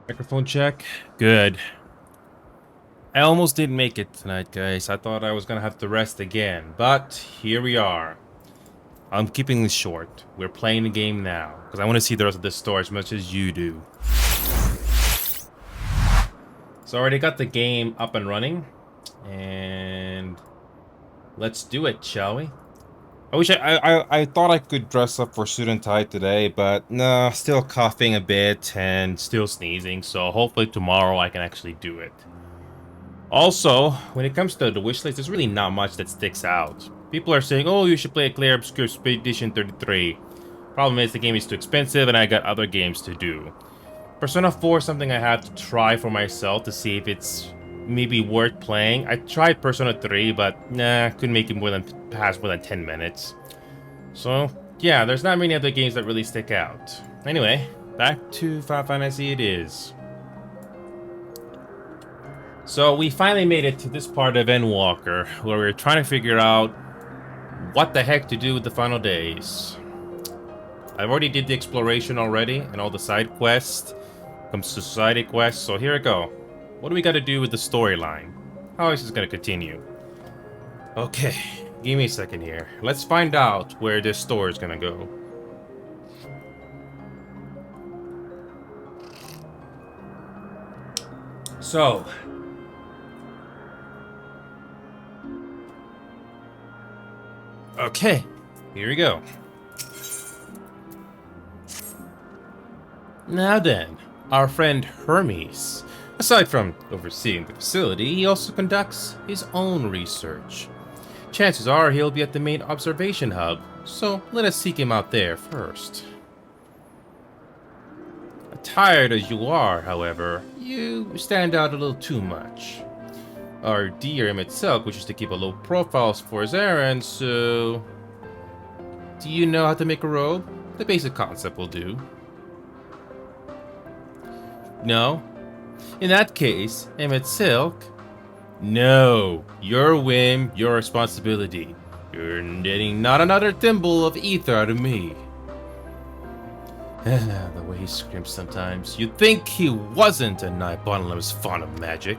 Microphone check. Good. I almost didn't make it tonight, guys. I thought I was gonna have to rest again, but here we are. I'm keeping this short. We're playing the game now, because I want to see the rest of the story as much as you do. So I already got the game up and running, and let's do it, shall we? I thought I could dress up for suit and tie today, but no, still coughing a bit and still sneezing, so hopefully tomorrow I can actually do it. Also, when it comes to the wishlist, there's really not much that sticks out. People are saying, oh, you should play a Clear Obscure Expedition 33. Problem is, the game is too expensive and I got other games to do. Persona 4 is something I have to try for myself to see if it's maybe worth playing. I tried Persona 3, but nah, couldn't make it past more than 10 minutes. So, yeah, there's not many other games that really stick out. Anyway, back to Final Fantasy it is. So we finally made it to this part of Endwalker, where we're trying to figure out what the heck to do with the final days. I've already did the exploration already, and all the side quests. Comes to society quests, so here we go. What do we got to do with the storyline? How is this going to continue? Okay, give me a second here. Let's find out where this story is going to go. So, okay, here we go. Now then, our friend Hermes. Aside from overseeing the facility, he also conducts his own research. Chances are he'll be at the main observation hub, so let us seek him out there first. Tired as you are, however, you stand out a little too much. Our DM itself wishes to keep a low profile for his errands, so... Do you know how to make a robe? The basic concept will do. No? In that case, Emmett Silk? No. Your whim, your responsibility. You're getting not another thimble of ether out of me. The way he screams sometimes. You'd think he wasn't a knight bottomless fond of magic.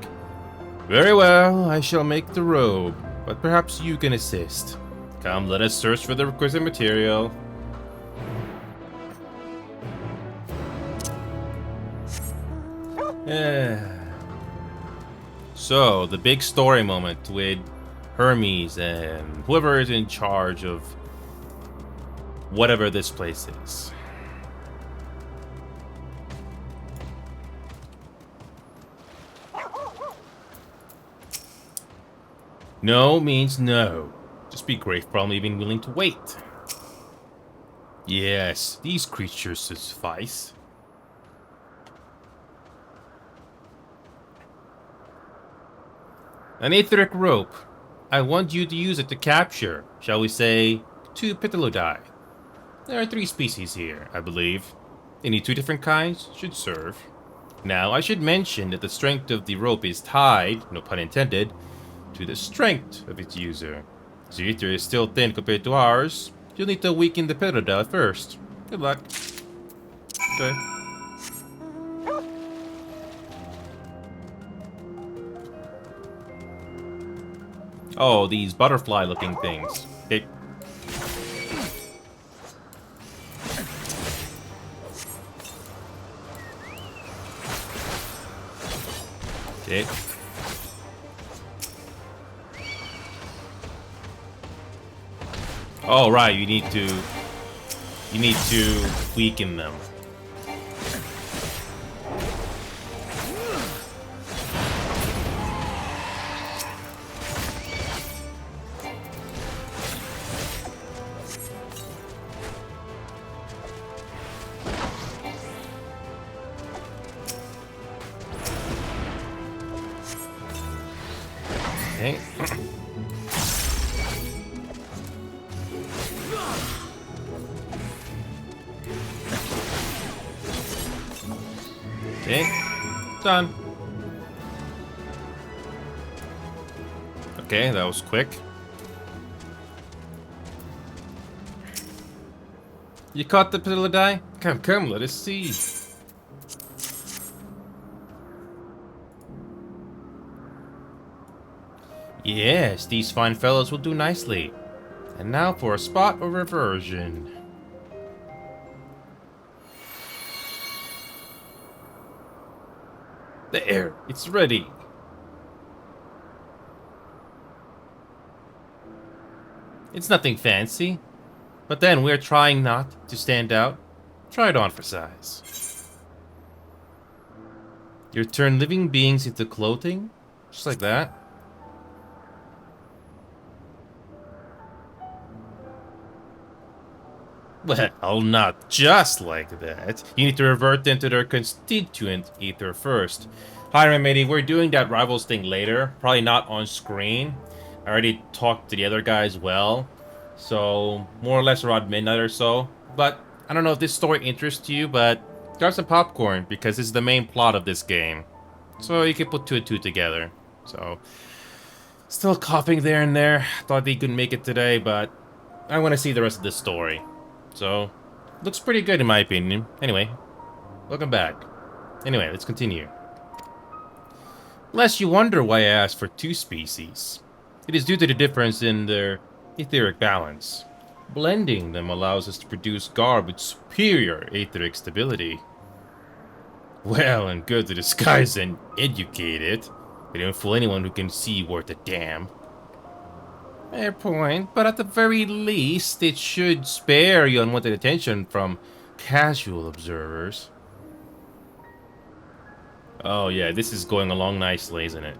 Very well, I shall make the robe, but perhaps you can assist. Come, let us search for the requisite material. So, the big story moment with Hermes and whoever is in charge of whatever this place is. No means no. Just be grateful I'm even willing to wait. Yes, these creatures suffice. An etheric rope. I want you to use it to capture, shall we say, 2 Pitilodai. There are 3 species here, I believe. Any 2 different kinds should serve. Now, I should mention that the strength of the rope is tied, no pun intended, to the strength of its user. As your ether is still thin compared to ours, you'll need to weaken the Pitilodai first. Good luck. Okay. Oh, these butterfly-looking things. Okay. Okay. Oh, right, you need to weaken them. Okay. Okay. Done. Okay, that was quick. You caught the Pitilodai? Come, come, let us see. Yes, these fine fellows will do nicely. And now for a spot of reversion. There, it's ready. It's nothing fancy, but then we're trying not to stand out. Try it on for size. You turn living beings into clothing? Just like that? Well, not just like that. You need to revert them to their constituent ether first. Hi, Remedy, we're doing that Rivals thing later. Probably not on screen. I already talked to the other guy as well. So, more or less around midnight or so. But, I don't know if this story interests you, but grab some popcorn, because this is the main plot of this game. So, you can put two and two together. So, still coughing there and there. Thought he couldn't make it today, but I want to see the rest of the story. So, looks pretty good in my opinion. Anyway, welcome back. Anyway, let's continue. Lest you wonder why I asked for two species. It is due to the difference in their etheric balance. Blending them allows us to produce garb with superior etheric stability. Well and good to disguise and educate it. They don't fool anyone who can see worth a damn. Fair point, but at the very least, it should spare you unwanted attention from casual observers. Oh yeah, this is going along nicely, isn't it?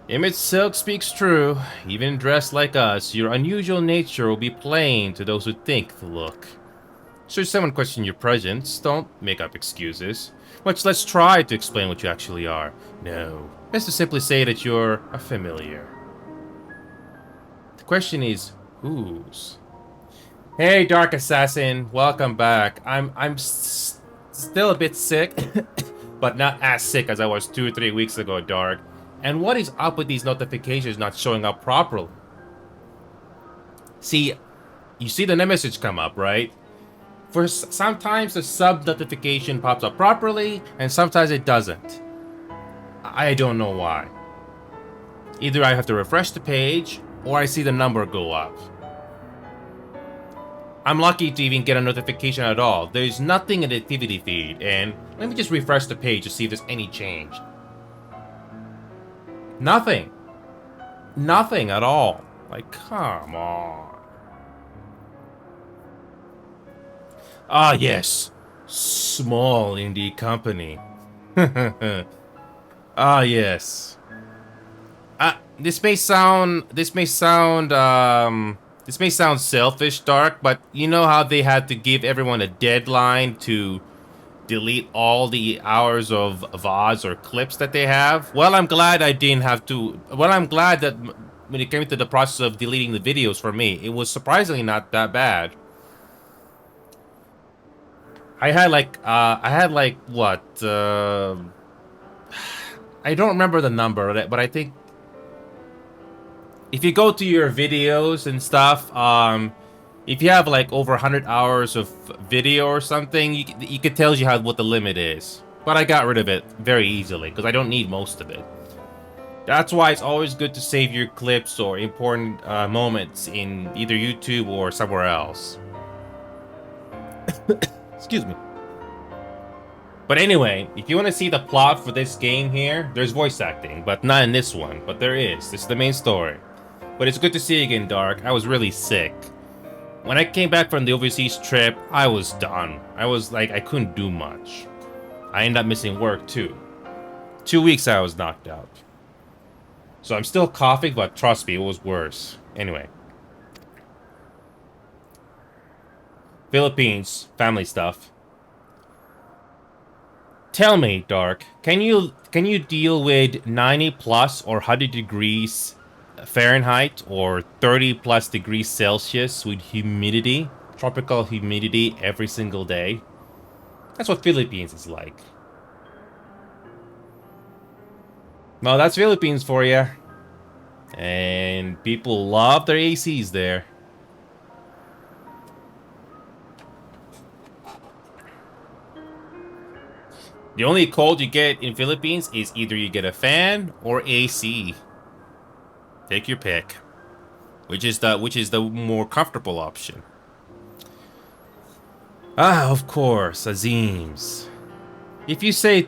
Image Silk speaks true. Even dressed like us, your unusual nature will be plain to those who think the look. Should someone question your presence, don't make up excuses. Much less try to explain what you actually are. No, best to simply say that you're a familiar. The question is, whose? Hey, Dark Assassin, welcome back. Still a bit sick, but not as sick as I was 2 or 3 weeks ago, Dark. And what is up with these notifications not showing up properly? See, you see the message come up, right? Sometimes the sub notification pops up properly, and sometimes it doesn't. I don't know why. Either I have to refresh the page, or I see the number go up. I'm lucky to even get a notification at all. There's nothing in the activity feed, and let me just refresh the page to see if there's any change. Nothing. Nothing at all. Like, come on. Ah, yes. Small indie company. Ah, yes. This may sound selfish, Dark, but you know how they had to give everyone a deadline to delete all the hours of VODs or clips that they have? Well, I'm glad I didn't have to. Well, I'm glad that when it came to the process of deleting the videos for me, it was surprisingly not that bad. I had like what? I don't remember the number, but I think if you go to your videos and stuff, if you have like over 100 hours of video or something, you could tell you what the limit is. But I got rid of it very easily because I don't need most of it. That's why it's always good to save your clips or important moments in either YouTube or somewhere else. Excuse me. But anyway, if you want to see the plot for this game here, there's voice acting, but not in this one. But there is. This is the main story. But it's good to see you again, Dark. I was really sick. When I came back from the overseas trip, I was done. I was like, I couldn't do much. I ended up missing work too. 2 weeks I was knocked out. So I'm still coughing, but trust me, it was worse. Anyway. Philippines, family stuff. Tell me, Dark, can you deal with 90 plus or 100 degrees Fahrenheit or 30 plus degrees Celsius with humidity, tropical humidity every single day? That's what Philippines is like. Well, that's Philippines for you. And people love their ACs there. The only cold you get in Philippines is either you get a fan or AC. Take your pick. Which is the more comfortable option? Ah, of course, Azim's. If you say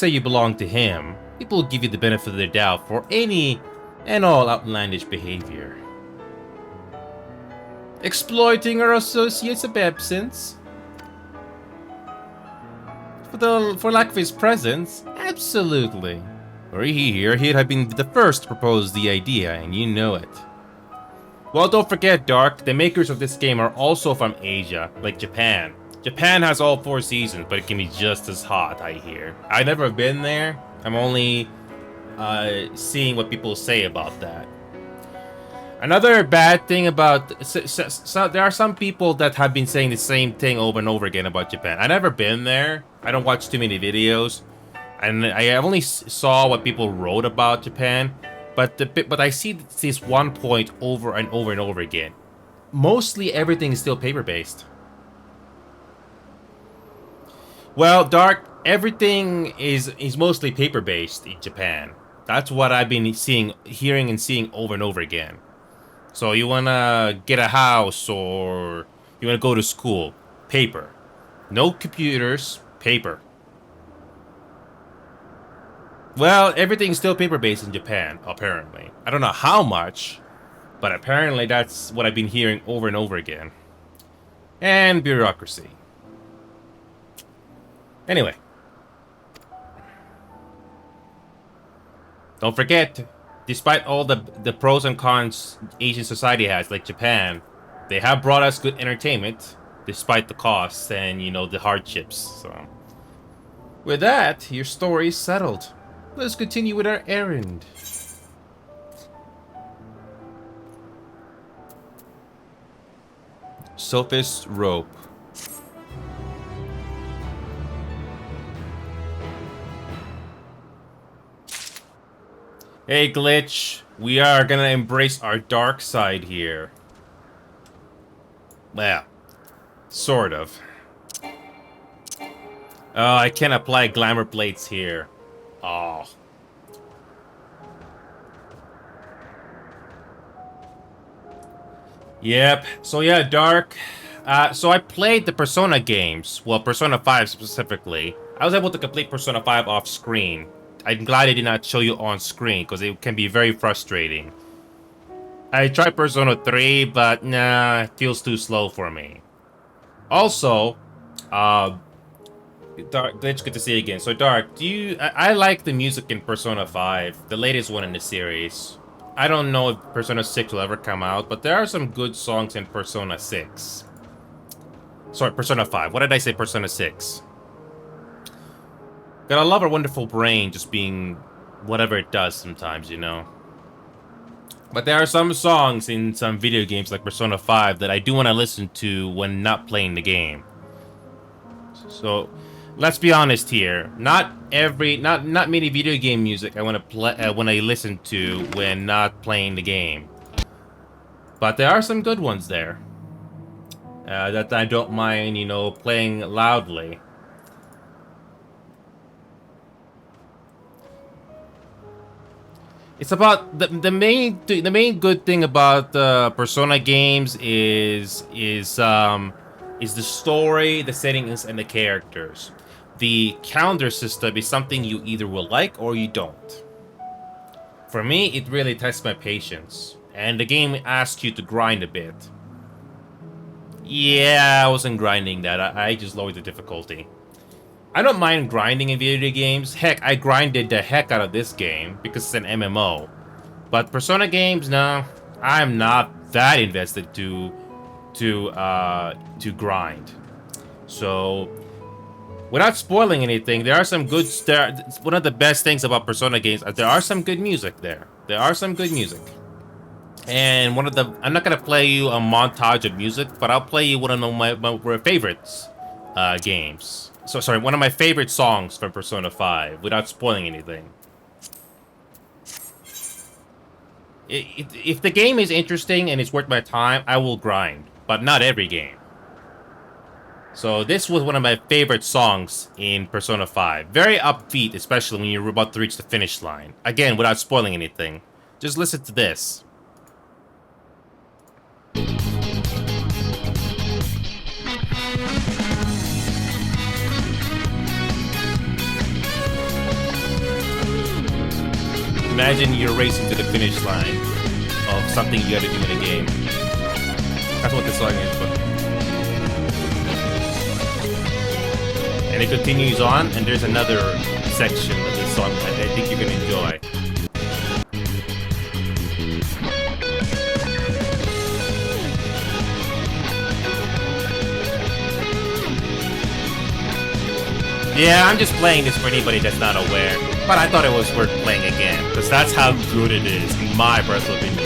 you belong to him, people will give you the benefit of the doubt for any and all outlandish behavior. Exploiting our associates of absence? For lack of his presence? Absolutely. Were he here, he'd have been the first to propose the idea, and you know it. Well, don't forget, Dark, the makers of this game are also from Asia, like Japan. Japan has all 4 seasons, but it can be just as hot, I hear. I've never been there. I'm only seeing what people say about that. Another bad thing about... there are some people that have been saying the same thing over and over again about Japan. I've never been there. I don't watch too many videos. And I only saw what people wrote about Japan. But I see this one point over and over and over again. Mostly everything is still paper-based. Well, Dark, everything is mostly paper-based in Japan. That's what I've been hearing and seeing over and over again. So you wanna get a house or you wanna go to school, paper. No computers, paper. Well, everything's still paper-based in Japan, apparently. I don't know how much, but apparently that's what I've been hearing over and over again. And bureaucracy. Anyway. Don't forget, despite all the pros and cons Asian society has, like Japan, they have brought us good entertainment, despite the costs and, you know, the hardships. So, with that, your story is settled. Let's continue with our errand. Sophist rope. Hey, Glitch. We are gonna embrace our dark side here. Well, sort of. Oh, I can't apply glamour plates here. Oh. Yep. So yeah, Dark. So I played the Persona games. Well, Persona 5 specifically. I was able to complete Persona 5 off screen. I'm glad I did not show you on screen, because it can be very frustrating. I tried Persona 3, but nah, it feels too slow for me. Also, Dark, it's good to see you again. So, Dark, I like the music in Persona 5, the latest one in the series. I don't know if Persona 6 will ever come out, but there are some good songs in Persona 6. Sorry, Persona 5. What did I say? Persona 6. Gotta love our wonderful brain just being whatever it does sometimes, you know. But there are some songs in some video games like Persona 5 that I do want to listen to when not playing the game. So, let's be honest here. Not many video game music I want to play when I listen to when not playing the game. But there are some good ones there that I don't mind, you know, playing loudly. It's about the main good thing about Persona games is the story, the settings, and the characters. The calendar system is something you either will like or you don't. For me, it really tests my patience, and the game asks you to grind a bit. Yeah, I wasn't grinding that. I just lowered the difficulty. I don't mind grinding in video games. Heck, I grinded the heck out of this game because it's an MMO. But Persona games, no, I'm not that invested to grind. So, without spoiling anything, there are some good. One of the best things about Persona games, there are some good music there. There are some good music. And I'm not gonna play you a montage of music, but I'll play you one of my favorites games. So sorry, one of my favorite songs from Persona 5, without spoiling anything. If the game is interesting and it's worth my time, I will grind, but not every game. So this was one of my favorite songs in Persona 5. Very upbeat, especially when you're about to reach the finish line. Again, without spoiling anything. Just listen to this. Imagine you're racing to the finish line of something you gotta do in a game. That's what this song is, but... And it continues on, and there's another section of this song that I think you're gonna enjoy. Yeah, I'm just playing this for anybody that's not aware, but I thought it was worth playing again, because that's how good it is, in my personal opinion.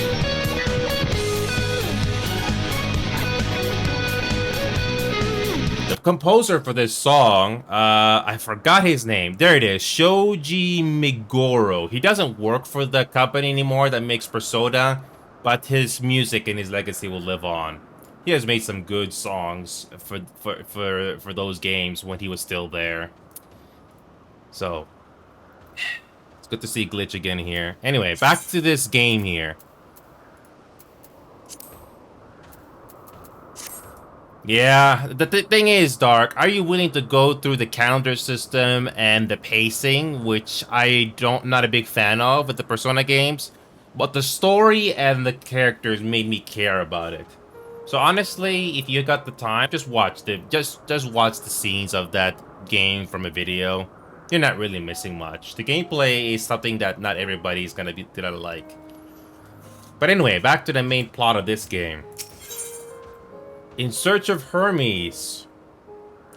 The composer for this song, I forgot his name. There it is, Shoji Meguro. He doesn't work for the company anymore that makes Persona, but his music and his legacy will live on. He has made some good songs for those games when he was still there. So, it's good to see Glitch again here. Anyway, back to this game here. Yeah, the thing is, Dark, are you willing to go through the calendar system and the pacing, which not a big fan of with the Persona games, but the story and the characters made me care about it. So honestly, if you got the time, just watch just watch the scenes of that game from a video. You're not really missing much. The gameplay is something that not everybody's gonna like. But anyway, back to the main plot of this game. In Search of Hermes.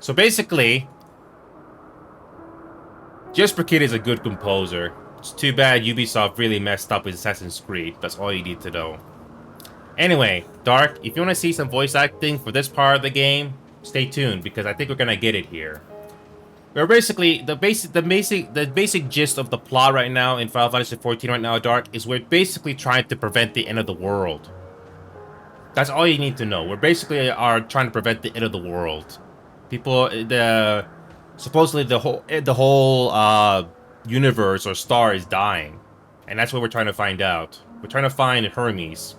So basically, Jesper Kid is a good composer. It's too bad Ubisoft really messed up with Assassin's Creed. That's all you need to know. Anyway, Dark, if you want to see some voice acting for this part of the game, stay tuned because I think we're gonna get it here. We're basically the basic gist of the plot right now in Final Fantasy XIV right now, Dark, is we're basically trying to prevent the end of the world. That's all you need to know. We're basically trying to prevent the end of the world. Supposedly the whole universe or star is dying, and that's what we're trying to find out. We're trying to find Hermes.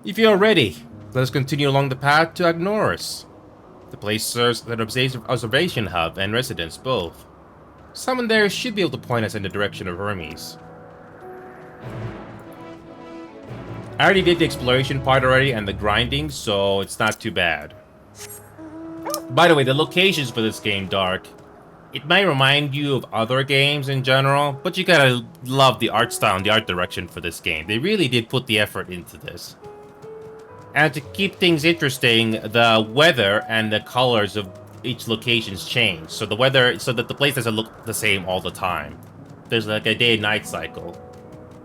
If you're ready, let us continue along the path to Agnoris. The place serves as an observation hub and residence both. Someone there should be able to point us in the direction of Hermes. I already did the exploration part and the grinding, so it's not too bad. By the way, the locations for this game, Dark, it might remind you of other games in general, but you gotta love the art style and the art direction for this game. They really did put the effort into this. And to keep things interesting, the weather and the colors of each locations change. So that the place doesn't look the same all the time. There's like a day and night cycle.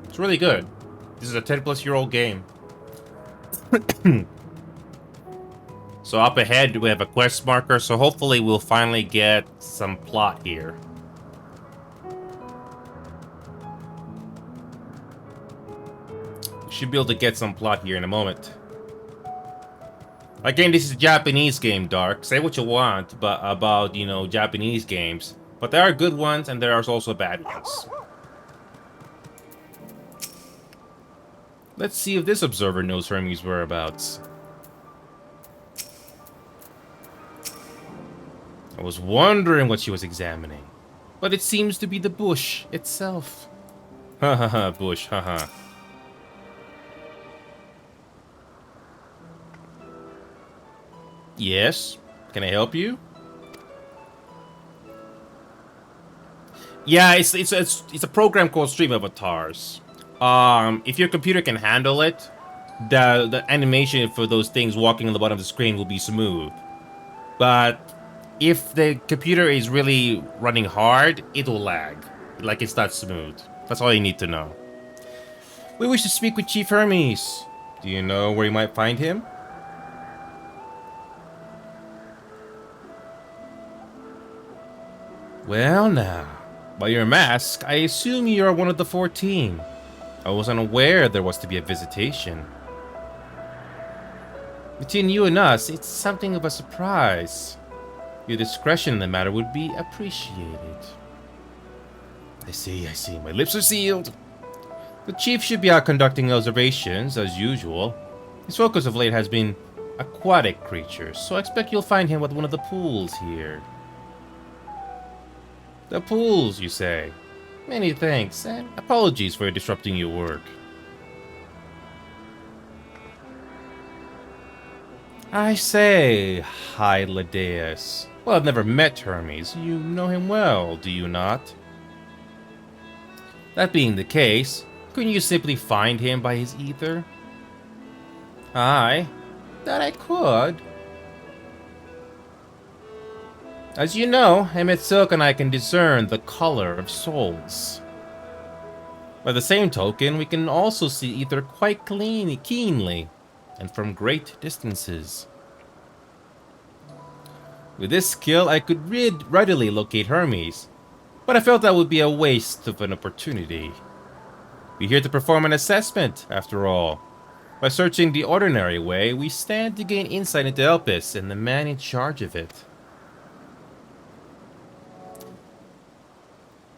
It's really good. This is a 10-plus-year-old game. So up ahead, we have a quest marker, so hopefully we'll finally get some plot here. We should be able to get some plot here in a moment. Again, this is a Japanese game, Dark. Say what you want about, Japanese games. But there are good ones, and there are also bad ones. Let's see if this observer knows Hermes' whereabouts. I was wondering what she was examining. But it seems to be the bush itself. Ha ha ha, bush, ha ha. Yes? Can I help you? Yeah, it's a program called Stream Avatars. If your computer can handle it, the animation for those things walking on the bottom of the screen will be smooth. But if the computer is really running hard, it'll lag. Like it's not smooth. That's all you need to know. We wish to speak with Chief Hermes. Do you know where you might find him? Well now, by your mask, I assume you are one of the 14. I was unaware there was to be a visitation. Between you and us, it's something of a surprise. Your discretion in the matter would be appreciated. I see. My lips are sealed. The chief should be out conducting observations, as usual. His focus of late has been aquatic creatures, so I expect you'll find him at one of the pools here. The pools, you say? Many thanks, and apologies for disrupting your work. I say, Hyladeus. Well, I've never met Hermes. You know him well, do you not? That being the case, couldn't you simply find him by his ether? Aye, that I could. As you know, Emmett Silk and I can discern the color of souls. By the same token, we can also see ether quite keenly, and from great distances. With this skill, I could readily locate Hermes, but I felt that would be a waste of an opportunity. We're here to perform an assessment, after all. By searching the ordinary way, we stand to gain insight into Elpis and the man in charge of it.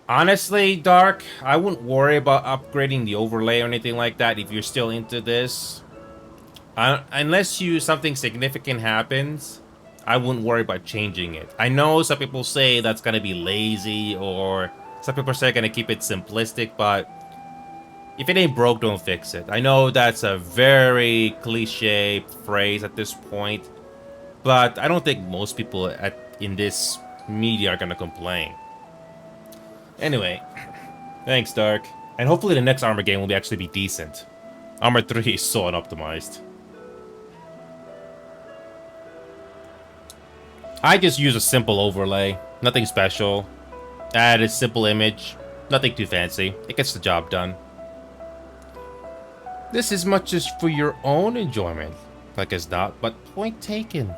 Honestly, Dark, I wouldn't worry about upgrading the overlay or anything like that if you're still into this. Unless something significant happens, I wouldn't worry about changing it. I know some people say that's gonna be lazy, or some people say gonna keep it simplistic, but if it ain't broke, don't fix it. I know that's a very cliche phrase at this point, but I don't think most people in this media are gonna complain. Anyway, thanks, Dark. And hopefully the next Armor game will actually be decent. Armor 3 is so unoptimized. I just use a simple overlay. Nothing special. Add a simple image. Nothing too fancy. It gets the job done. This is much as for your own enjoyment, like as not, but point taken.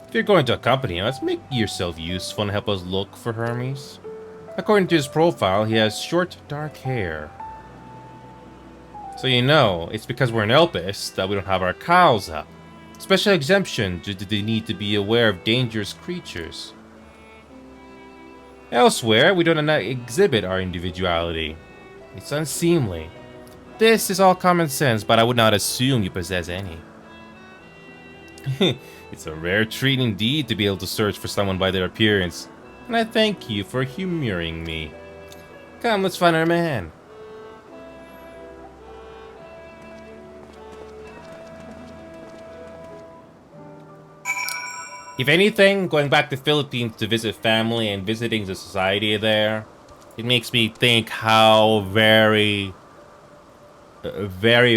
If you're going to accompany us, make yourself useful and help us look for Hermes. According to his profile, he has short, dark hair. So you know, it's because we're in Elpis that we don't have our cows up. Special exemption due to the need to be aware of dangerous creatures. Elsewhere, we don't exhibit our individuality. It's unseemly. This is all common sense, but I would not assume you possess any. It's a rare treat indeed to be able to search for someone by their appearance, and I thank you for humoring me. Come, let's find our man. If anything, going back to Philippines to visit family and visiting the society there, it makes me think how very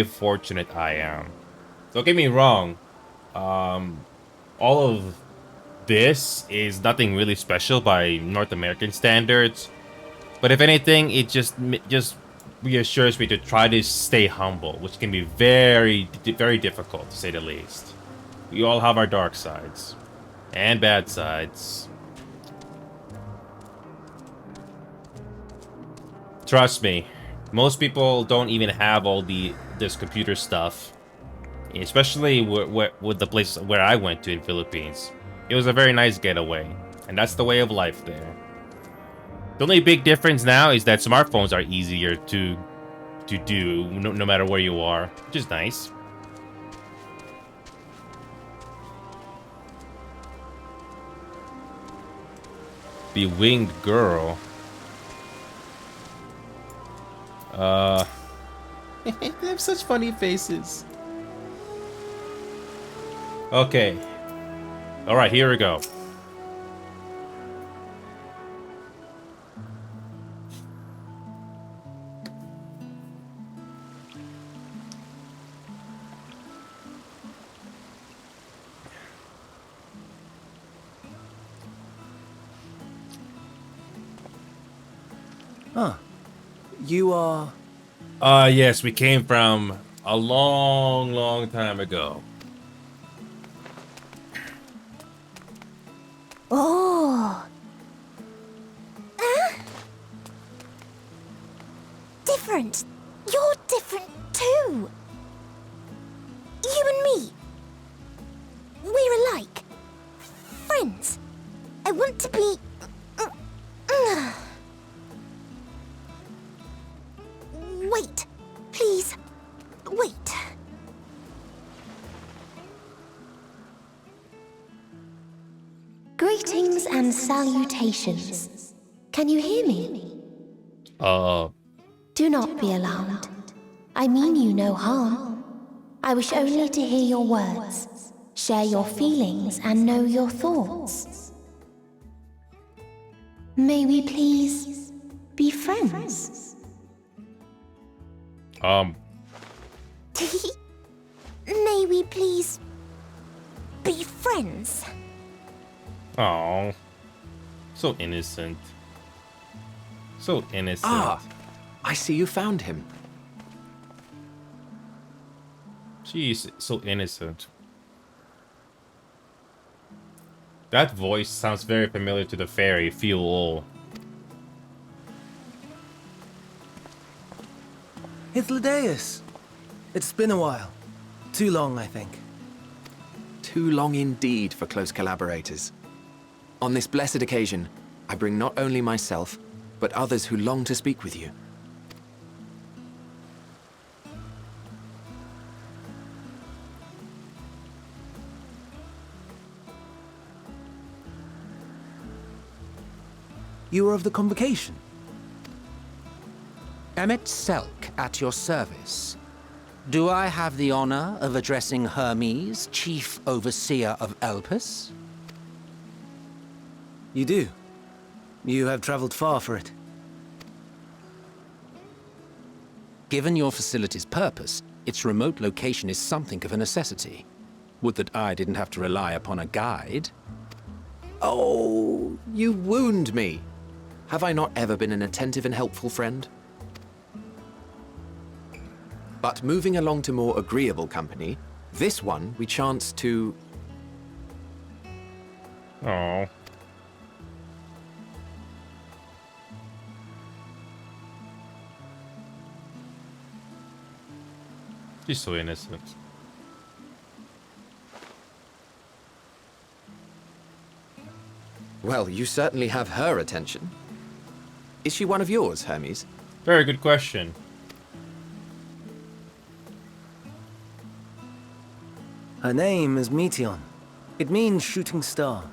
fortunate I am. Don't get me wrong, all of this is nothing really special by North American standards, but if anything, it just reassures me to try to stay humble, which can be very difficult to say the least. We all have our dark sides and bad sides. Trust me, most people don't even have all this computer stuff, especially with the place where I went to in Philippines. It was a very nice getaway, and that's the way of life there. The only big difference now is that smartphones are easier to do no matter where you are, which is nice. The winged girl. They have such funny faces. Okay. Alright, here we go. Huh. You are... Yes, we came from a long time ago. Oh. Different. You're different too. You and me. We're alike. Friends. I want to be... Greetings and salutations. Can you hear me? Do not be alarmed. I mean you no harm. I wish only to hear your words, share your feelings, and know your thoughts. May we please be friends? May we please be friends? Oh, so innocent. So innocent. Ah, I see you found him. Jeez, so innocent. That voice sounds very familiar to the fairy, feel all. Hythlodaeus! It's been a while. Too long, I think. Too long indeed for close collaborators. On this blessed occasion, I bring not only myself, but others who long to speak with you. You are of the convocation. Emmet Selk at your service. Do I have the honor of addressing Hermes, Chief Overseer of Elpis? You do. You have traveled far for it. Given your facility's purpose, its remote location is something of a necessity. Would that I didn't have to rely upon a guide. Oh, you wound me. Have I not ever been an attentive and helpful friend? But moving along to more agreeable company, this one we chance to... Oh. She's so innocent. Well, you certainly have her attention. Is she one of yours, Hermes? Very good question. Her name is Meteon. It means shooting star.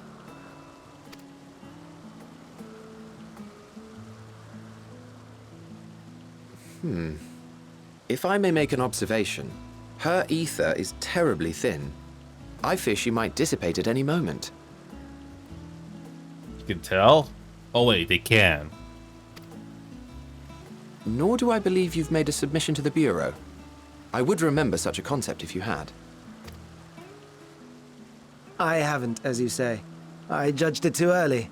If I may make an observation, her ether is terribly thin. I fear she might dissipate at any moment. You can tell? Oh wait, they can. Nor do I believe you've made a submission to the Bureau. I would remember such a concept if you had. I haven't, as you say. I judged it too early.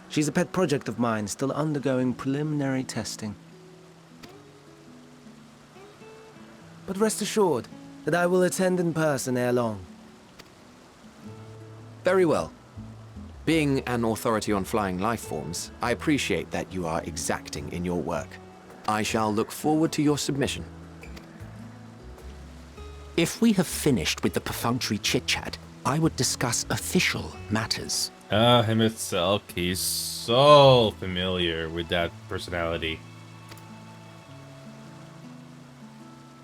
She's a pet project of mine, still undergoing preliminary testing. But rest assured that I will attend in person ere long. Very well. Being an authority on flying life forms, I appreciate that you are exacting in your work. I shall look forward to your submission. If we have finished with the perfunctory chit-chat, I would discuss official matters. Him itself, he's so familiar with that personality.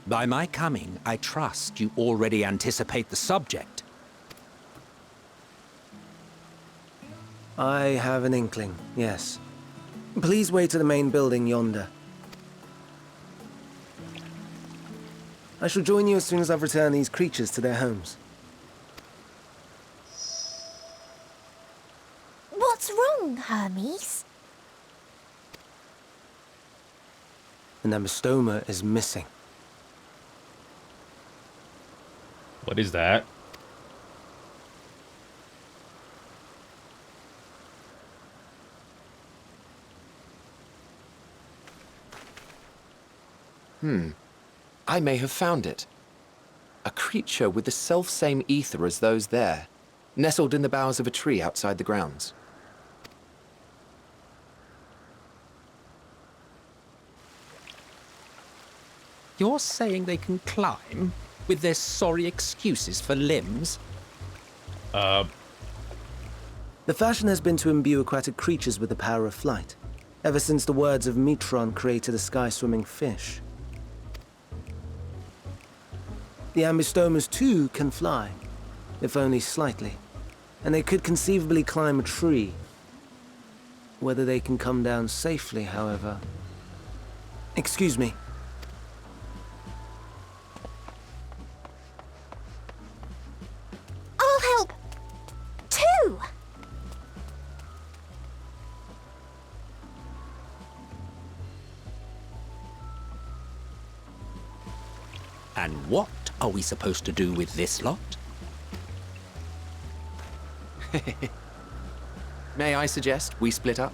By my coming, I trust you already anticipate the subject. I have an inkling, yes. Please wait to the main building yonder. I shall join you as soon as I've returned these creatures to their homes. What's wrong, Hermes? The Namastoma is missing. What is that? I may have found it. A creature with the self-same ether as those there, nestled in the boughs of a tree outside the grounds. You're saying they can climb, with their sorry excuses for limbs? The fashion has been to imbue aquatic creatures with the power of flight, ever since the words of Metron created a sky-swimming fish. The Ambistomas too can fly, if only slightly. and they could conceivably climb a tree. Whether they can come down safely, however... Excuse me. I'll help, too! And what are we supposed to do with this lot? May I suggest we split up?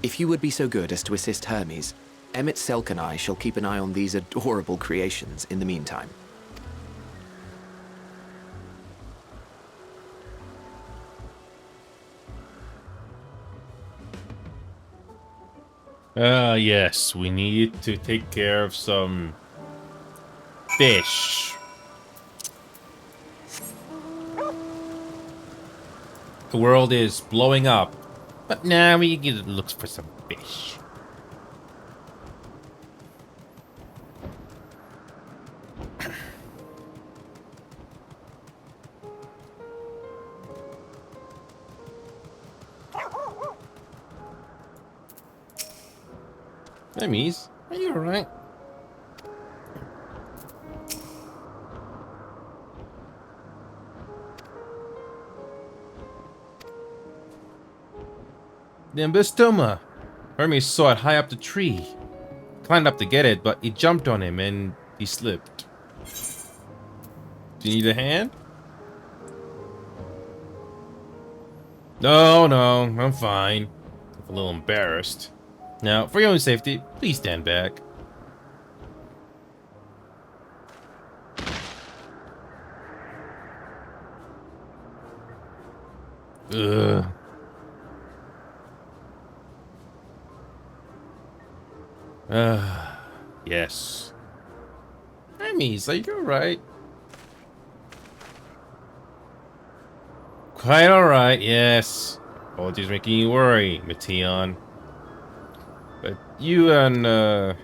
If you would be so good as to assist Hermes, Emmett Selk and I shall keep an eye on these adorable creations in the meantime. Yes, we need to take care of some fish. The world is blowing up, but now we get looks for some fish. Hermes, are you alright? The Ambystoma. Hermes saw it high up the tree. Climbed up to get it, but he jumped on him and he slipped. Do you need a hand? No, I'm fine. I'm a little embarrassed. Now, for your own safety, please stand back. Ugh. Yes. Hermes, are you alright? Quite alright, yes. Apologies making you worry, Meteon. But you and,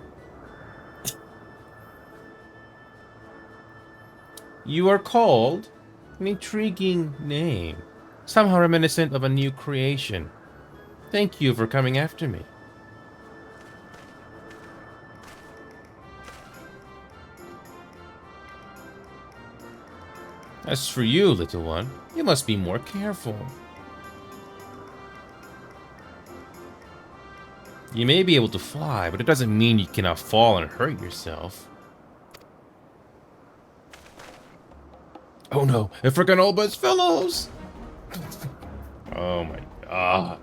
you are called an intriguing name. Somehow reminiscent of a new creation. Thank you for coming after me. As for you, little one, you must be more careful. You may be able to fly, but it doesn't mean you cannot fall and hurt yourself. Oh no, I forgot all but fellows! Oh my god.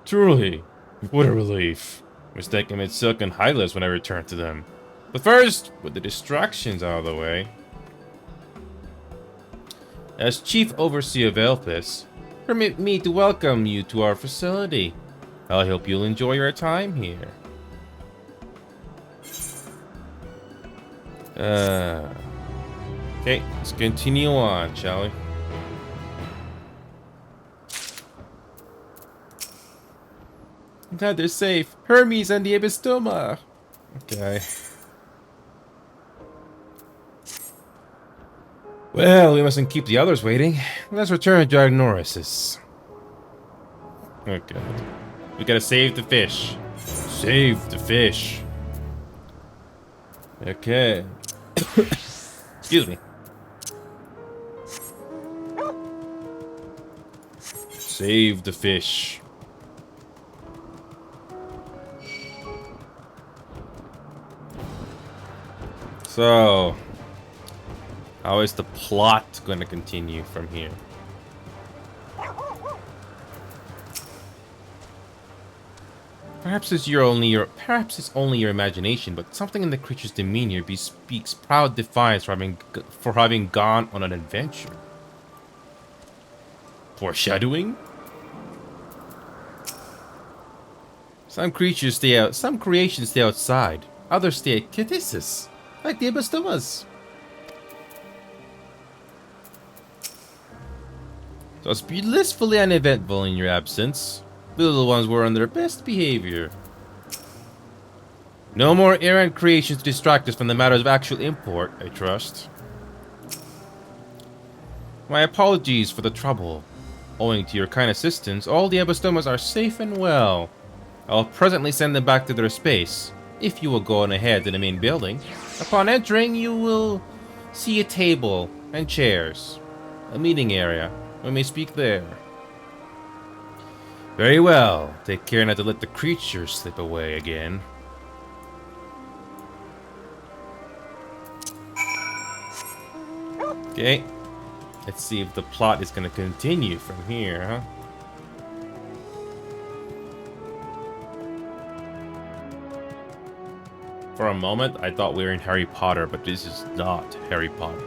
Truly, what a relief. Mistaken made Silk and Hylas when I returned to them. But first, with the distractions out of the way. As Chief Overseer of Elpis, permit me to welcome you to our facility. I hope you'll enjoy your time here. Okay, let's continue on, shall we? I'm glad they're safe. Hermes and the Ambystoma. Okay. Well, we mustn't keep the others waiting. Let's return to our Norrises. Okay. We gotta save the fish. Save the fish. Okay. Excuse me. Save the fish. So, how is the plot going to continue from here? Perhaps it's only your imagination, but something in the creature's demeanor bespeaks proud defiance for having gone on an adventure. Foreshadowing? Some creations stay out. Some creations stay outside. Others stay at Catissus, like the Ambystomas. So it's blissfully uneventful in your absence. The little ones were on their best behavior. No more errant creations to distract us from the matters of actual import, I trust. My apologies for the trouble. Owing to your kind assistance, all the Epistomas are safe and well. I'll presently send them back to their space, if you will go on ahead to the main building. Upon entering, you will see a table and chairs. A meeting area. We may speak there. Very well. Take care not to let the creatures slip away again. Okay. Let's see if the plot is going to continue from here, huh? For a moment, I thought we were in Harry Potter, but this is not Harry Potter.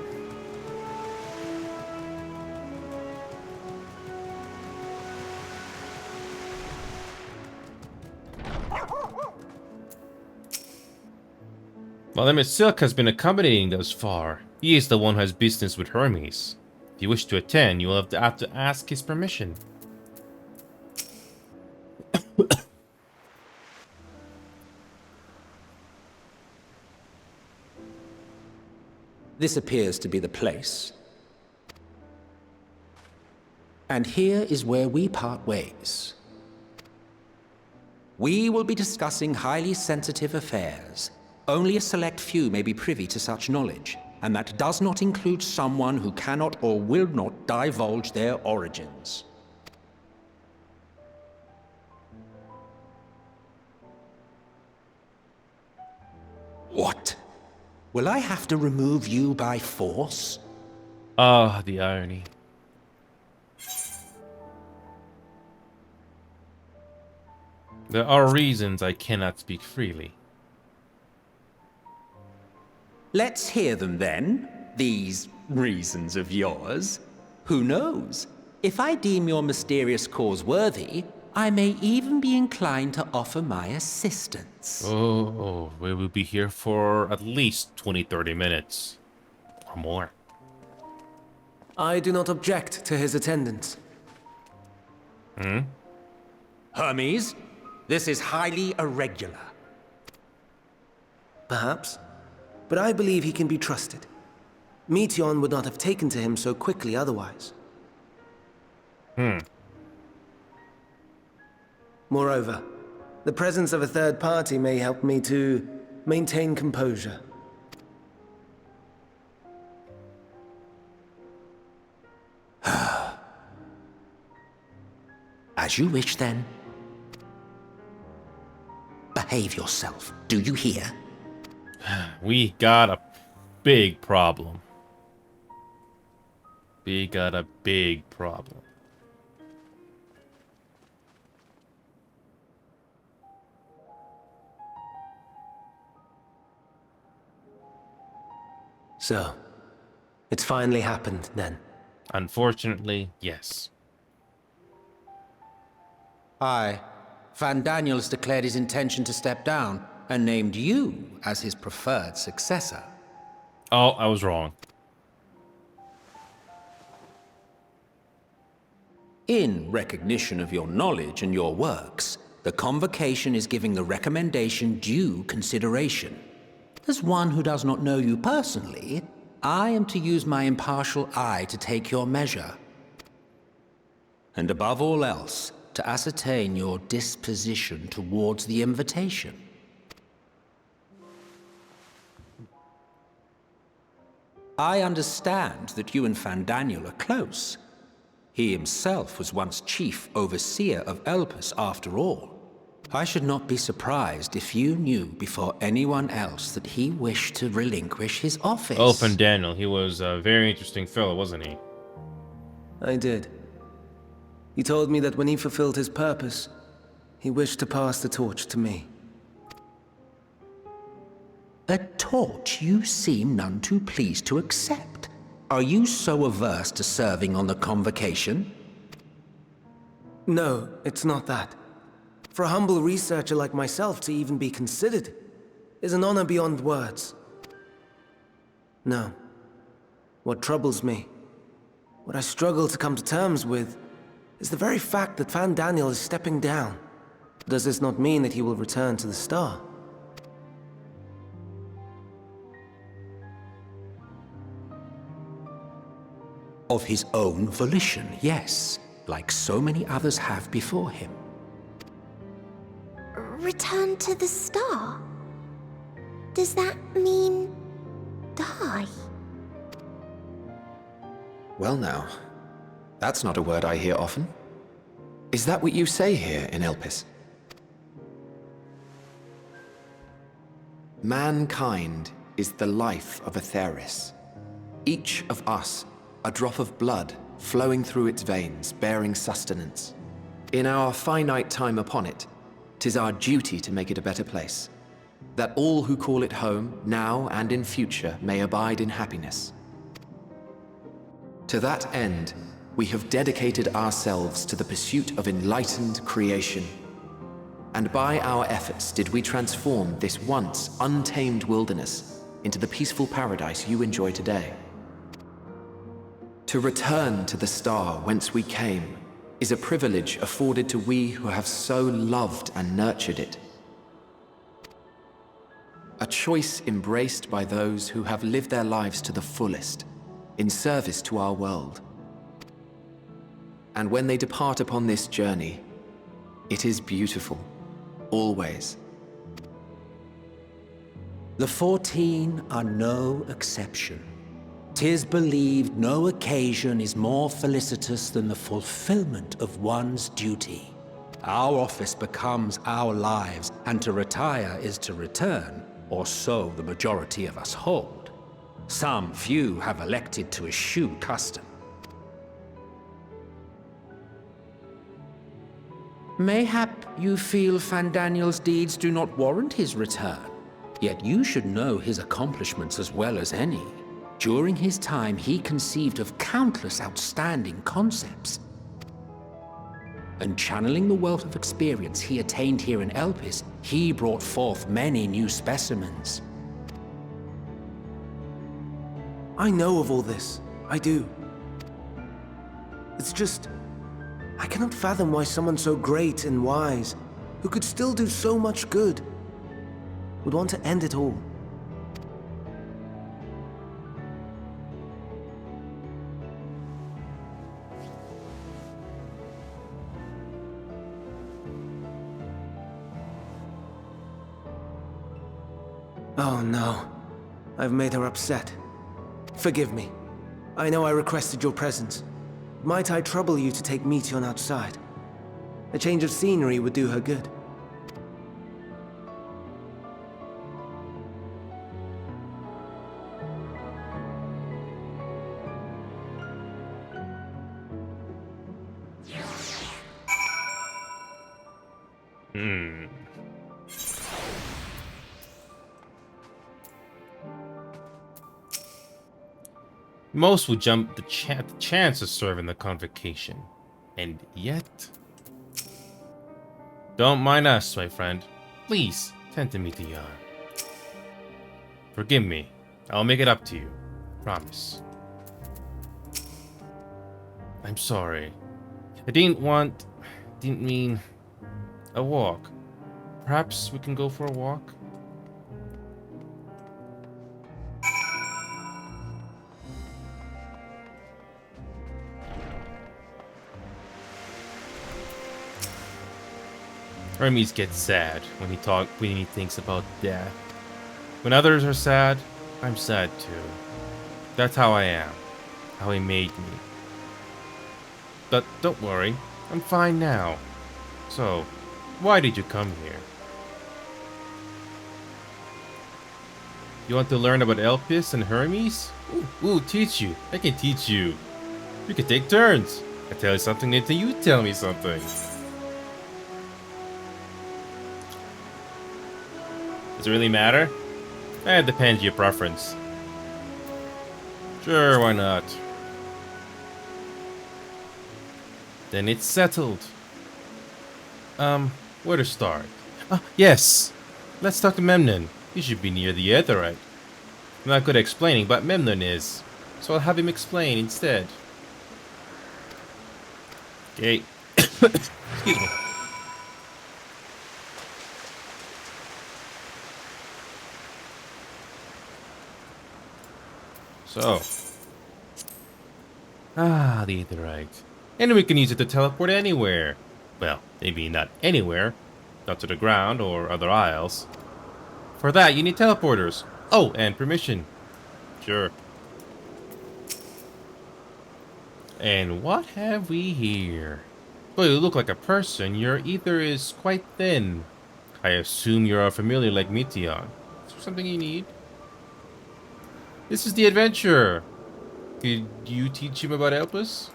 Vladimir Silk has been accompanying thus far. He is the one who has business with Hermes. If you wish to attend, you will have to ask his permission. This appears to be the place. And here is where we part ways. We will be discussing highly sensitive affairs. Only a select few may be privy to such knowledge, and that does not include someone who cannot or will not divulge their origins. What? Will I have to remove you by force? Ah, the irony. There are reasons I cannot speak freely. Let's hear them then, these reasons of yours. Who knows? If I deem your mysterious cause worthy, I may even be inclined to offer my assistance. Oh, we will be here for at least 20-30 minutes. Or more. I do not object to his attendance. Hermes, this is highly irregular. Perhaps. But I believe he can be trusted. Meteon would not have taken to him so quickly otherwise. Moreover, the presence of a third party may help me to maintain composure. As you wish, then. Behave yourself, do you hear? We got a big problem. We got a big problem. So, it's finally happened, then. Unfortunately, yes. Aye. Van Daniels declared his intention to step down and named you as his preferred successor. Oh, I was wrong. In recognition of your knowledge and your works, the Convocation is giving the recommendation due consideration. As one who does not know you personally, I am to use my impartial eye to take your measure. And above all else, to ascertain your disposition towards the invitation. I understand that you and Van Daniel are close. He himself was once chief overseer of Elpis after all. I should not be surprised if you knew before anyone else that he wished to relinquish his office. Oh, Van Daniel, he was a very interesting fellow, wasn't he? I did. He told me that when he fulfilled his purpose, he wished to pass the torch to me. A torch you seem none too pleased to accept. Are you so averse to serving on the Convocation? No, it's not that. For a humble researcher like myself to even be considered is an honor beyond words. No. What troubles me, what I struggle to come to terms with, is the very fact that Van Daniel is stepping down. Does this not mean that he will return to the Star? Of his own volition, yes, like so many others have before him. Return to the star? Does that mean die? Well now, that's not a word I hear often. Is that what you say here in Elpis? Mankind is the life of Aetheris. Each of us, a drop of blood flowing through its veins, bearing sustenance. In our finite time upon it, 'tis our duty to make it a better place, that all who call it home, now and in future, may abide in happiness. To that end, we have dedicated ourselves to the pursuit of enlightened creation. And by our efforts did we transform this once untamed wilderness into the peaceful paradise you enjoy today. To return to the star whence we came is a privilege afforded to we who have so loved and nurtured it. A choice embraced by those who have lived their lives to the fullest, in service to our world. And when they depart upon this journey, it is beautiful, always. The 14 are no exception. 'Tis believed no occasion is more felicitous than the fulfillment of one's duty. Our office becomes our lives, and to retire is to return, or so the majority of us hold. Some few have elected to eschew custom. Mayhap you feel Fandaniel's deeds do not warrant his return, yet you should know his accomplishments as well as any. During his time, he conceived of countless outstanding concepts. And channeling the wealth of experience he attained here in Elpis, he brought forth many new specimens. I know of all this. I do. It's just, I cannot fathom why someone so great and wise, who could still do so much good, would want to end it all. Oh no, I've made her upset. Forgive me. I know I requested your presence. Might I trouble you to take Meteon outside? A change of scenery would do her good. Most would jump the chance of serving the convocation. And yet... Don't mind us, my friend. Please, tend to Meteon. Forgive me. I'll make it up to you. Promise. I'm sorry. I didn't mean... a walk. Perhaps we can go for a walk? Hermes gets sad when he thinks about death. When others are sad, I'm sad too. That's how I am. How he made me. But don't worry, I'm fine now. So, why did you come here? You want to learn about Elpis and Hermes? Ooh, teach you. I can teach you. We can take turns. I tell you something until you tell me something. Does it really matter? It depends your preference. Sure, why not? Then it's settled. Where to start? Yes! Let's talk to Memnon. He should be near the Aetheryte. I'm not good at explaining, but Memnon is. So I'll have him explain instead. Okay. Excuse me. So, Ah, the aetherite. And we can use it to teleport anywhere. Well, maybe not anywhere. Not to the ground or other isles. For that, you need teleporters. Oh, and permission. Sure. And what have we here? Well, you look like a person. Your ether is quite thin. I assume you're a familiar like Meteon. Is there something you need? This is the adventurer. Could you teach him about Elpis?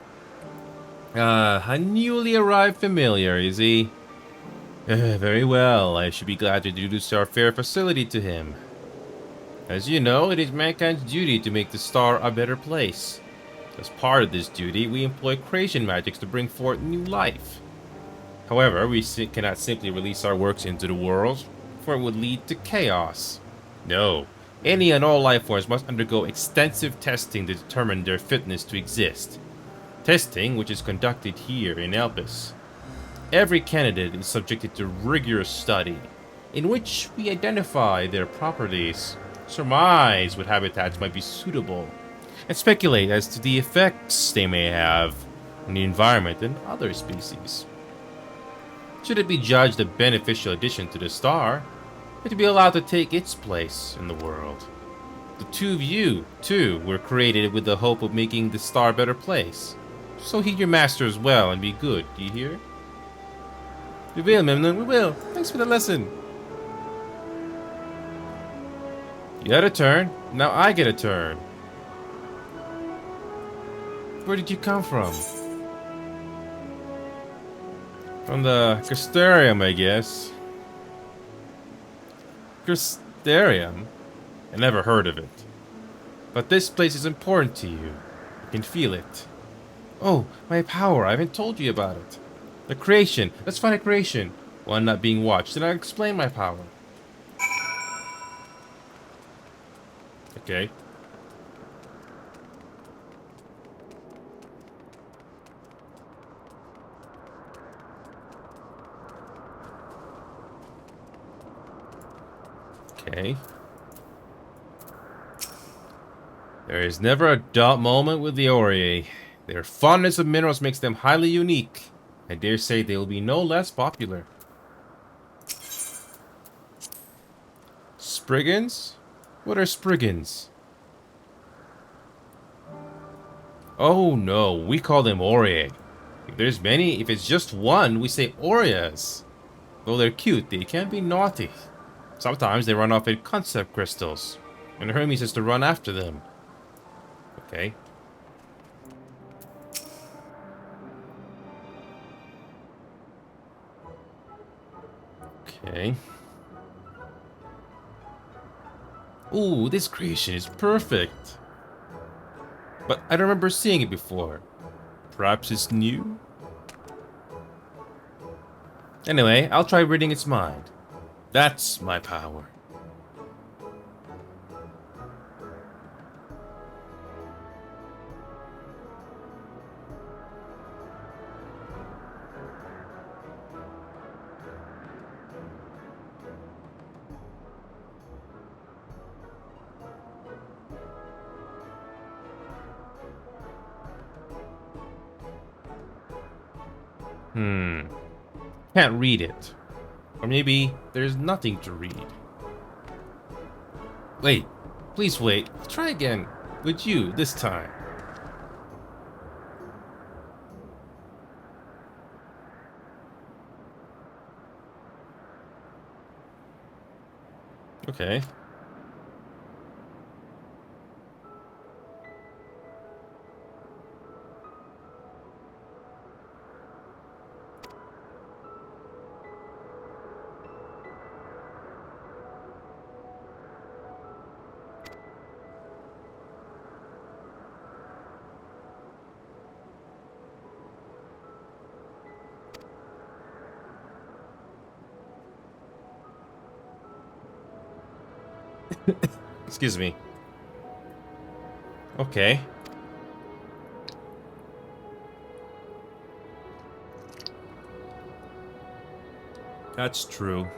A newly arrived familiar, is he? Very well. I should be glad to introduce our fair facility to him. As you know, it is mankind's duty to make the star a better place. As part of this duty, we employ creation magics to bring forth new life. However, we cannot simply release our works into the world, for it would lead to chaos. No, any and all life forms must undergo extensive testing to determine their fitness to exist. Testing which is conducted here in Elpis. Every candidate is subjected to rigorous study, in which we identify their properties, surmise what habitats might be suitable, and speculate as to the effects they may have on the environment and other species. Should it be judged a beneficial addition to the star, it to be allowed to take its place in the world. The two of you, too, were created with the hope of making the star a better place. So heed your masters well and be good, do you hear? We will, Memnon, we will. Thanks for the lesson. You had a turn, now I get a turn. Where did you come from? From the Crystarium, I guess. Crystarium? I never heard of it. But this place is important to you. I can feel it. Oh, my power. I haven't told you about it. The creation. Let's find a creation. One not being watched. Then I'll explain my power. Okay. Okay. There is never a dull moment with the Aurier. Their fondness of minerals makes them highly unique. I dare say they will be no less popular. Spriggans? What are Spriggans? Oh no, we call them Aurier. If there's many, if it's just one, we say Aureas. Though they're cute, they can be naughty. Sometimes they run off in concept crystals, and Hermes has to run after them. Okay. Okay. Ooh, this creation is perfect. But I don't remember seeing it before. Perhaps it's new? Anyway, I'll try reading its mind. That's my power. Can't read it. Or maybe there's nothing to read. Wait. Please wait. I'll try again. With you, this time. Okay. Excuse me. Okay. That's true.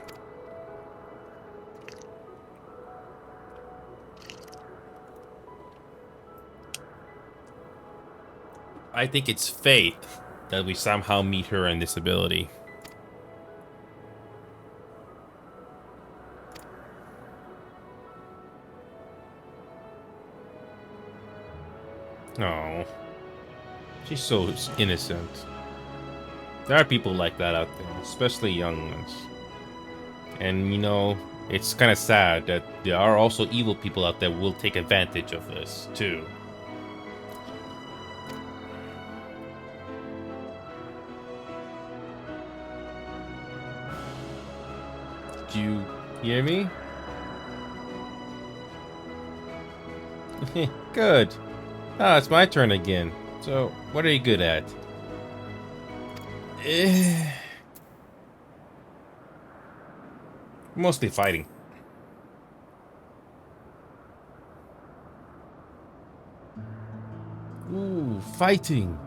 I think it's fate that we somehow meet her in this ability. Oh, she's so innocent. There are people like that out there, especially young ones. And you know, it's kind of sad that there are also evil people out there who will take advantage of this too. Do you hear me? Good. Ah, it's my turn again. So, what are you good at? Mostly fighting. Ooh, fighting.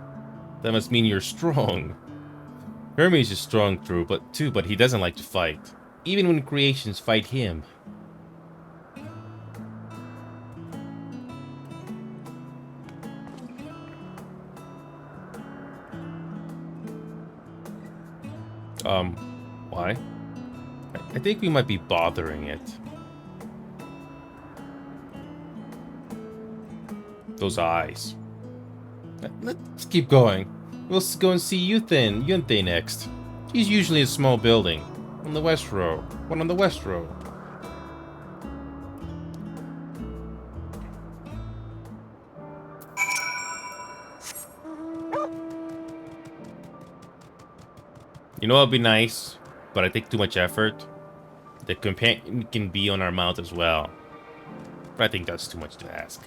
That must mean you're strong. Hermes is strong too, but he doesn't like to fight. Even when creations fight him. Why? I think we might be bothering it. Those eyes. Let's keep going. We'll go and see Yunte next. She's usually a small building. On the west row. One on the west row. You know what would be nice, but I think too much effort? The companion can be on our mount as well. But I think that's too much to ask.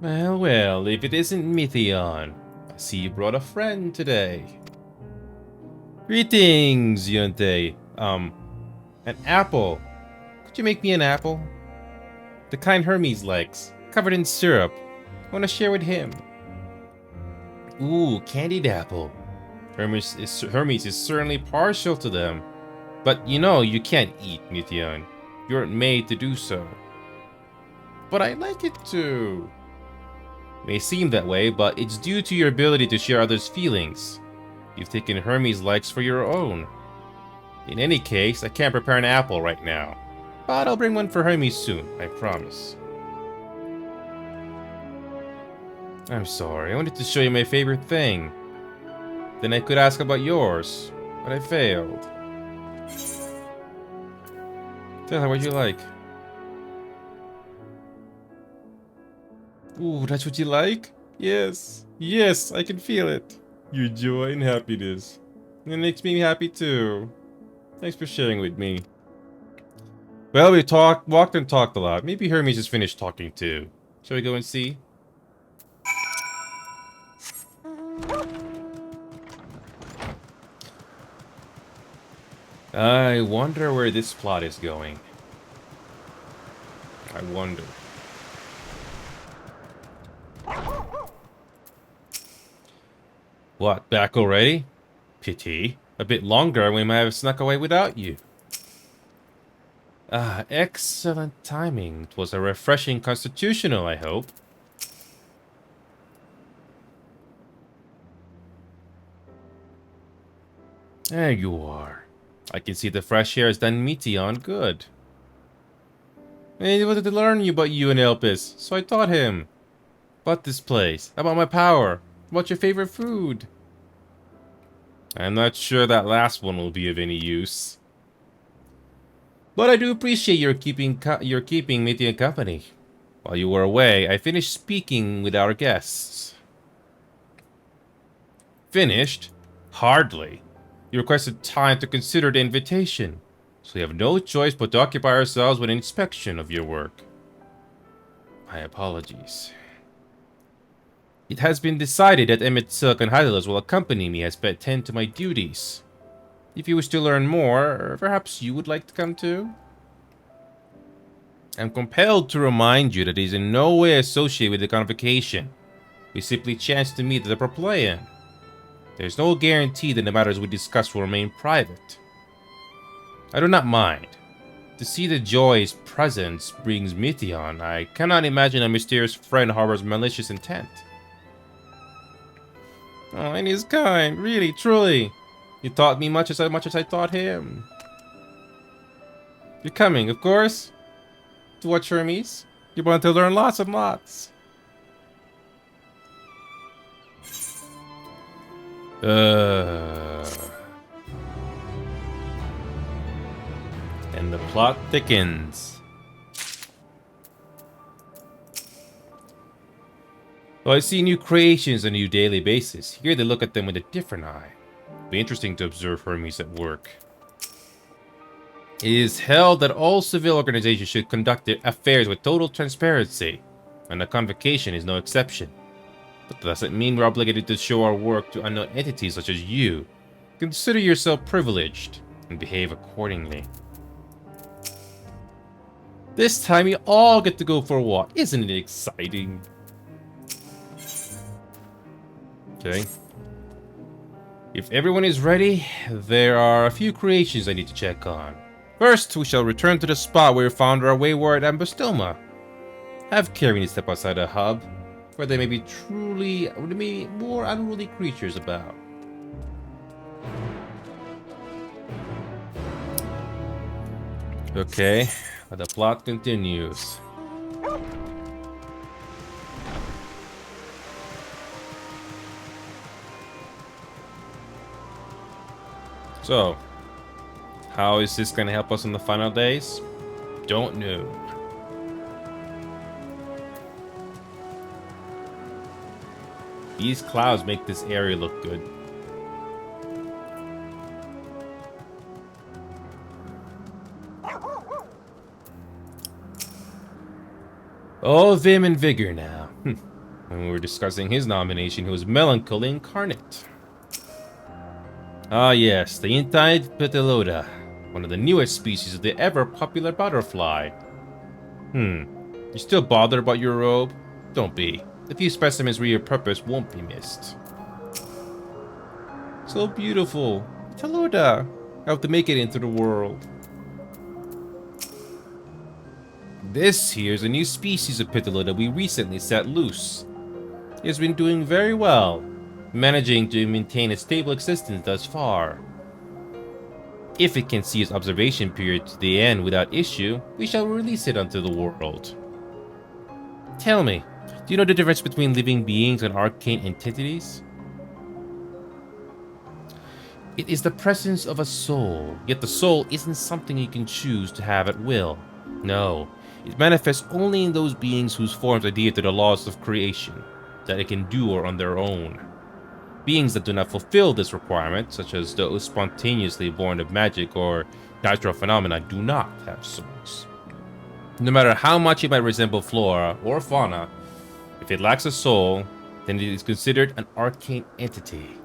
Well, well, if it isn't Mythion. I see you brought a friend today. Greetings, Yunte. An apple. Could you make me an apple? The kind Hermes likes, covered in syrup. I want to share with him. Ooh, candied apple. Hermes is certainly partial to them. But you know you can't eat, Mythion. You aren't made to do so. But I like it too. May seem that way, but it's due to your ability to share others' feelings. You've taken Hermes' likes for your own. In any case, I can't prepare an apple right now. But I'll bring one for Hermes soon, I promise. I'm sorry, I wanted to show you my favorite thing. Then I could ask about yours, but I failed. Tell her what you like. Ooh, that's what you like? Yes. Yes, I can feel it. Your joy and happiness. It makes me happy too. Thanks for sharing with me. Well, we walked and talked a lot. Maybe Hermes has finished talking too. Shall we go and see? I wonder where this plot is going. I wonder. What, back already? Pity. A bit longer, we might have snuck away without you. Ah, excellent timing. It was a refreshing constitutional, I hope. There you are. I can see the fresh air has done Meteon good. And he wanted to learn about you and Elpis, so I taught him. About this place, about my power, about your favorite food. I'm not sure that last one will be of any use. But I do appreciate your keeping Meteon company. While you were away, I finished speaking with our guests. Finished? Hardly. You requested time to consider the invitation, so we have no choice but to occupy ourselves with an inspection of your work. My apologies. It has been decided that Emmett Silk and Hydalos will accompany me as I attend to my duties. If you wish to learn more, perhaps you would like to come too? I'm compelled to remind you that it is in no way associated with the convocation. We simply chanced to meet at the Proplaian. There's no guarantee that the matters we discuss will remain private. I do not mind. To see the joy his presence brings Mithion, I cannot imagine a mysterious friend harbors malicious intent. Oh, and he's kind, really, truly. You taught me much as I taught him. You're coming, of course, to watch Hermes. You want to learn lots and lots. And the plot thickens. Well, I see new creations on a new daily basis. Here they look at them with a different eye. Be interesting to observe Hermes at work. It is held that all civil organizations should conduct their affairs with total transparency, and the convocation is no exception. But that doesn't mean we're obligated to show our work to unknown entities such as you. Consider yourself privileged, and behave accordingly. This time you all get to go for a walk. Isn't it exciting? Okay. If everyone is ready, there are a few creations I need to check on. First, we shall return to the spot where we found our wayward Ambostoma. Have Carine step outside the hub, where there may be more unruly creatures about. Okay, the plot continues. So, how is this gonna help us in the final days? Don't know. These clouds make this area look good. Oh, vim and vigor now. When we were discussing his nomination, he was melancholy incarnate. Ah yes, the Intide Petiloda, one of the newest species of the ever-popular butterfly. You still bothered about your robe? Don't be. The few specimens for your purpose won't be missed. So beautiful. Petiloda. I hope to make it into the world. This here's a new species of Petiloda we recently set loose. It has been doing very well, managing to maintain a stable existence thus far. If it can see its observation period to the end without issue, we shall release it onto the world. Tell me, do you know the difference between living beings and arcane entities? It is the presence of a soul, yet the soul isn't something you can choose to have at will. No, it manifests only in those beings whose forms adhere to the laws of creation, that it can endure on their own. Beings that do not fulfill this requirement, such as those spontaneously born of magic or natural phenomena, do not have souls. No matter how much it might resemble flora or fauna, if it lacks a soul, then it is considered an arcane entity.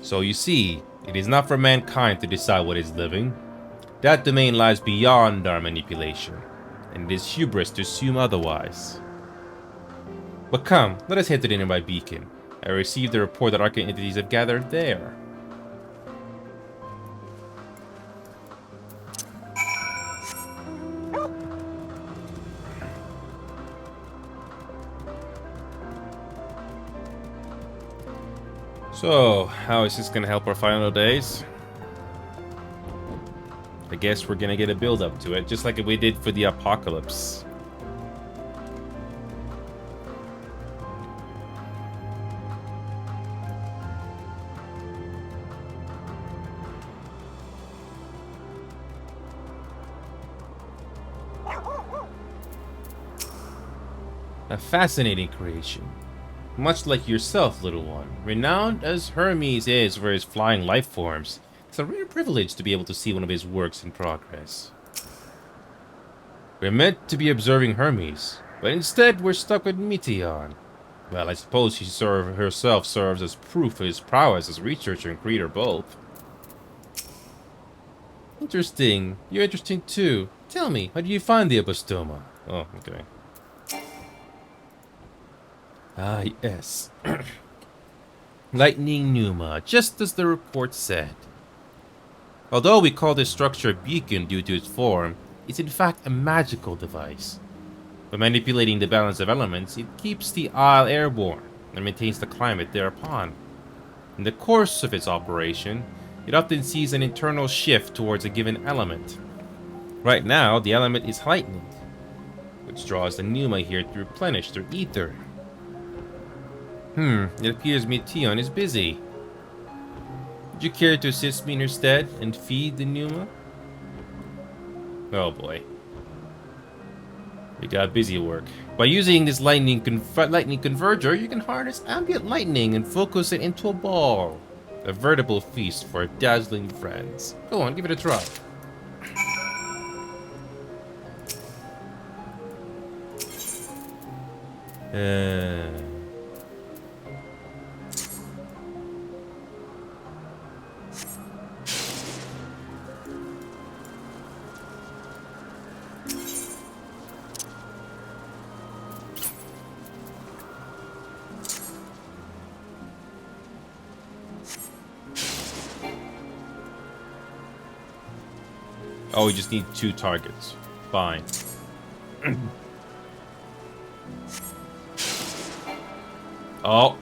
So you see, it is not for mankind to decide what is living. That domain lies beyond our manipulation, and it is hubris to assume otherwise. But come, let us head to the nearby beacon. I received a report that arcane entities have gathered there. So, how is this gonna help our final days? I guess we're gonna get a build up to it, just like we did for the apocalypse. A fascinating creation. Much like yourself, little one. Renowned as Hermes is for his flying life forms, it's a rare privilege to be able to see one of his works in progress. We're meant to be observing Hermes, but instead we're stuck with Mithion. Well, I suppose she herself serves as proof of his prowess as researcher and creator both. Interesting. You're interesting too. Tell me, how did you find the Apostoma? Oh, okay. Ah, yes. Lightning Pneuma, just as the report said. Although we call this structure a beacon due to its form, it's in fact a magical device. By manipulating the balance of elements, it keeps the Isle airborne and maintains the climate thereupon. In the course of its operation, it often sees an internal shift towards a given element. Right now, the element is lightning, which draws the pneuma here to replenish their ether. It appears Meteon is busy. Would you care to assist me in her stead and feed the pneuma? Oh boy. We got busy work. By using this lightning converger, you can harness ambient lightning and focus it into a ball. A veritable feast for dazzling friends. Go on, give it a try. Uh... Oh, we just need 2 targets. Fine. Oh.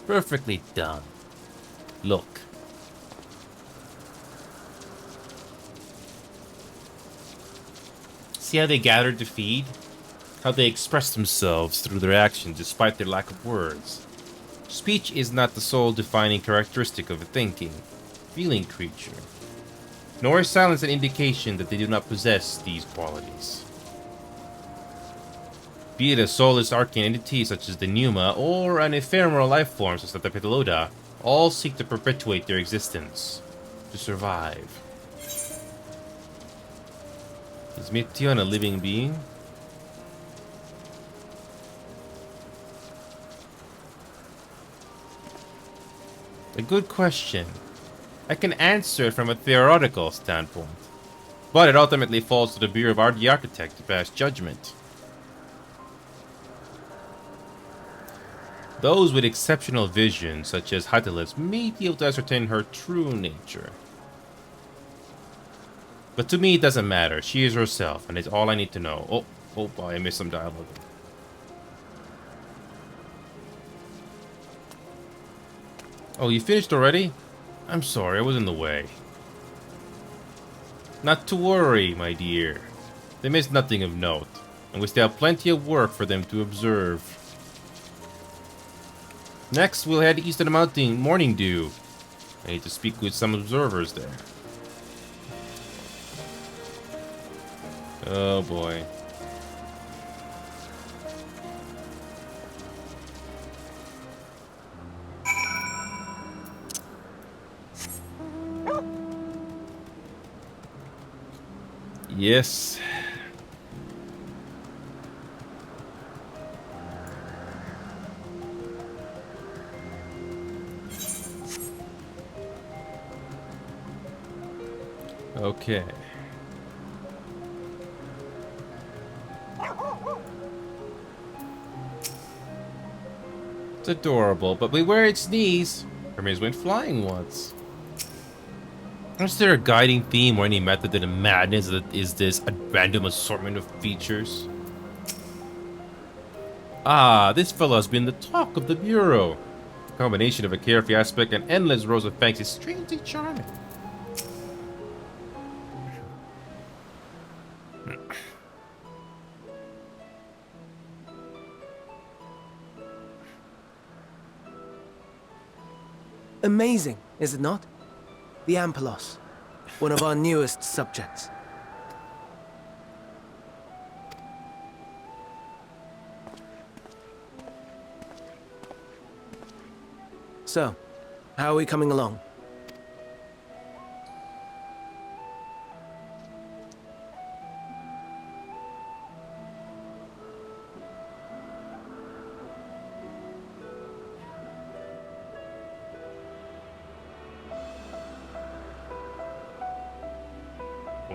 Perfectly done. Look. See how they gathered to feed? How they express themselves through their actions despite their lack of words. Speech is not the sole defining characteristic of a thinking, feeling creature. Nor is silence an indication that they do not possess these qualities. Be it a soulless arcane entity such as the Pneuma, or an ephemeral life form such as the Petalota, all seek to perpetuate their existence, to survive. Is Meteon a living being? A good question. I can answer it from a theoretical standpoint, but it ultimately falls to the Bureau of the Architect to pass judgment. Those with exceptional vision, such as Hydalis, may be able to ascertain her true nature. But to me, it doesn't matter. She is herself, and it's all I need to know. Oh boy, I missed some dialogue. Oh, you finished already? I'm sorry, I was in the way. Not to worry, my dear. They missed nothing of note, and we still have plenty of work for them to observe. Next, we'll head east of the mountain, Morning Dew. I need to speak with some observers there. Oh boy. Yes. Okay. It's adorable, but beware its knees. Hermes went flying once. Is there a guiding theme or any method to the madness that is this a random assortment of features? Ah, this fellow has been the talk of the Bureau. The combination of a carefree aspect and endless rows of fangs is strangely charming. Amazing, is it not? The Ampelos, one of our newest subjects. So, how are we coming along?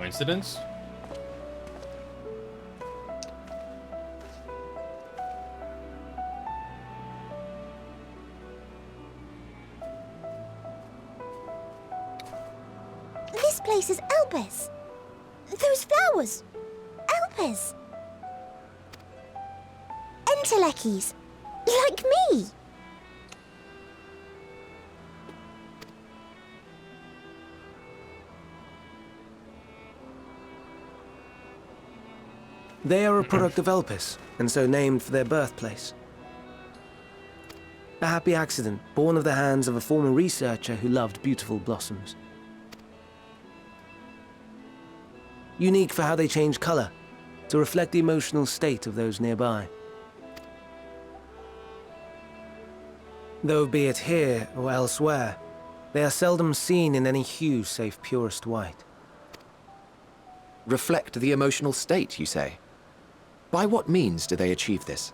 Coincidence? This place is Elpis. Those flowers. Elpis. Entelekis. Like me. They are a product of Elpis, and so named for their birthplace. A happy accident, born of the hands of a former researcher who loved beautiful blossoms. Unique for how they change color, to reflect the emotional state of those nearby. Though be it here or elsewhere, they are seldom seen in any hue save purest white. Reflect the emotional state, you say? By what means do they achieve this?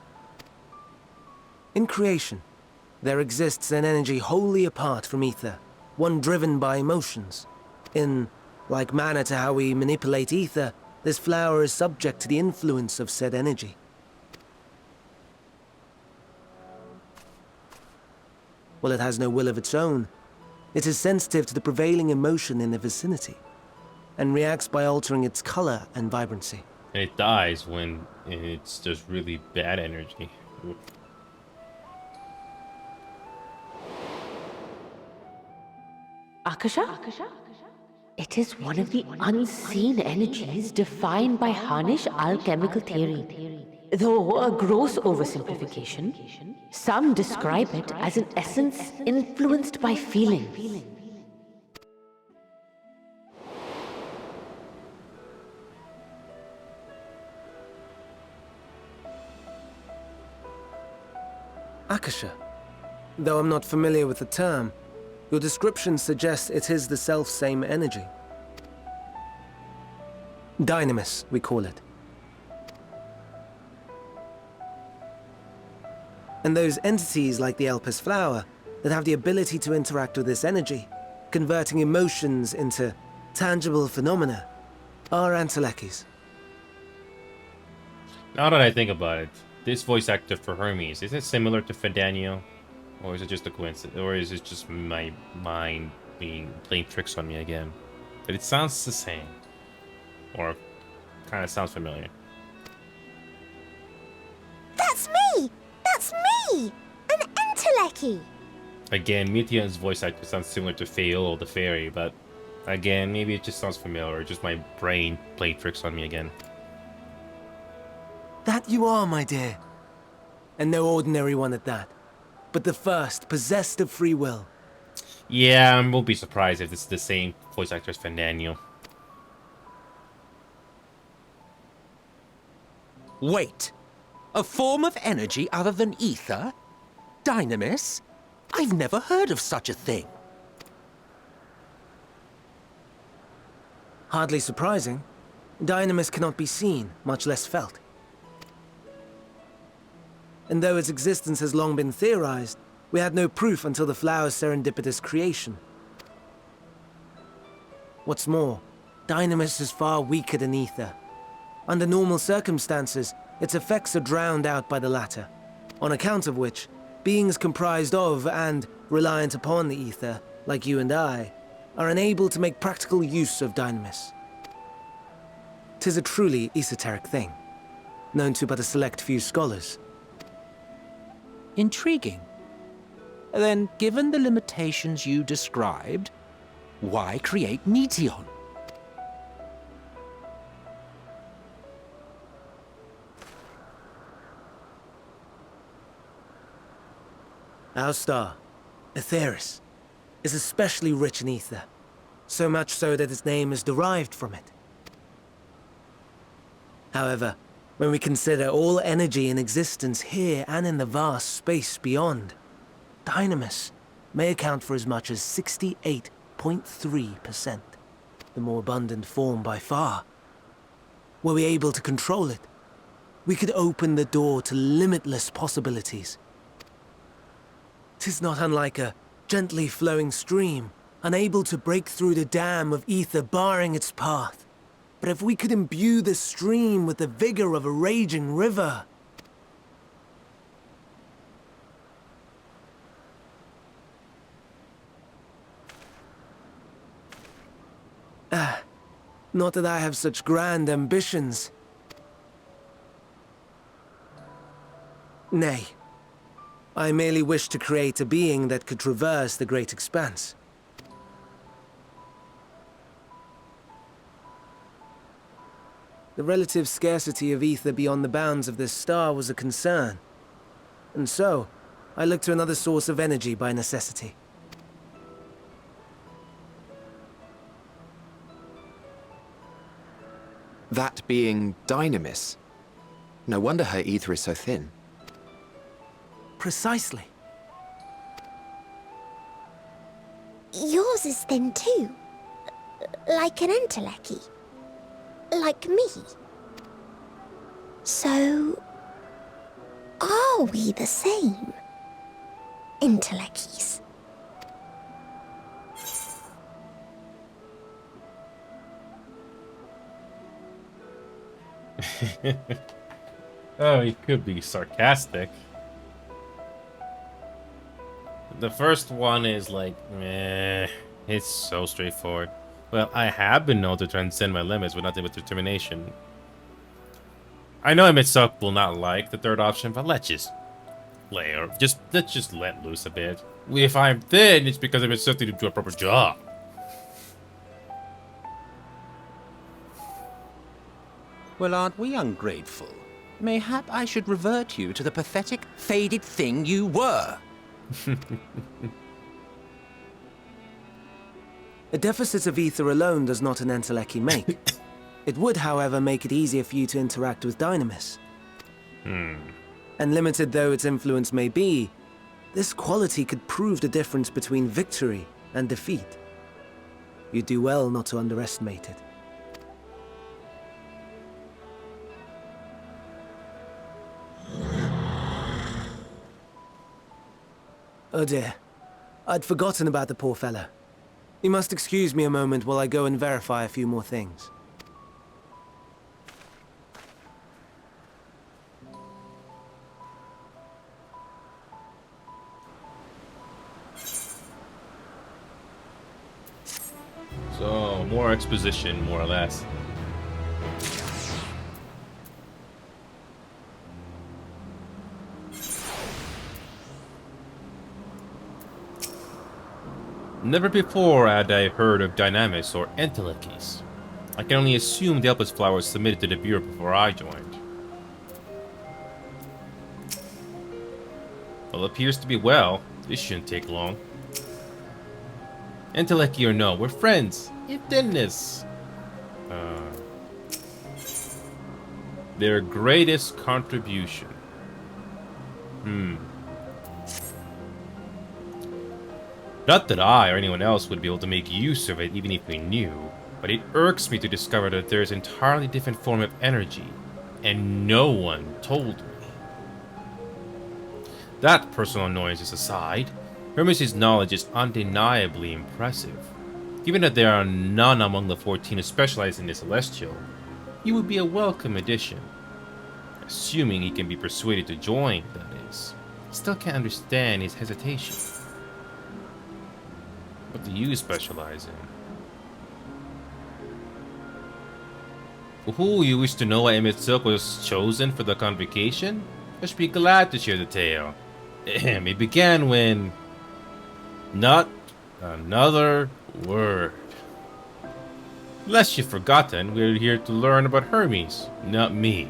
In creation, there exists an energy wholly apart from ether, one driven by emotions. In like manner to how we manipulate ether, this flower is subject to the influence of said energy. While it has no will of its own, it is sensitive to the prevailing emotion in the vicinity, and reacts by altering its color and vibrancy. And it dies when it's just really bad energy. Oof. Akasha? It is one of the unseen energies defined by Harnish alchemical theory. Though a gross oversimplification, some describe it as an essence influenced by feeling. Akasha. Though I'm not familiar with the term, your description suggests it is the self-same energy. Dynamis, we call it. And those entities like the Elpis flower that have the ability to interact with this energy, converting emotions into tangible phenomena, are Entelekis. Now that I think about it, this voice actor for Hermes, is it similar to Fedanio? Or is it just a coincidence? Or is it just my mind playing tricks on me again? But it sounds the same. Or kind of sounds familiar. That's me! That's me! An Enteleki! Again, Mithion's voice actor sounds similar to Faol the Fairy, but again, maybe it just sounds familiar, or just my brain playing tricks on me again. That you are, my dear. And no ordinary one at that, but the first possessed of free will. Yeah, I won't be surprised if it's the same voice actor as Fernando. Wait. A form of energy other than ether? Dynamis? I've never heard of such a thing. Hardly surprising. Dynamis cannot be seen, much less felt. And though its existence has long been theorized, we had no proof until the flower's serendipitous creation. What's more, Dynamis is far weaker than ether. Under normal circumstances, its effects are drowned out by the latter, on account of which, beings comprised of and reliant upon the ether, like you and I, are unable to make practical use of Dynamis. 'Tis a truly esoteric thing, known to but a select few scholars. Intriguing. Then, given the limitations you described, why create Meteon? Our star, Aetheris, is especially rich in ether, so much so that its name is derived from it. However, when we consider all energy in existence here and in the vast space beyond, Dynamis may account for as much as 68.3%, the more abundant form by far. Were we able to control it, we could open the door to limitless possibilities. 'Tis not unlike a gently flowing stream, unable to break through the dam of ether barring its path. But if we could imbue the stream with the vigor of a raging river... Not that I have such grand ambitions. Nay. I merely wish to create a being that could traverse the great expanse. The relative scarcity of ether beyond the bounds of this star was a concern. And so, I looked to another source of energy by necessity. That being Dynamis. No wonder her ether is so thin. Precisely. Yours is thin too. Like an entelechy. Like me. So... are we the same? Entelecchies. Oh, he could be sarcastic. The first one is like, meh, it's so straightforward. Well, I have been known to transcend my limits with nothing but determination. I know Mitsuck will not like the third option, but let's just let loose a bit. If I'm thin, it's because I'm instructed to do a proper job. Well, aren't we ungrateful? Mayhap I should revert you to the pathetic, faded thing you were. A deficit of ether alone does not an entelechy make. It would, however, make it easier for you to interact with Dynamis. And limited though its influence may be, this quality could prove the difference between victory and defeat. You do well not to underestimate it. Oh dear. I'd forgotten about the poor fellow. You must excuse me a moment while I go and verify a few more things. So, more exposition, more or less. Never before had I heard of Dynamis or Entelecchies. I can only assume the Elpis flower was submitted to the Bureau before I joined. Well, appears to be well. This shouldn't take long. Entelechy or no, we're friends. If thinness. Their greatest contribution. Not that I or anyone else would be able to make use of it even if we knew, but it irks me to discover that there is an entirely different form of energy, and no one told me. That personal annoyances aside, Hermes' knowledge is undeniably impressive. Given that there are none among the 14 who specialize in the Celestial, he would be a welcome addition. Assuming he can be persuaded to join, that is. Still can't understand his hesitation. What do you specialize in? Ooh, you wish to know why Emmett Silk was chosen for the convocation? I should be glad to share the tale. It began when... Not another word. Lest you've forgotten, we're here to learn about Hermes, not me.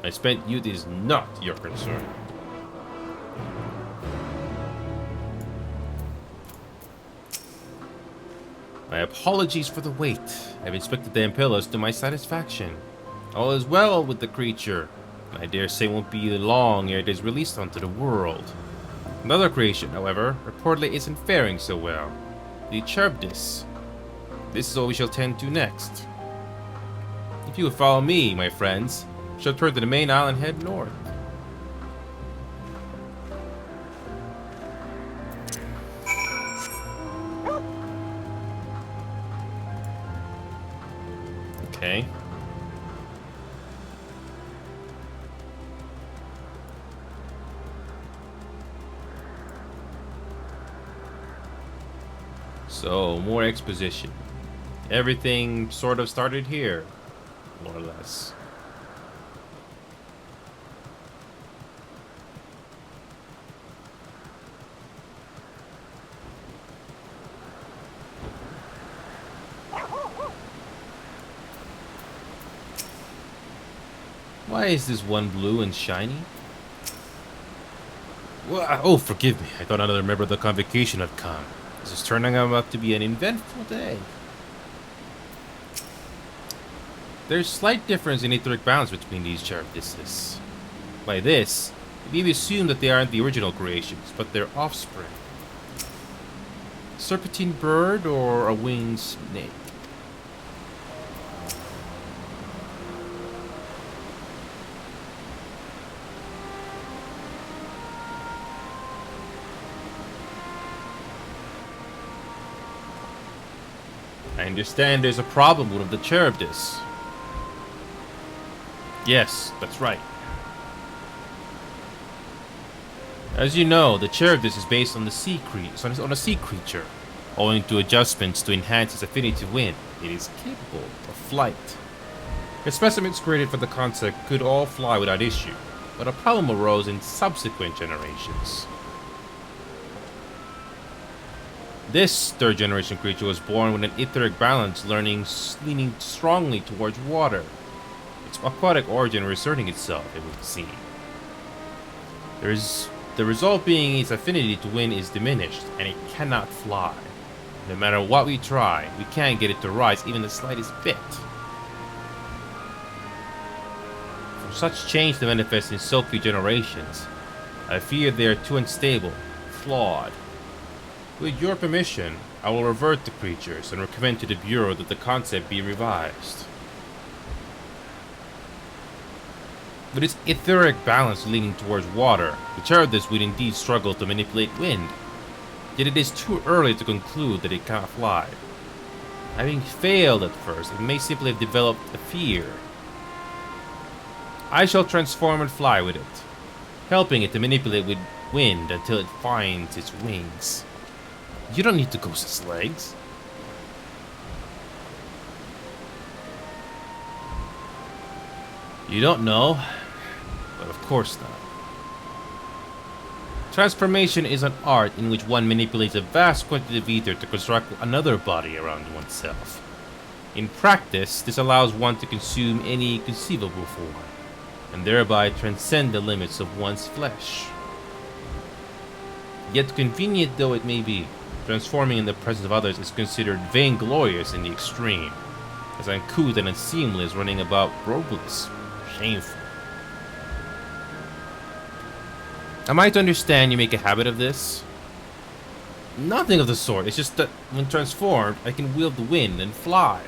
I spent youth is not your concern. My apologies for the wait. I've inspected the Impillus to my satisfaction. All is well with the creature. I dare say it won't be long ere it is released onto the world. Another creation, however, reportedly isn't faring so well. The Cherubdis. This is what we shall tend to next. If you would follow me, my friends, we shall turn to the main island and head north. Okay. So, more exposition. Everything sort of started here, more or less. Why is this one blue and shiny? Oh, forgive me. I thought another member of the convocation had come. This is turning out to be an eventful day. There's slight difference in etheric balance between these Charybdises. By this, we assume that they aren't the original creations, but their offspring. Serpentine bird or a winged snake? I understand there's a problem with the Charybdis. Yes, that's right. As you know, the Charybdis is based on a sea creature. Owing to adjustments to enhance its affinity to wind, it is capable of flight. The specimens created for the concept could all fly without issue, but a problem arose in subsequent generations. This third generation creature was born with an etheric balance, leaning strongly towards water. Its aquatic origin reasserting itself, it would seem. The result being its affinity to wind is diminished, and it cannot fly. No matter what we try, we can't get it to rise even the slightest bit. For such change to manifest in so few generations, I fear they are too unstable, flawed. With your permission, I will revert the creatures and recommend to the Bureau that the concept be revised. With its etheric balance leaning towards water, the Charybdis would indeed struggle to manipulate wind. Yet it is too early to conclude that it cannot fly. Having failed at first, it may simply have developed a fear. I shall transform and fly with it, helping it to manipulate with wind until it finds its wings. You don't need to ghost its legs. You don't know, but of course not. Transformation is an art in which one manipulates a vast quantity of ether to construct another body around oneself. In practice, this allows one to consume any conceivable form, and thereby transcend the limits of one's flesh. Yet convenient though it may be, transforming in the presence of others is considered vainglorious in the extreme, as uncouth and unseemly as running about robeless. Shameful. Am I to understand you make a habit of this? Nothing of the sort. It's just that when transformed, I can wield the wind and fly.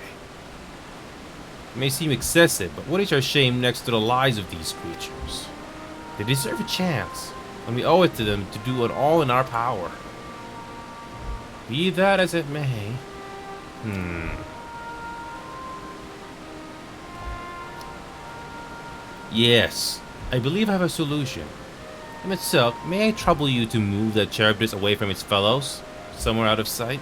It may seem excessive, but what is our shame next to the lives of these creatures? They deserve a chance, and we owe it to them to do it all in our power. Be that as it may. Yes, I believe I have a solution. Itself, may I trouble you to move the Charybdis away from its fellows, somewhere out of sight?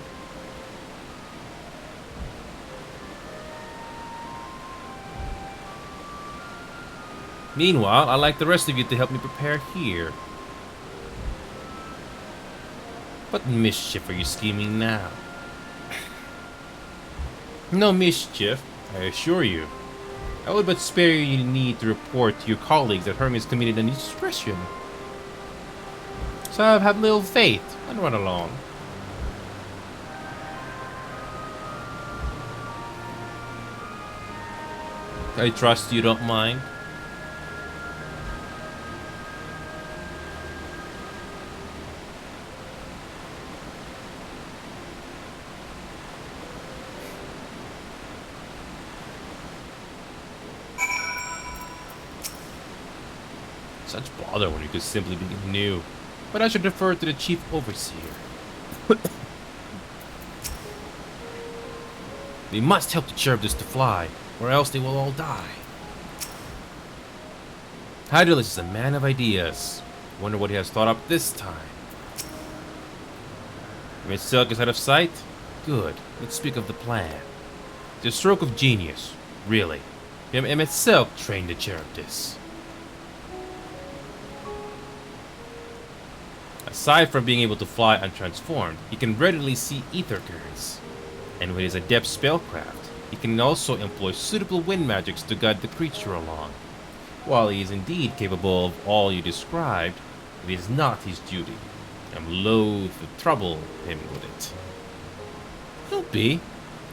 Meanwhile, I'd like the rest of you to help me prepare here. What mischief are you scheming now? No mischief, I assure you. I would but spare you the need to report to your colleagues that Hermes committed an indiscretion. So have little faith and run along. I trust you don't mind. Such bother when you could simply be new. But I should defer to the chief overseer. We must help the Charybdis to fly, or else they will all die. Hydralis is a man of ideas. Wonder what he has thought up this time. Miss Silk is out of sight. Good. Let's speak of the plan. The stroke of genius, really. Him itself trained the Charybdis. Aside from being able to fly untransformed, he can readily see ether currents. And with his adept spellcraft, he can also employ suitable wind magics to guide the creature along. While he is indeed capable of all you described, it is not his duty. I'm loath to trouble him with it. He'll be.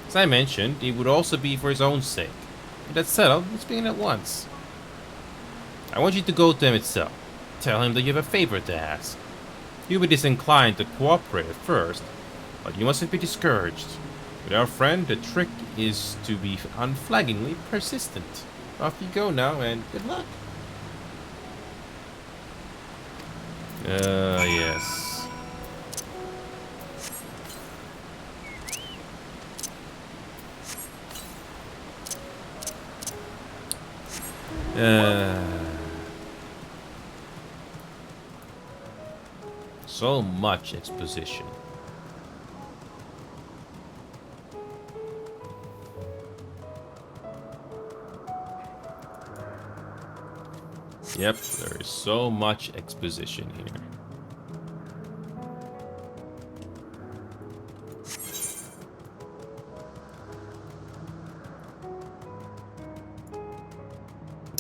As I mentioned, it would also be for his own sake. With that settled, let's begin at once. I want you to go to him itself. Tell him that you have a favor to ask. He'll be disinclined to cooperate at first, but you mustn't be discouraged. With our friend, the trick is to be unflaggingly persistent. Off you go now, and good luck. Yes. So much exposition. Yep, there is so much exposition here.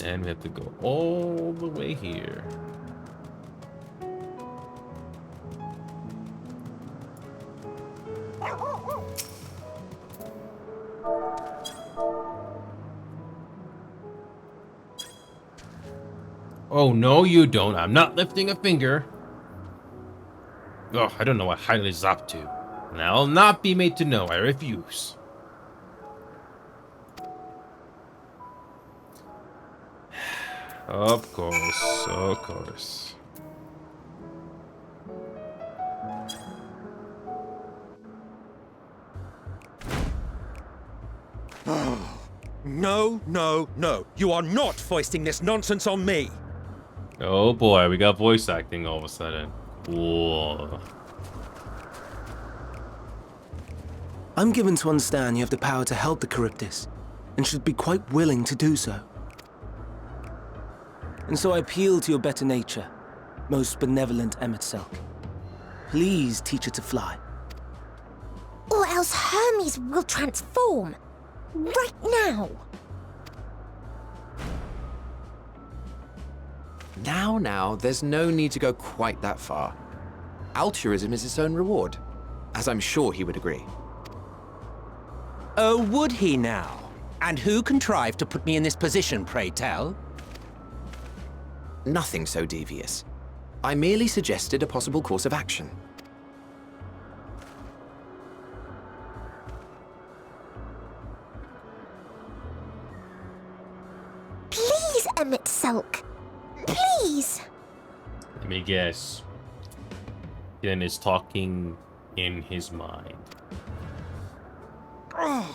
And we have to go all the way here. Oh, no, you don't. I'm not lifting a finger. Oh, I don't know what Hyde is up to. And I'll not be made to know. I refuse. Of course, of course. No, no, no. You are not foisting this nonsense on me. Oh boy, we got voice acting all of a sudden. Whoa. I'm given to understand you have the power to help the Charybdis, and should be quite willing to do so. And so I appeal to your better nature, most benevolent Emet-Selch. Please teach her to fly. Or else Hermes will transform. Right now. Now, there's no need to go quite that far. Altruism is its own reward, as I'm sure he would agree. Oh, would he now? And who contrived to put me in this position, pray tell? Nothing so devious. I merely suggested a possible course of action. Please, Emet-Selch. Please. Let me guess. Then is talking in his mind. I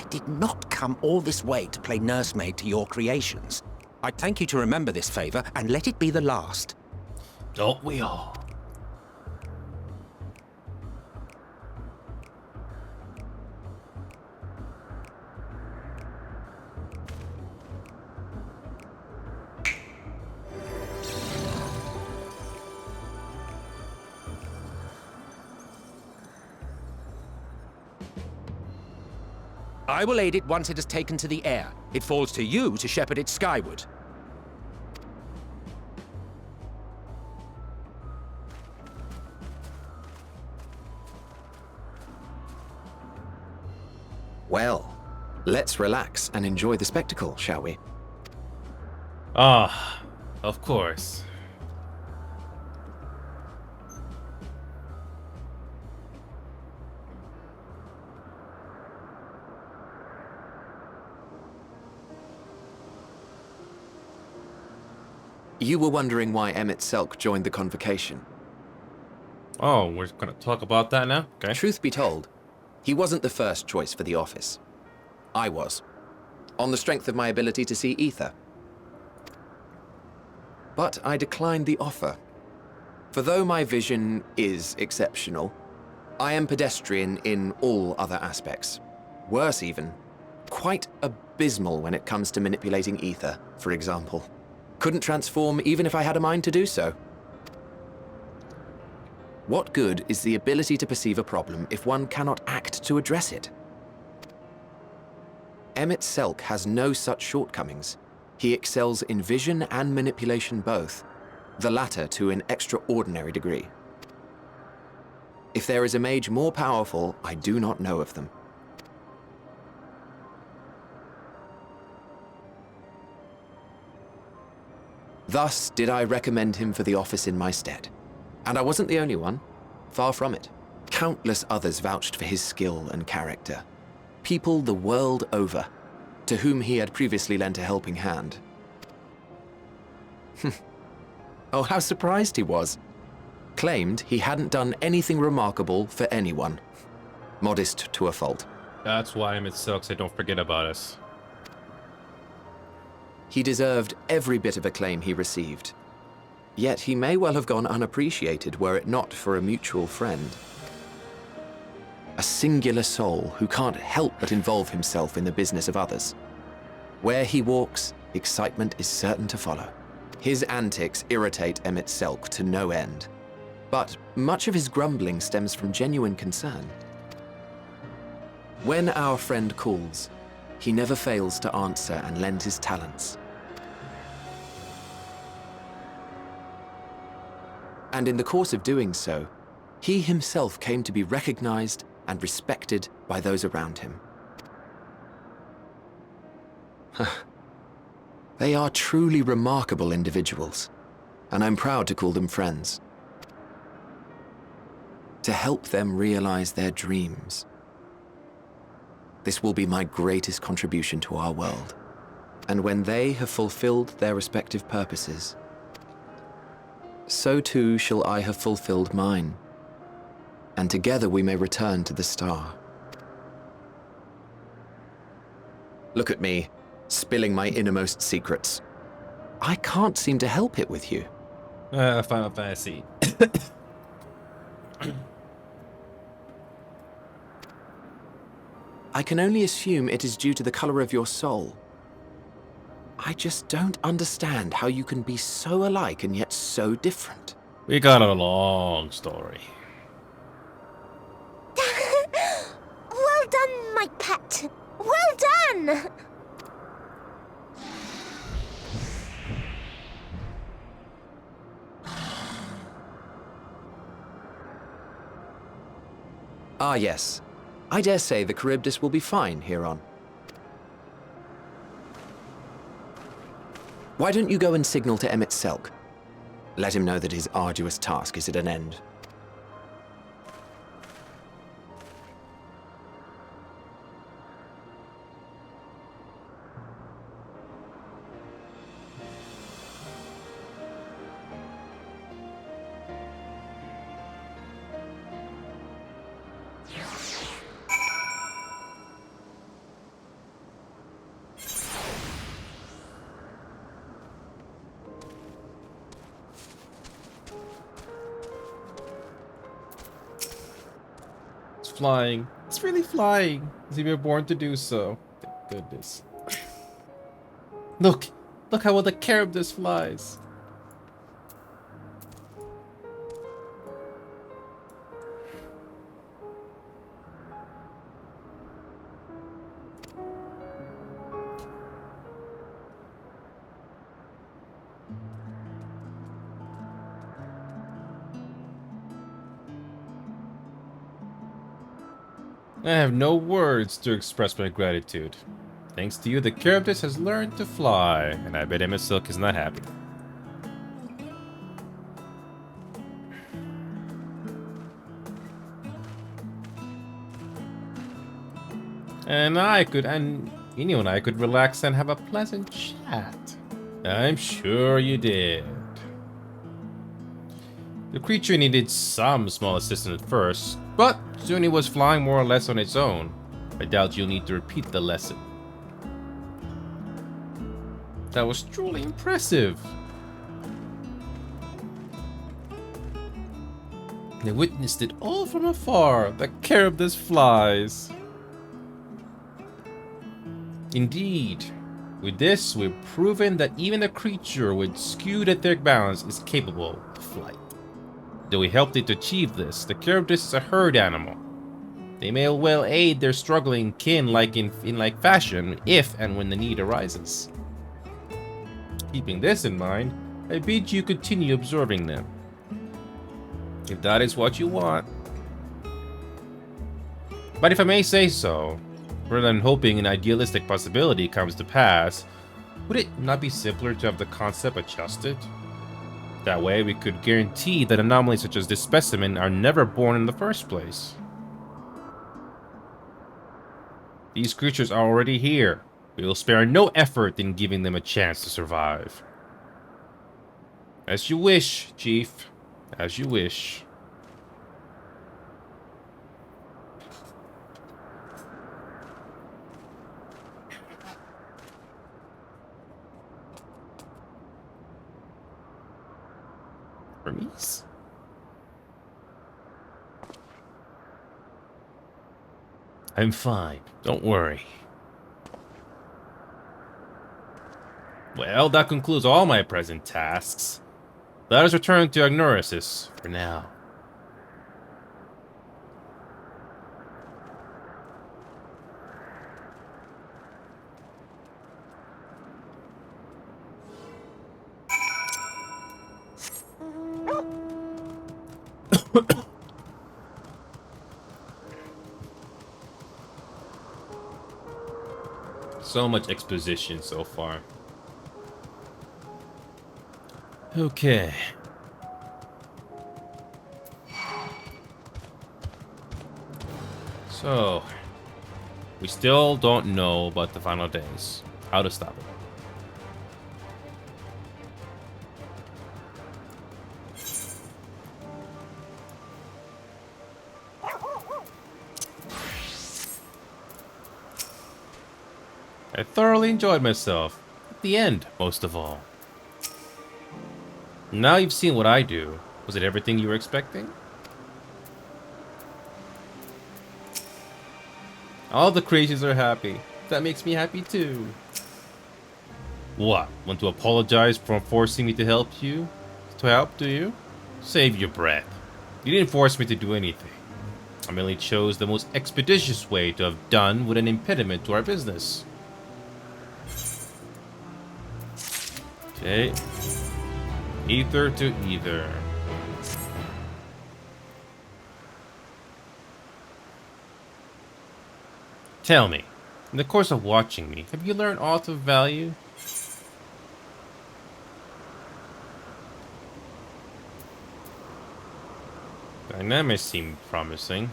did not come all this way to play nursemaid to your creations. I thank you to remember this favor, and let it be the last. Don't we all? I will aid it once it has taken to the air. It falls to you to shepherd it skyward. Well, let's relax and enjoy the spectacle, shall we? Ah, of course. You were wondering why Emet-Selch joined the convocation. Oh, we're gonna talk about that now? Okay. Truth be told, he wasn't the first choice for the office. I was, on the strength of my ability to see ether. but I declined the offer. For though my vision is exceptional, I am pedestrian in all other aspects. Worse even, quite abysmal when it comes to manipulating ether, for example. Couldn't transform even if I had a mind to do so. What good is the ability to perceive a problem if one cannot act to address it? Emmett Selk has no such shortcomings. He excels in vision and manipulation both, the latter to an extraordinary degree. If there is a mage more powerful, I do not know of them. Thus did I recommend him for the office in my stead. And I wasn't the only one. Far from it. Countless others vouched for his skill and character. People the world over, to whom he had previously lent a helping hand. Oh, how surprised he was. Claimed he hadn't done anything remarkable for anyone. Modest to a fault. That's why Emmett Selk said don't forget about us. He deserved every bit of acclaim he received. Yet he may well have gone unappreciated were it not for a mutual friend. A singular soul who can't help but involve himself in the business of others. Where he walks, excitement is certain to follow. His antics irritate Emmett Selk to no end. But much of his grumbling stems from genuine concern. When our friend calls, he never fails to answer and lend his talents. And in the course of doing so, he himself came to be recognized and respected by those around him. They are truly remarkable individuals, and I'm proud to call them friends. To help them realize their dreams. This will be my greatest contribution to our world. And when they have fulfilled their respective purposes, so too shall I have fulfilled mine. And together we may return to the star. Look at me, spilling my innermost secrets. I can't seem to help it with you. Final Fantasy. I can only assume it is due to the color of your soul. I just don't understand how you can be so alike and yet so different. We got a long story. Well done, my pet. Well done! Ah, yes. I dare say the Charybdis will be fine here on. Why don't you go and signal to Emmett Selk? Let him know that his arduous task is at an end. Flying. It's really flying. As if you're born to do so. Thank goodness. Look! Look how well the Charybdis flies. I have no words to express my gratitude. Thanks to you, the Charybdis has learned to fly, and I bet Emmett Selk is not happy. And you and I could relax and have a pleasant chat. I'm sure you did. The creature needed some small assistance at first, but soon it was flying more or less on its own. I doubt you'll need to repeat the lesson. That was truly impressive. They witnessed it all from afar. The Charybdis flies. Indeed. With this, we've proven that even a creature with skewed etheric balance is capable of flight. Though we helped it to achieve this, the Charybdis is a herd animal. They may well aid their struggling kin in like fashion if and when the need arises. Keeping this in mind, I bid you continue observing them. If that is what you want. But if I may say so, rather than hoping an idealistic possibility comes to pass, would it not be simpler to have the concept adjusted? That way we could guarantee that anomalies such as this specimen are never born in the first place. These creatures are already here. We will spare no effort in giving them a chance to survive. As you wish, Chief. As you wish. Hermes? I'm fine. Don't worry. Well, that concludes all my present tasks. Let us return to Agnorasis for now. So much exposition so far. Okay. So, we still don't know about the final days. How to stop it. I thoroughly enjoyed myself. At the end, most of all. Now you've seen what I do. Was it everything you were expecting? All the creatures are happy. That makes me happy too. What? Want to apologize for forcing me to help you? To help, do you? Save your breath. You didn't force me to do anything. I merely chose the most expeditious way to have done with an impediment to our business. Okay. Ether to ether. Tell me, in the course of watching me, have you learned aught of value? Dynamics seem promising.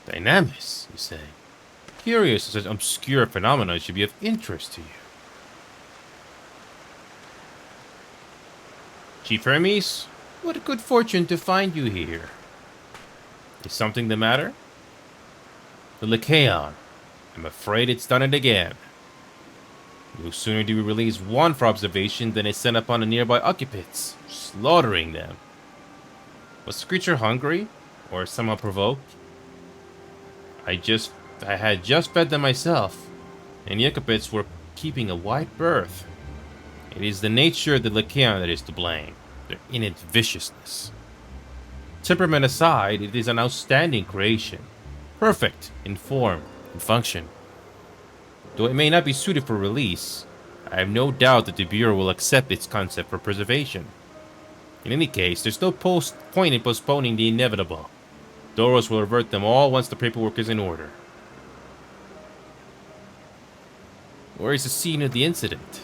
Dynamics, you say? Curious that such obscure phenomena should be of interest to you. Chief Hermes, what a good fortune to find you here. Is something the matter? The Lycaon. I'm afraid it's done it again. No sooner do we release one for observation than it's sent upon the nearby occupants, slaughtering them. Was the creature hungry? Or somehow provoked? I had just fed them myself, and the occupants were keeping a wide berth. It is the nature of the Lycaon that is to blame, their innate viciousness. Temperament aside, it is an outstanding creation, perfect in form and function. Though it may not be suited for release, I have no doubt that the Bureau will accept its concept for preservation. In any case, there's no point in postponing the inevitable. Doros will revert them all once the paperwork is in order. Where is the scene of the incident?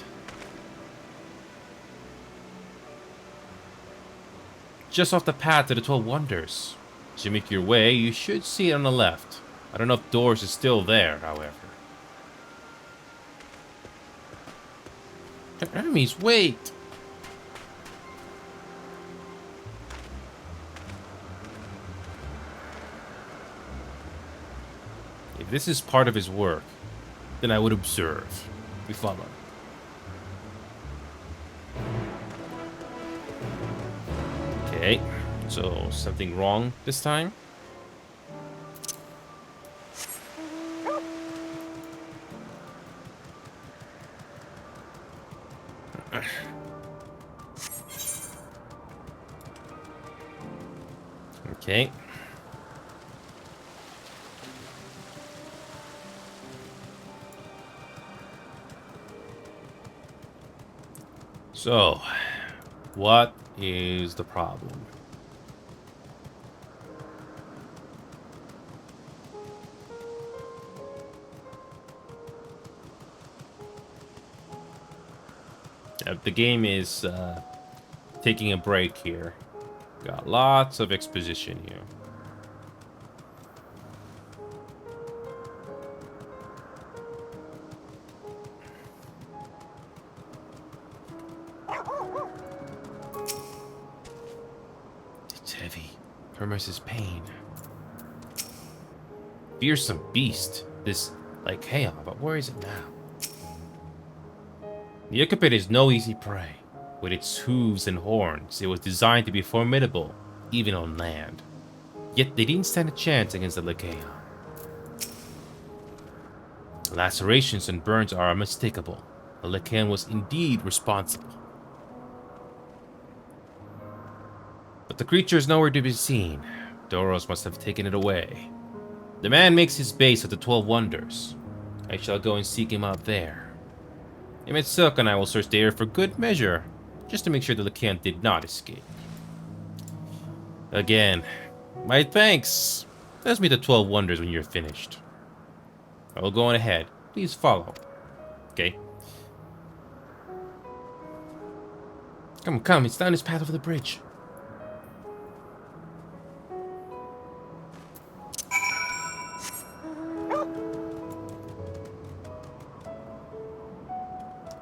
Just off the path to the 12 Wonders. As you make your way, you should see it on the left. I don't know if Doros is still there, however. Hermes, wait! If this is part of his work, then I would observe. We follow. Okay, so something wrong this time? Okay. So, what is the problem? The game is taking a break here. Got lots of exposition here. It's heavy. Hermes' pain. Fearsome beast. This Lycaon, but where is it now? The Ichabod is no easy prey. With its hooves and horns, it was designed to be formidable, even on land. Yet they didn't stand a chance against the Lycaon. Lacerations and burns are unmistakable. The Lycaon was indeed responsible. But the creature is nowhere to be seen. Doros must have taken it away. The man makes his base at the 12 Wonders. I shall go and seek him out there. Emmett Silk and I will search the air for good measure, just to make sure the Lycaon did not escape. Again, my thanks. Let's meet the 12 Wonders when you're finished. I will go on ahead. Please follow. Okay. Come, it's down this path over the bridge.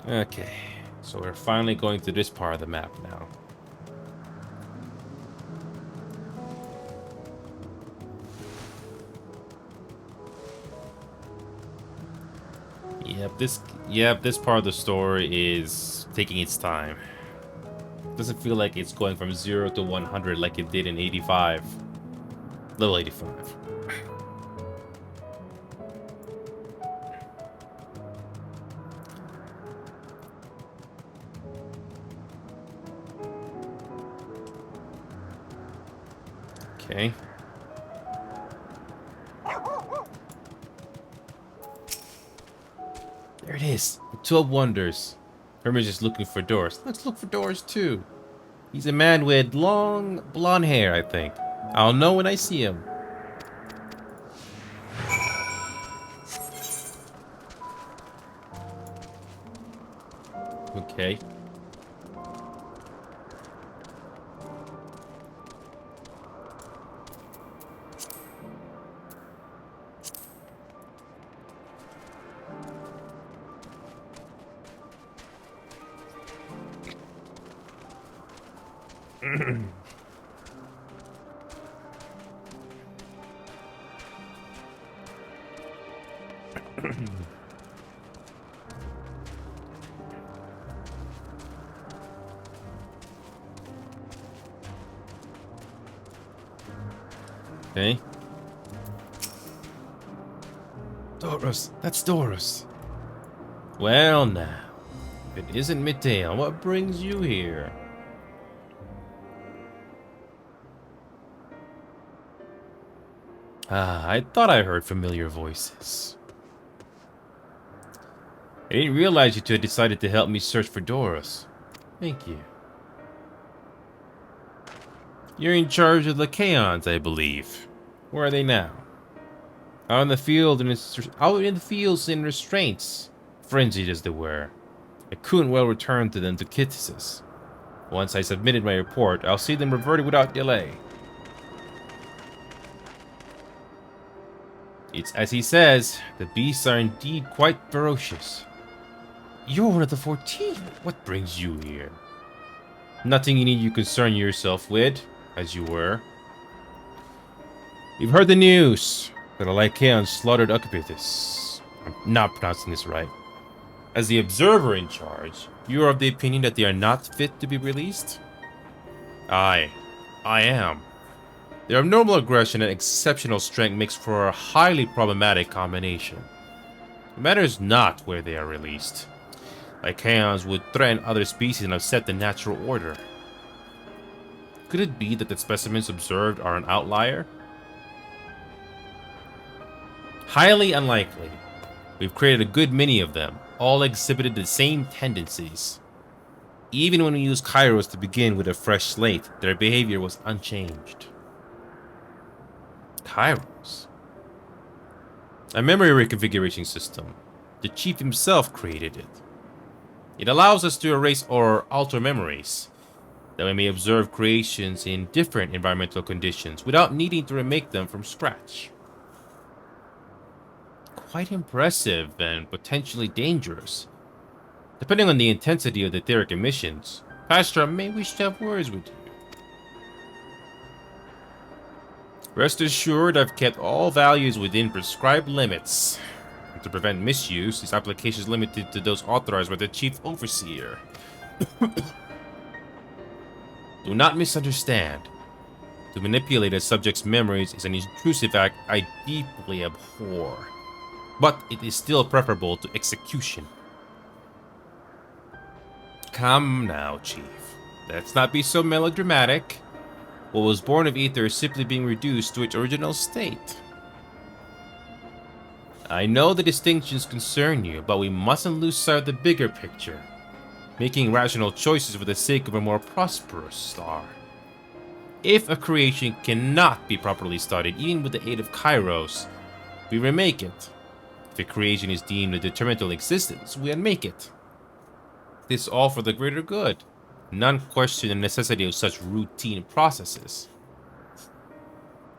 Okay, so we're finally going to this part of the map now. This part of the story is taking its time. Doesn't feel like it's going from 0 to 100 like it did in 85. Level 85. Okay. There it is. The 12 Wonders. Hermes is looking for Doors. Let's look for Doors too. He's a man with long blonde hair, I think. I'll know when I see him. Okay. Okay. Doros, that's Doros. Well now, if it isn't Mitael, what brings you here? Ah, I thought I heard familiar voices. I didn't realize you two had decided to help me search for Doros. Thank you. You're in charge of the Lycaons, I believe. Where are they now? Out in the fields in restraints, frenzied as they were. I couldn't well return to them to Kittisus. Once I submitted my report, I'll see them reverted without delay. It's as he says, the beasts are indeed quite ferocious. You're one of the 14. What brings you here? Nothing you need you concern yourself with, as you were. You've heard the news that a Lycaon slaughtered Okipitis. I'm not pronouncing this right. As the observer in charge, you are of the opinion that they are not fit to be released? Aye. I am. Their abnormal aggression and exceptional strength makes for a highly problematic combination. It matters not where they are released. Lycaons would threaten other species and upset the natural order. Could it be that the specimens observed are an outlier? Highly unlikely. We've created a good many of them, all exhibited the same tendencies. Even when we used Kairos to begin with a fresh slate, their behavior was unchanged. Kairos? A memory reconfiguration system. The chief himself created it. It allows us to erase or alter memories, that we may observe creations in different environmental conditions without needing to remake them from scratch. Quite impressive and potentially dangerous. Depending on the intensity of the etheric emissions, Pastra may wish to have words with you. Rest assured, I've kept all values within prescribed limits. And to prevent misuse, this application is limited to those authorized by the Chief Overseer. Do not misunderstand. To manipulate a subject's memories is an intrusive act I deeply abhor. But it is still preferable to execution. Come now, Chief. Let's not be so melodramatic. What was born of ether is simply being reduced to its original state. I know the distinctions concern you, but we mustn't lose sight of the bigger picture. Making rational choices for the sake of a more prosperous star. If a creation cannot be properly studied, even with the aid of Kairos, we remake it. If a creation is deemed a detrimental existence, we unmake it. This all for the greater good. None question the necessity of such routine processes.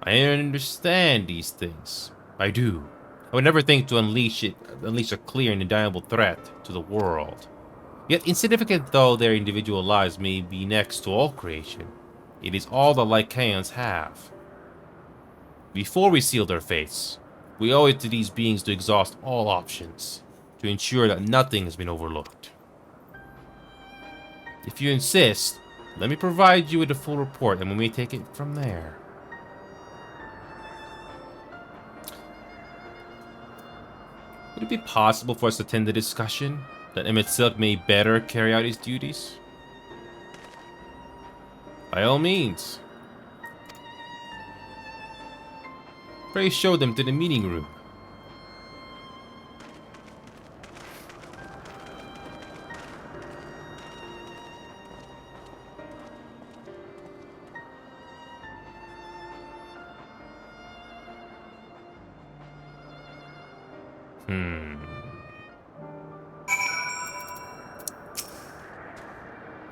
I understand these things. I do. I would never think to unleash a clear and undeniable threat to the world. Yet insignificant though their individual lives may be next to all creation, it is all the Lycaons have. Before we seal their fates, we owe it to these beings to exhaust all options, to ensure that nothing has been overlooked. If you insist, let me provide you with a full report and we may take it from there. Would it be possible for us to attend the discussion, that Emmett Silk may better carry out his duties? By all means. Pray show them to the meeting room.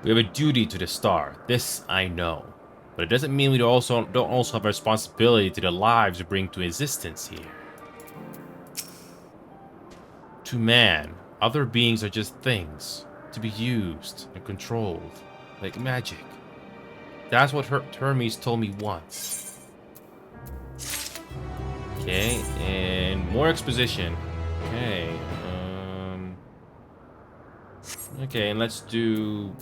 We have a duty to the star. This I know. But it doesn't mean we don't also have a responsibility to the lives we bring to existence here. To man, other beings are just things to be used and controlled, like magic. That's what Hermes told me once. Okay, and more exposition. Okay, okay, and let's do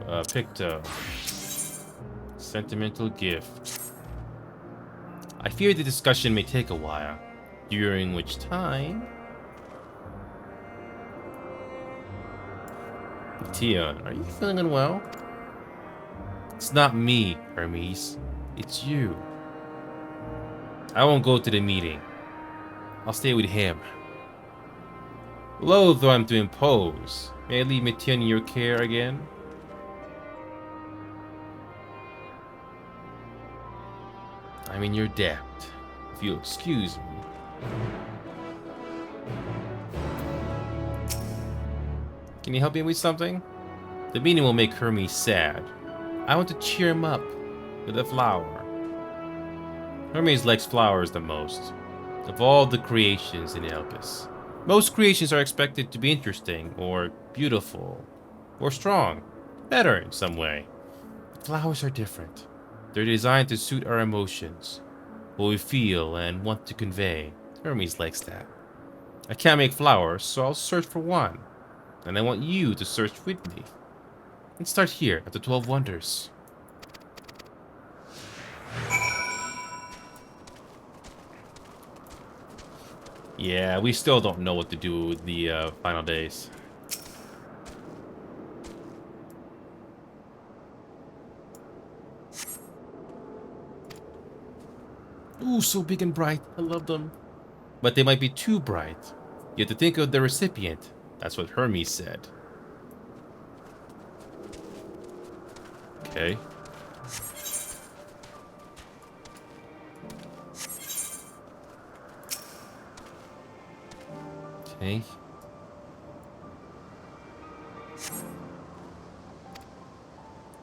Picto. Sentimental gift. I fear the discussion may take a while, during which time... Tion, are you feeling unwell? It's not me, Hermes. It's you. I won't go to the meeting. I'll stay with him. Loath though I'm to impose, may I leave Tion in your care again? I'm in your debt, if you'll excuse me. Can you help me with something? The meeting will make Hermes sad. I want to cheer him up with a flower. Hermes likes flowers the most, of all the creations in Elpis. Most creations are expected to be interesting, or beautiful, or strong, better in some way. Flowers are different. They're designed to suit our emotions, what we feel and want to convey. Hermes likes that. I can't make flowers, so I'll search for one. And I want you to search with me. Let's start here at the 12 Wonders. Yeah, we still don't know what to do with the final days. Ooh, so big and bright. I love them. But they might be too bright. You have to think of the recipient. That's what Hermes said. Okay. Okay.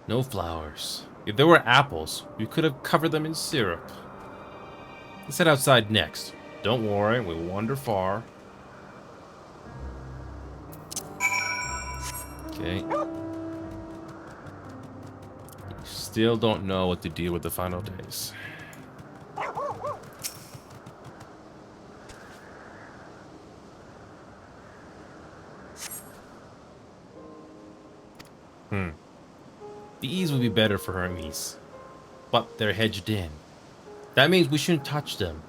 No flowers. If there were apples, we could have covered them in syrup. Let's head outside next. Don't worry, we wander far. Okay. Still don't know what to do with the final days. These would be better for Hermes. But they're hedged in. That means we shouldn't touch them.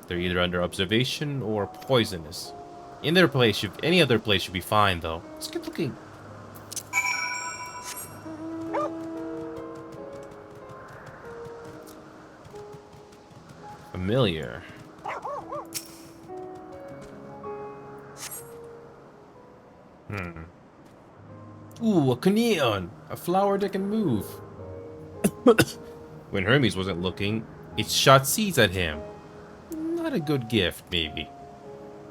They're either under observation or poisonous. Any other place should be fine, though. It's good looking. Familiar. Ooh, a Conion! A flower that can move. When Hermes wasn't looking, it shot seeds at him. Not a good gift, maybe.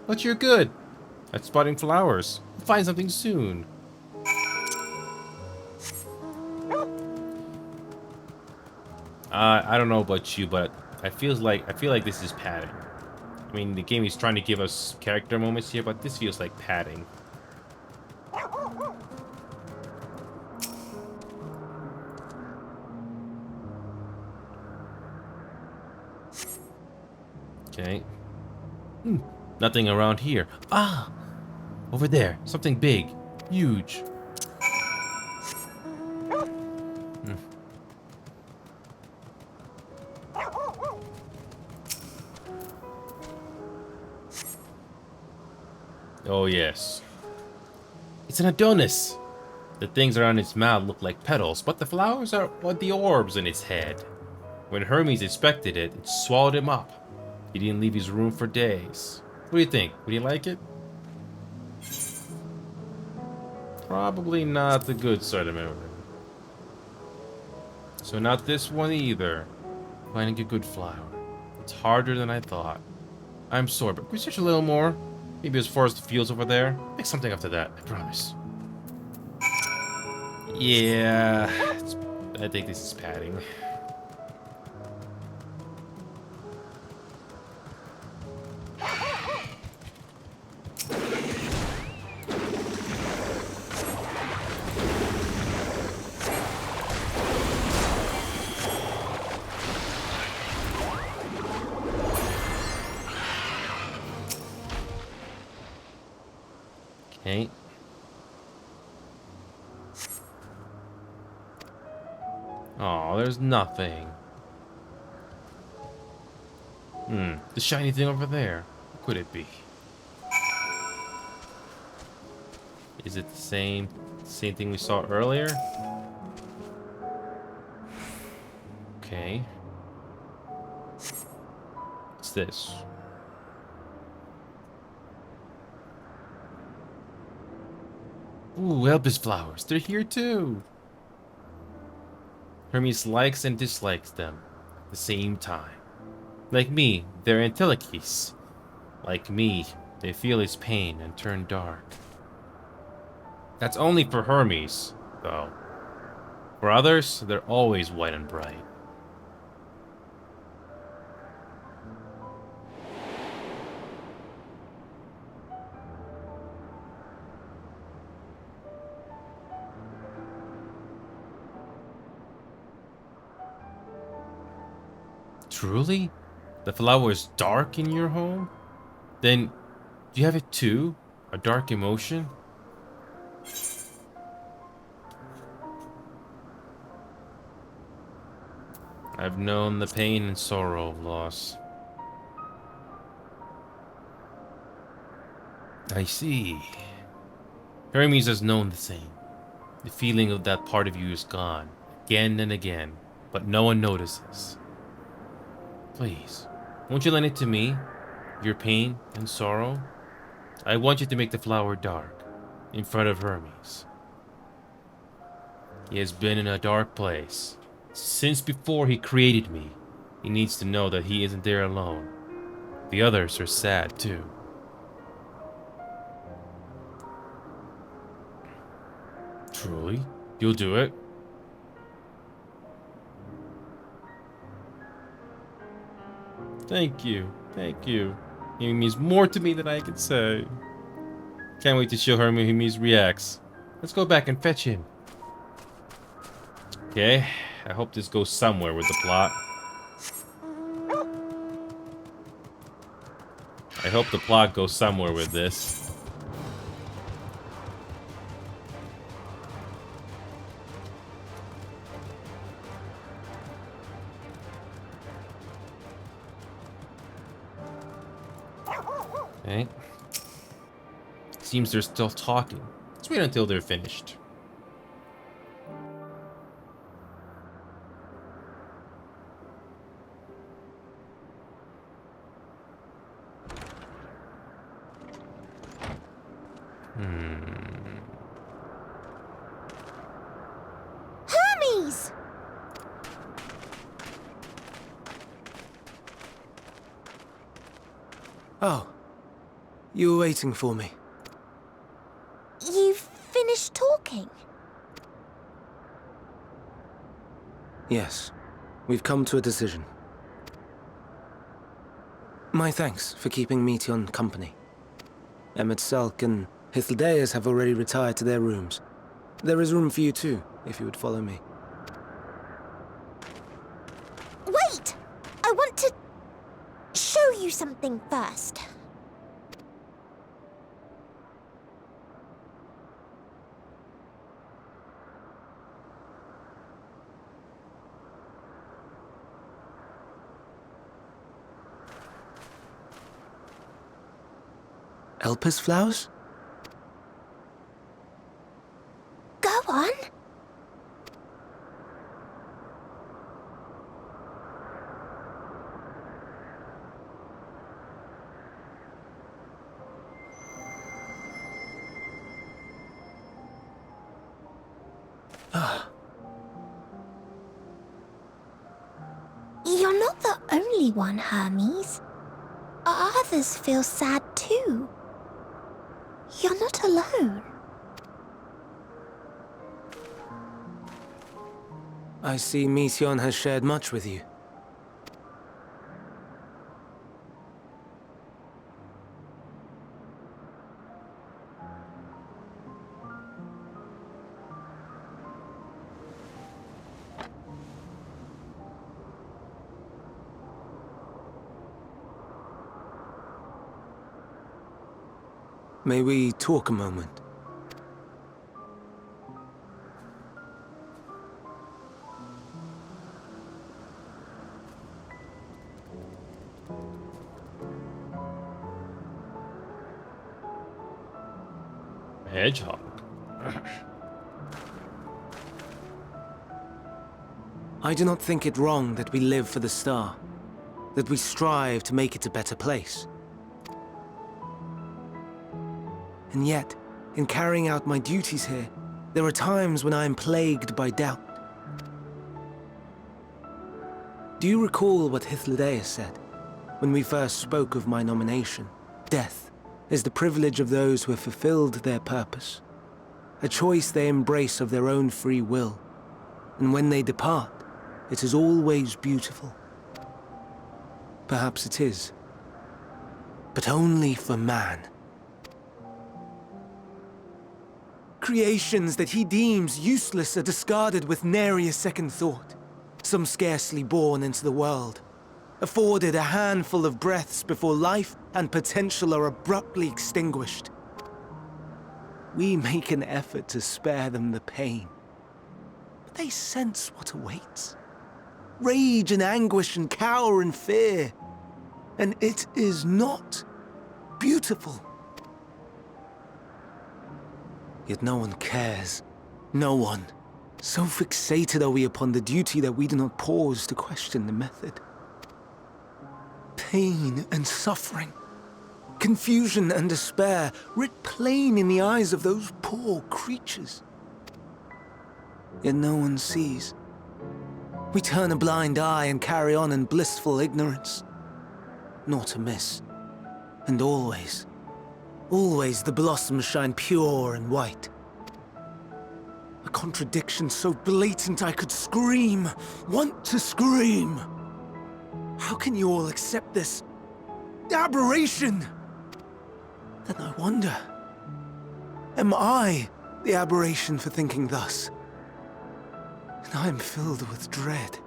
But you're good at spotting flowers. We'll find something soon. I don't know about you, but I feel like this is padding. I mean, the game is trying to give us character moments here, but this feels like padding. Okay. Nothing around here. Ah! Over there. Something big. Huge. Oh, yes. It's an Adonis! The things around its mouth look like petals, but the flowers are the orbs in its head. When Hermes inspected it, it swallowed him up. He didn't leave his room for days. What do you think? Would you like it? Probably not the good side of memory. So not this one either. Finding a good flower. It's harder than I thought. I'm sorry, but research a little more. Maybe as far as the fields over there. Make something after that, I promise. Yeah, I think this is padding. Okay. Oh, there's nothing. The shiny thing over there. What could it be? Is it the same thing we saw earlier? Okay. What's this? Ooh, Elbis flowers. They're here too. Hermes likes and dislikes them at the same time. Like me, they're Antilochis. Like me, they feel his pain and turn dark. That's only for Hermes, though. For others, they're always white and bright. Truly? The flower is dark in your home? Then, do you have it too? A dark emotion? I've known the pain and sorrow of loss. I see. Hermes has known the same. The feeling of that part of you is gone, again and again, but no one notices. Please, won't you lend it to me? Your pain and sorrow? I want you to make the flower dark, in front of Hermes. He has been in a dark place. Since before he created me, he needs to know that he isn't there alone. The others are sad too. Truly? You'll do it? Thank you. Thank you. He means more to me than I can say. Can't wait to show Hermes reacts. Let's go back and fetch him. Okay. I hope this goes somewhere with the plot. I hope the plot goes somewhere with this. Okay. Seems they're still talking. Let's wait until they're finished. Hermes! Oh, you were waiting for me. You've finished talking? Yes, we've come to a decision. My thanks for keeping Meteon company. Emmett Selk and Hythlodaeus have already retired to their rooms. There is room for you too, if you would follow me. Wait! I want to show you something first. Elpis flowers? Go on. You're not the only one, Hermes. Others feel sad too. You're not alone. I see Meteon has shared much with you. May we talk a moment? Hedgehog. I do not think it wrong that we live for the star, that we strive to make it a better place. And yet, in carrying out my duties here, there are times when I am plagued by doubt. Do you recall what Hythlodaeus said when we first spoke of my nomination? Death is the privilege of those who have fulfilled their purpose, a choice they embrace of their own free will, and when they depart, it is always beautiful. Perhaps it is, but only for man. Creations that he deems useless are discarded with nary a second thought. Some scarcely born into the world, afforded a handful of breaths before life and potential are abruptly extinguished. We make an effort to spare them the pain, but they sense what awaits. Rage and anguish and cower and fear, and it is not beautiful. Yet no one cares. No one. So fixated are we upon the duty that we do not pause to question the method. Pain and suffering, confusion and despair, writ plain in the eyes of those poor creatures. Yet no one sees. We turn a blind eye and carry on in blissful ignorance. Not amiss. And always, always the blossoms shine pure and white. A contradiction so blatant I could scream, want to scream. How can you all accept this aberration? Then I wonder, am I the aberration for thinking thus? And I am filled with dread.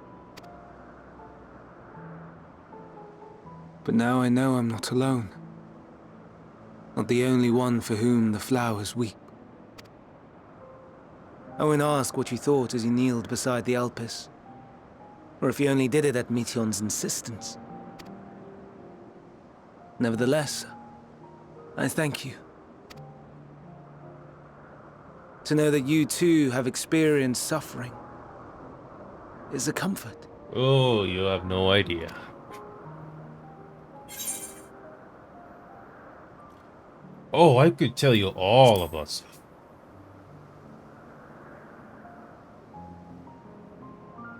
But now I know I'm not alone. Not the only one for whom the flowers weep. I won't ask what you thought as you kneeled beside the Alpes, or if you only did it at Meteion's insistence. Nevertheless, I thank you. To know that you too have experienced suffering is a comfort. Oh, you have no idea. Oh, I could tell you all about stuff.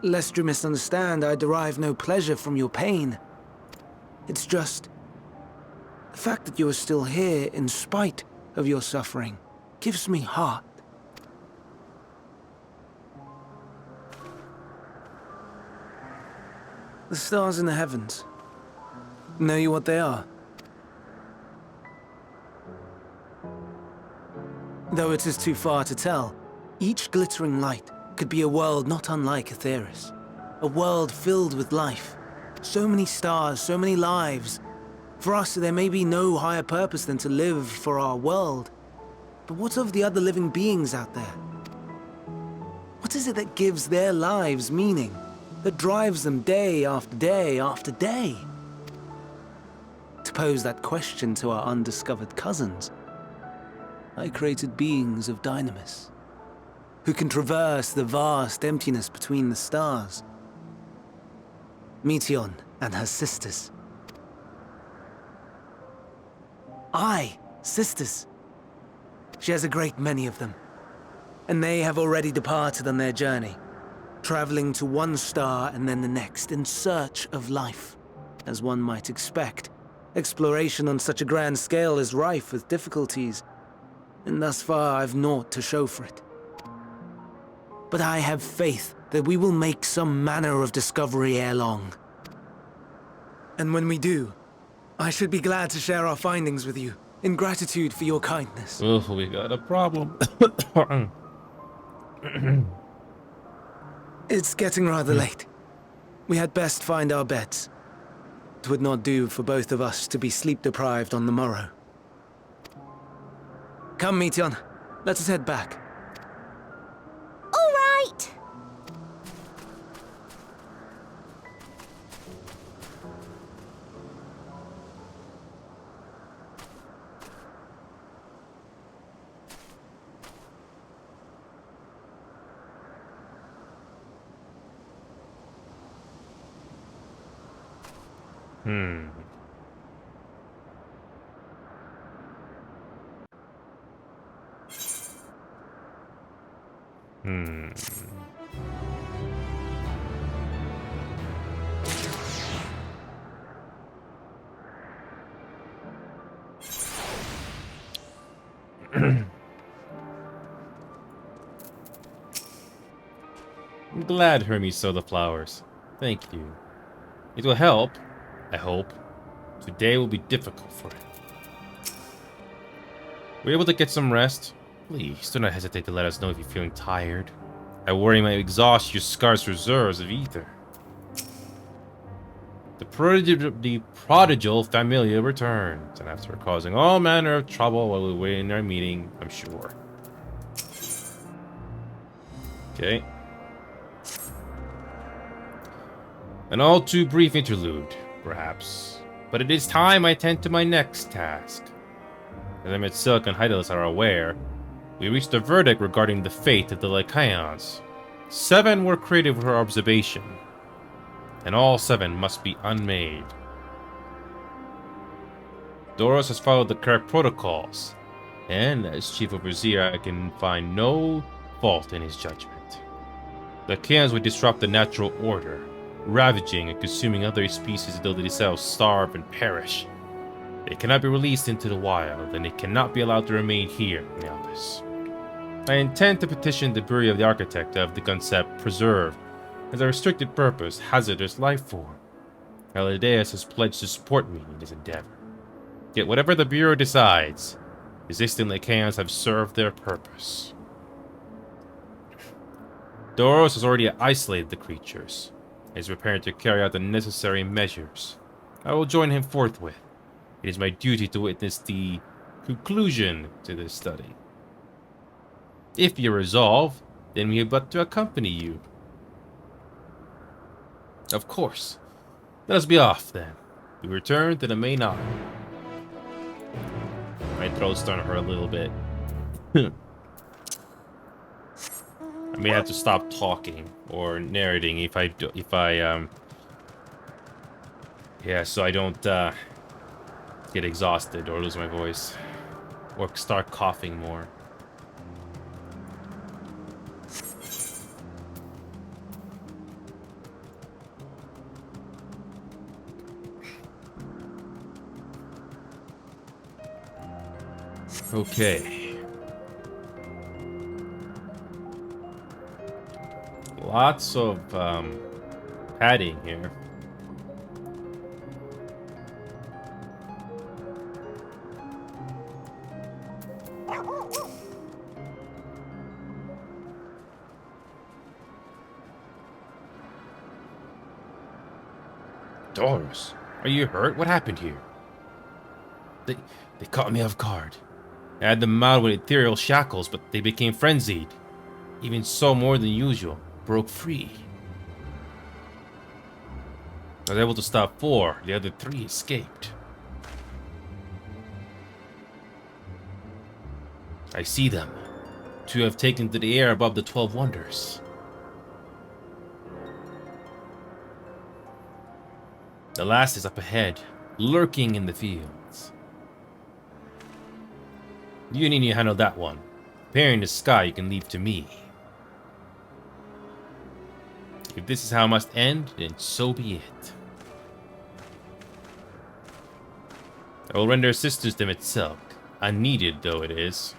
Lest you misunderstand, I derive no pleasure from your pain. It's just the fact that you are still here in spite of your suffering gives me heart. The stars in the heavens. Know you what they are? Though it is too far to tell, each glittering light could be a world not unlike Aetheris. A world filled with life. So many stars, so many lives. For us, there may be no higher purpose than to live for our world. But what of the other living beings out there? What is it that gives their lives meaning? That drives them day after day after day? To pose that question to our undiscovered cousins, I created beings of dynamis, who can traverse the vast emptiness between the stars. Meteion and her sisters. Sisters. She has a great many of them, and they have already departed on their journey, traveling to one star and then the next in search of life. As one might expect, exploration on such a grand scale is rife with difficulties, and thus far I've naught to show for it. But I have faith that we will make some manner of discovery ere long. And when we do, I should be glad to share our findings with you, in gratitude for your kindness. Oh, we got a problem. It's getting rather late. We had best find our beds. It would not do for both of us to be sleep-deprived on the morrow. Come, Meteion. Let us head back. All right. Hmm. I'm glad Hermes saw the flowers. Thank you. It will help, I hope. Today will be difficult for him. We're able to get some rest. Please, do not hesitate to let us know if you're feeling tired. I worry you might exhaust your scarce reserves of ether. The prodigal familiar returns, and after causing all manner of trouble while we wait in our meeting, I'm sure. Okay. An all too brief interlude, perhaps. But it is time I tend to my next task. As I met Silk and Hydalis are aware, We reached a verdict regarding the fate of the Lycaons. 7 were created for observation, and all 7 must be unmade. Doros has followed the correct protocols, and as Chief Overseer, I can find no fault in his judgment. The Lycaons would disrupt the natural order, ravaging and consuming other species until they themselves starve and perish. They cannot be released into the wild, and they cannot be allowed to remain here in Albus. I intend to petition the Bureau of the Architect to have the concept preserved as a restricted purpose hazardous life form. Alideus has pledged to support me in this endeavor. Yet whatever the Bureau decides, resistant Lycaons have served their purpose. Doros has already isolated the creatures. He is preparing to carry out the necessary measures. I will join him forthwith. It is my duty to witness the conclusion to this study. If you resolve, then we have but to accompany you. Of course. Let us be off, then. We return to the main island. My throat's starting to hurt a little bit. I may have to stop talking or narrating if I so I don't get exhausted or lose my voice or start coughing more. Okay. Lots of padding here. Doris, are you hurt? What happened here? They caught me off guard. I had them out with ethereal shackles, but they became frenzied. Even so, more than usual, broke free. I was able to stop 4, the other 3 escaped. I see them. 2 have taken to the air above the 12 wonders. The last is up ahead, lurking in the fields. You need to handle that one. Preparing the sky you can leave to me. If this is how it must end, then so be it. I will render assistance to them itself, unneeded though it is.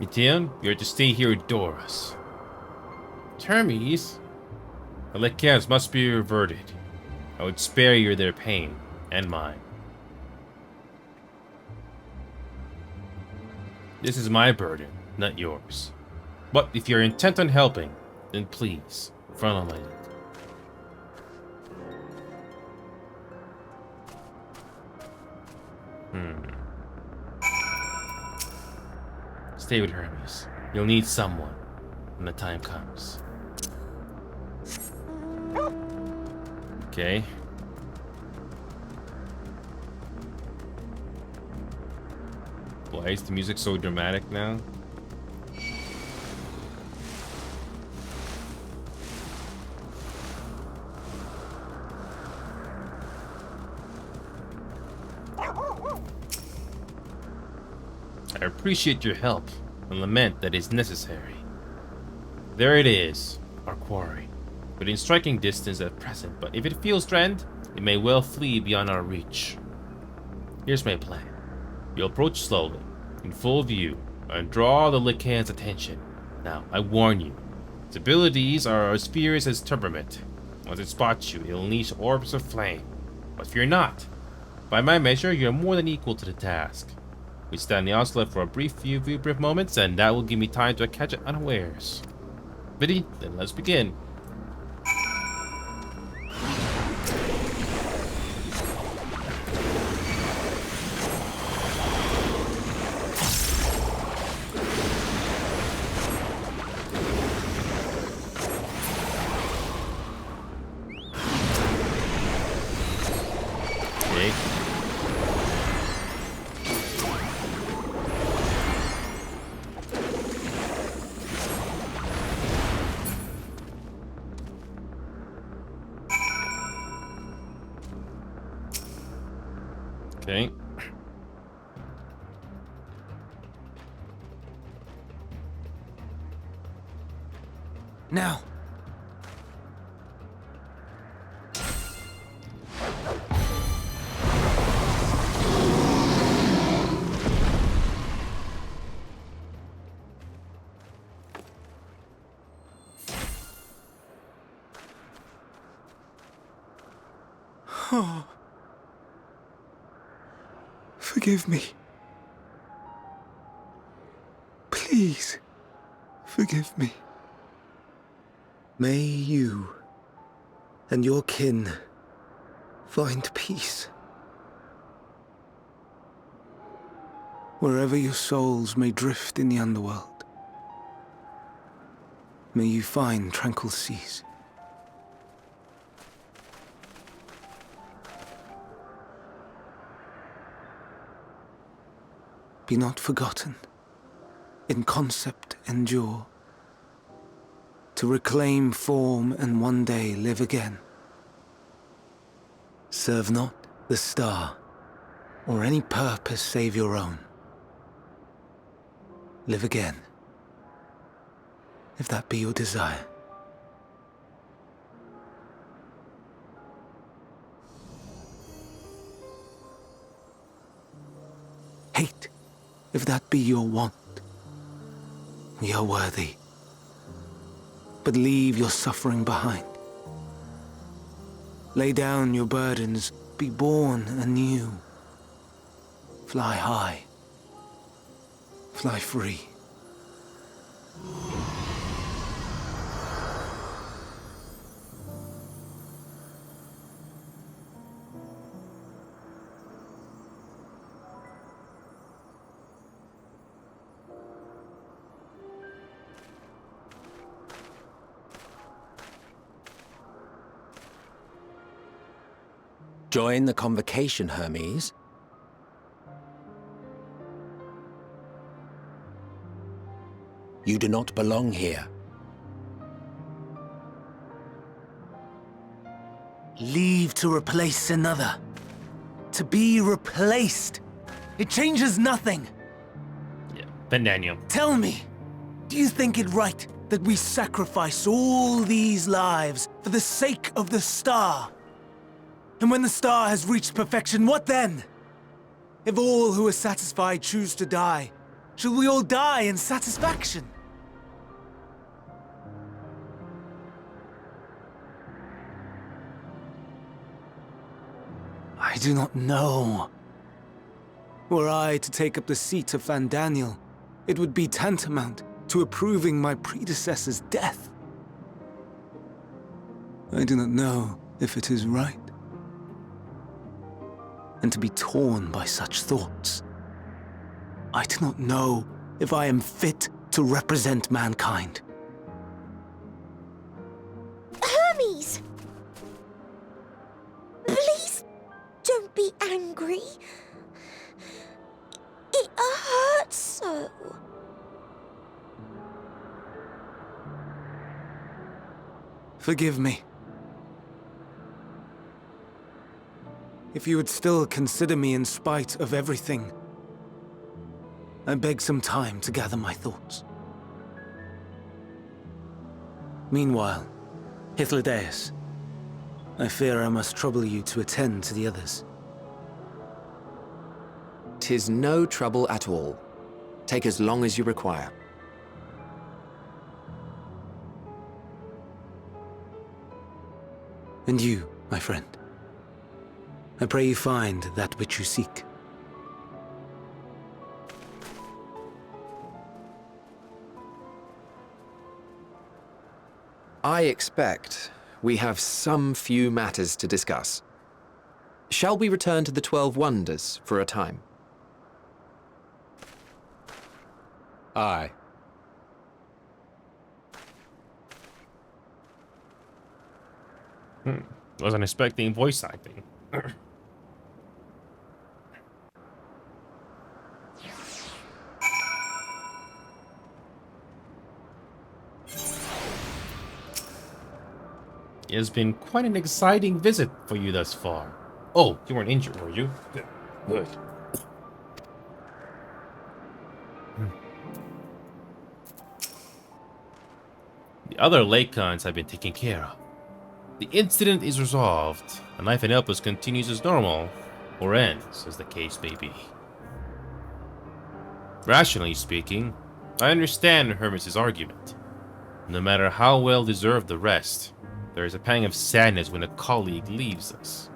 Etienne, you are to stay here with Doris. Hermes? The Lycaons must be reverted. I would spare you their pain, and mine. This is my burden, not yours. But if you're intent on helping, then please, frontline it. Stay with Hermes. You'll need someone when the time comes. Okay. Why is the music so dramatic now? I appreciate your help and lament that is necessary. There it is, our quarry. Within striking distance at present, but if it feels threatened, it may well flee beyond our reach. Here's my plan. You'll approach slowly, in full view, and draw the Lycaon's attention. Now, I warn you, its abilities are as furious as temperament. Once it spots you, it'll unleash orbs of flame. But fear not. By my measure, you're more than equal to the task. We stand the onslaught for a brief moments, and that will give me time to catch it unawares. Biddy, then let's begin. Okay. Now. Oh. Forgive me. Please, forgive me. May you and your kin find peace. Wherever your souls may drift in the underworld, may you find tranquil seas. Be not forgotten. In concept endure. To reclaim form and one day live again. Serve not the star, or any purpose save your own. Live again, if that be your desire. Hate, if that be your want. We are worthy. But leave your suffering behind. Lay down your burdens, be born anew. Fly high, fly free. Join the convocation, Hermes. You do not belong here. Leave to replace another. To be replaced. It changes nothing. Yeah, Ben Daniel. Tell me, do you think it right that we sacrifice all these lives for the sake of the star? And when the star has reached perfection, what then? If all who are satisfied choose to die, shall we all die in satisfaction? I do not know. Were I to take up the seat of Van Daniel, it would be tantamount to approving my predecessor's death. I do not know if it is right. And to be torn by such thoughts, I do not know if I am fit to represent mankind. Hermes! Please don't be angry. It hurts so. Forgive me. If you would still consider me in spite of everything, I beg some time to gather my thoughts. Meanwhile, Hythlodaeus, I fear I must trouble you to attend to the others. 'Tis no trouble at all. Take as long as you require. And you, my friend, I pray you find that which you seek. I expect we have some few matters to discuss. Shall we return to the 12 Wonders for a time? Aye. Wasn't expecting voice acting. It has been quite an exciting visit for you thus far. Oh, you weren't injured, were you? Good. The other Lakons have been taken care of. The incident is resolved, and life in Elpis continues as normal, or ends, as the case may be. Rationally speaking, I understand Hermes' argument. No matter how well deserved the rest, there is a pang of sadness when a colleague leaves us.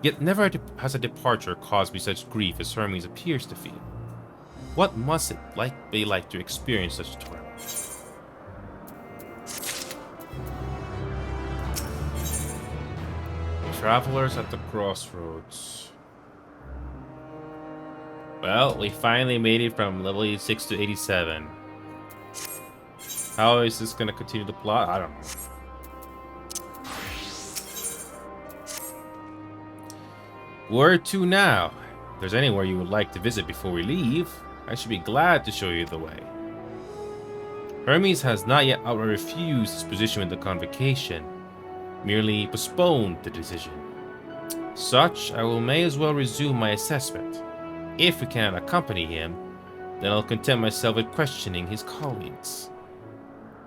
Yet never has a departure caused me such grief as Hermes appears to feel. What must it be like to experience such torment? Travelers at the crossroads. Well, we finally made it from level 86 to 87. How is this going to continue the plot? I don't know. Where to now? If there's anywhere you would like to visit before we leave, I should be glad to show you the way. Hermes has not yet outright refused his position with the convocation, merely postponed the decision. Such, I may as well resume my assessment. If we cannot accompany him, then I'll content myself with questioning his colleagues.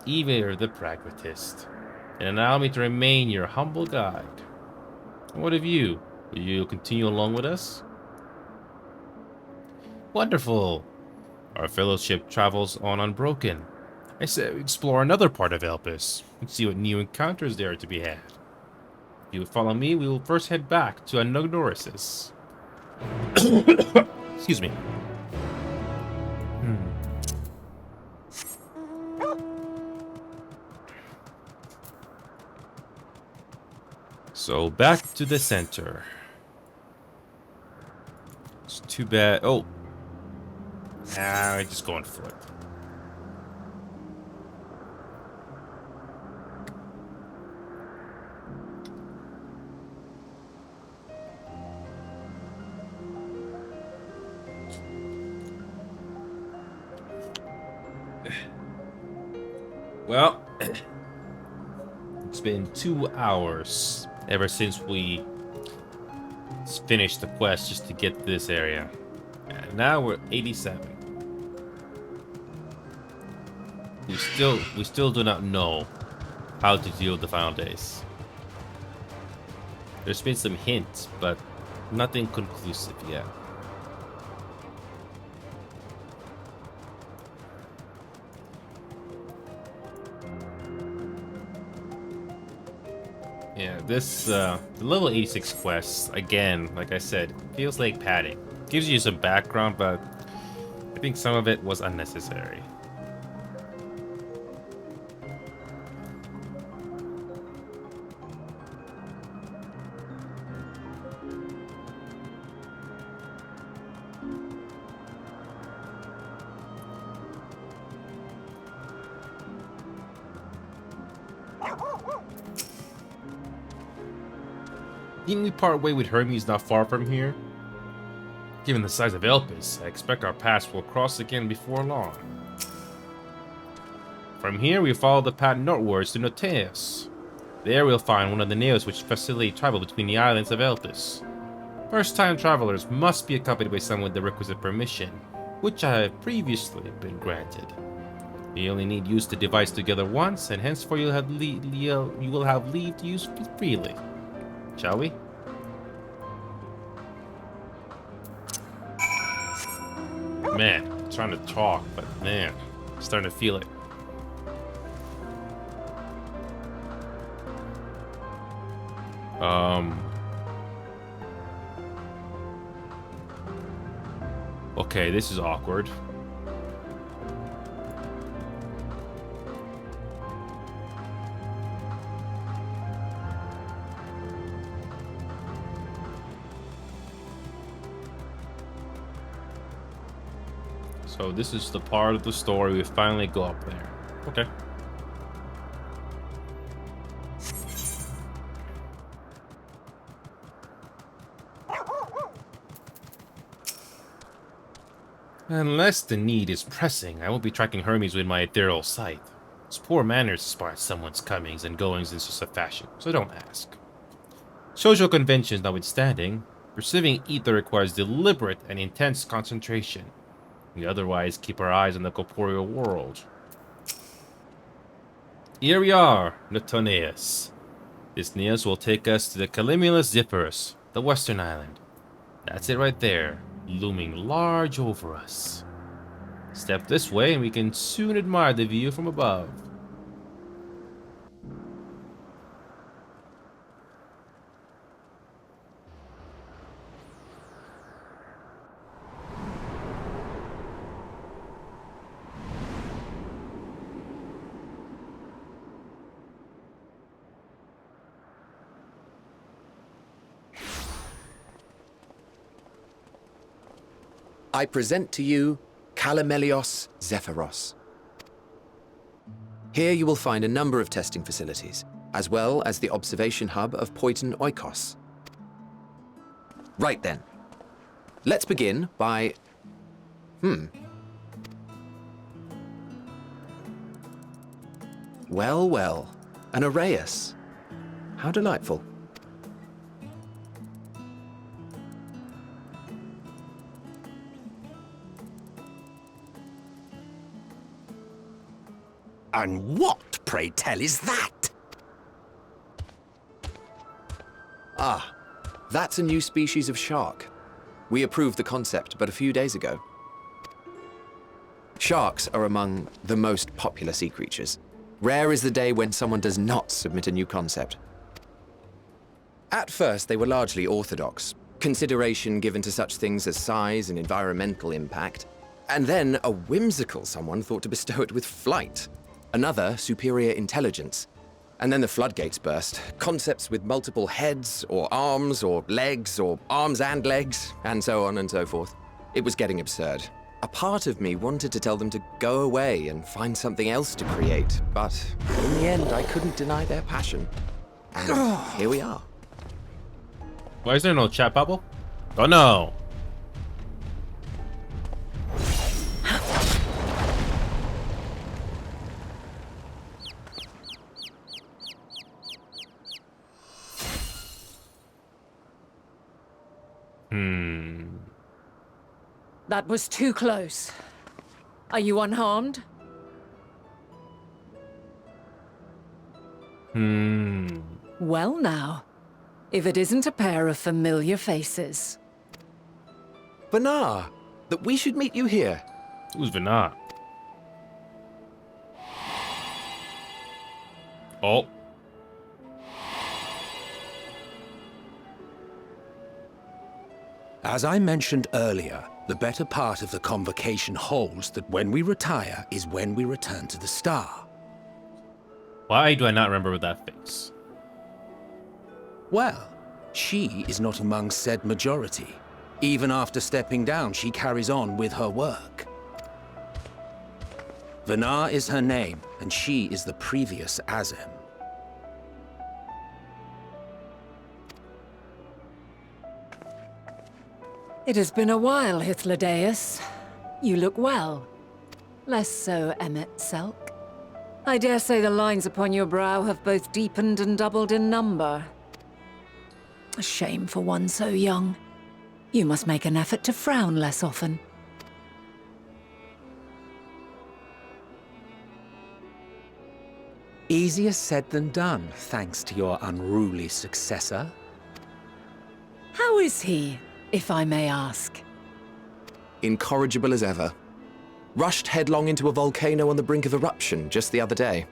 Either the pragmatist, and allow me to remain your humble guide. And what of you? Will you continue along with us? Wonderful. Our fellowship travels on unbroken. I say we explore another part of Elpis and see what new encounters there are to be had. If you would follow me, we will first head back to Anagnoris. Excuse me. So back to the center. It's too bad. Oh. I just go on foot. Well, it's been 2 hours ever since we finished the quest just to get this area. And now we're 87. We still do not know how to deal with the final days. There's been some hints, but nothing conclusive yet. Yeah, this the level 86 quest, again, like I said, feels like padding. Gives you some background, but I think some of it was unnecessary. Didn't we part way with Hermes not far from here? Given the size of Elpis, I expect our paths will cross again before long. From here, we follow the path northwards to Noteus. There we'll find one of the nails which facilitate travel between the islands of Elpis. First-time travelers must be accompanied by someone with the requisite permission, which I have previously been granted. You only need use the device together once, and henceforth you will have leave to use freely. Shall we? Man, I'm trying to talk, but man, I'm starting to feel it. Okay, this is awkward. So this is the part of the story we finally go up there. Okay. Unless the need is pressing, I won't be tracking Hermes with my ethereal sight. It's poor manners to spy someone's comings and goings in such a fashion, so don't ask. Social conventions notwithstanding, Perceiving ether requires deliberate and intense concentration. We otherwise keep our eyes on the corporeal world. Here we are, Netoneus. This Neos will take us to the Calimulus Zipperus, the western island. That's it right there, looming large over us. Step this way and we can soon admire the view from above. I present to you Calimelios Zephyros. Here you will find a number of testing facilities, as well as the observation hub of Poiton Oikos. Right then. Let's begin by... Well, well. An Arraius. How delightful. And what, pray tell, is that? Ah, that's a new species of shark. We approved the concept but a few days ago. Sharks are among the most popular sea creatures. Rare is the day when someone does not submit a new concept. At first, they were largely orthodox, consideration given to such things as size and environmental impact, and then a whimsical someone thought to bestow it with flight. Another, superior intelligence. And then the floodgates burst. Concepts with multiple heads, or arms and legs, and so on and so forth. It was getting absurd. A part of me wanted to tell them to go away and find something else to create, but in the end, I couldn't deny their passion. And here we are. Why is there no chat bubble? Oh no! That was too close. Are you unharmed? Well now, if it isn't a pair of familiar faces. Banar, that we should meet you here. Who's Vana? Oh. As I mentioned earlier, the better part of the convocation holds that when we retire is when we return to the star. Why do I not remember that face? Well, she is not among said majority. Even after stepping down, she carries on with her work. Vanar is her name, and she is the previous Azem. It has been a while, Hythlodaeus. You look well. Less so, Emmet Selk. I dare say the lines upon your brow have both deepened and doubled in number. A shame for one so young. You must make an effort to frown less often. Easier said than done, thanks to your unruly successor. How is he, if I may ask? Incorrigible as ever. Rushed headlong into a volcano on the brink of eruption just the other day.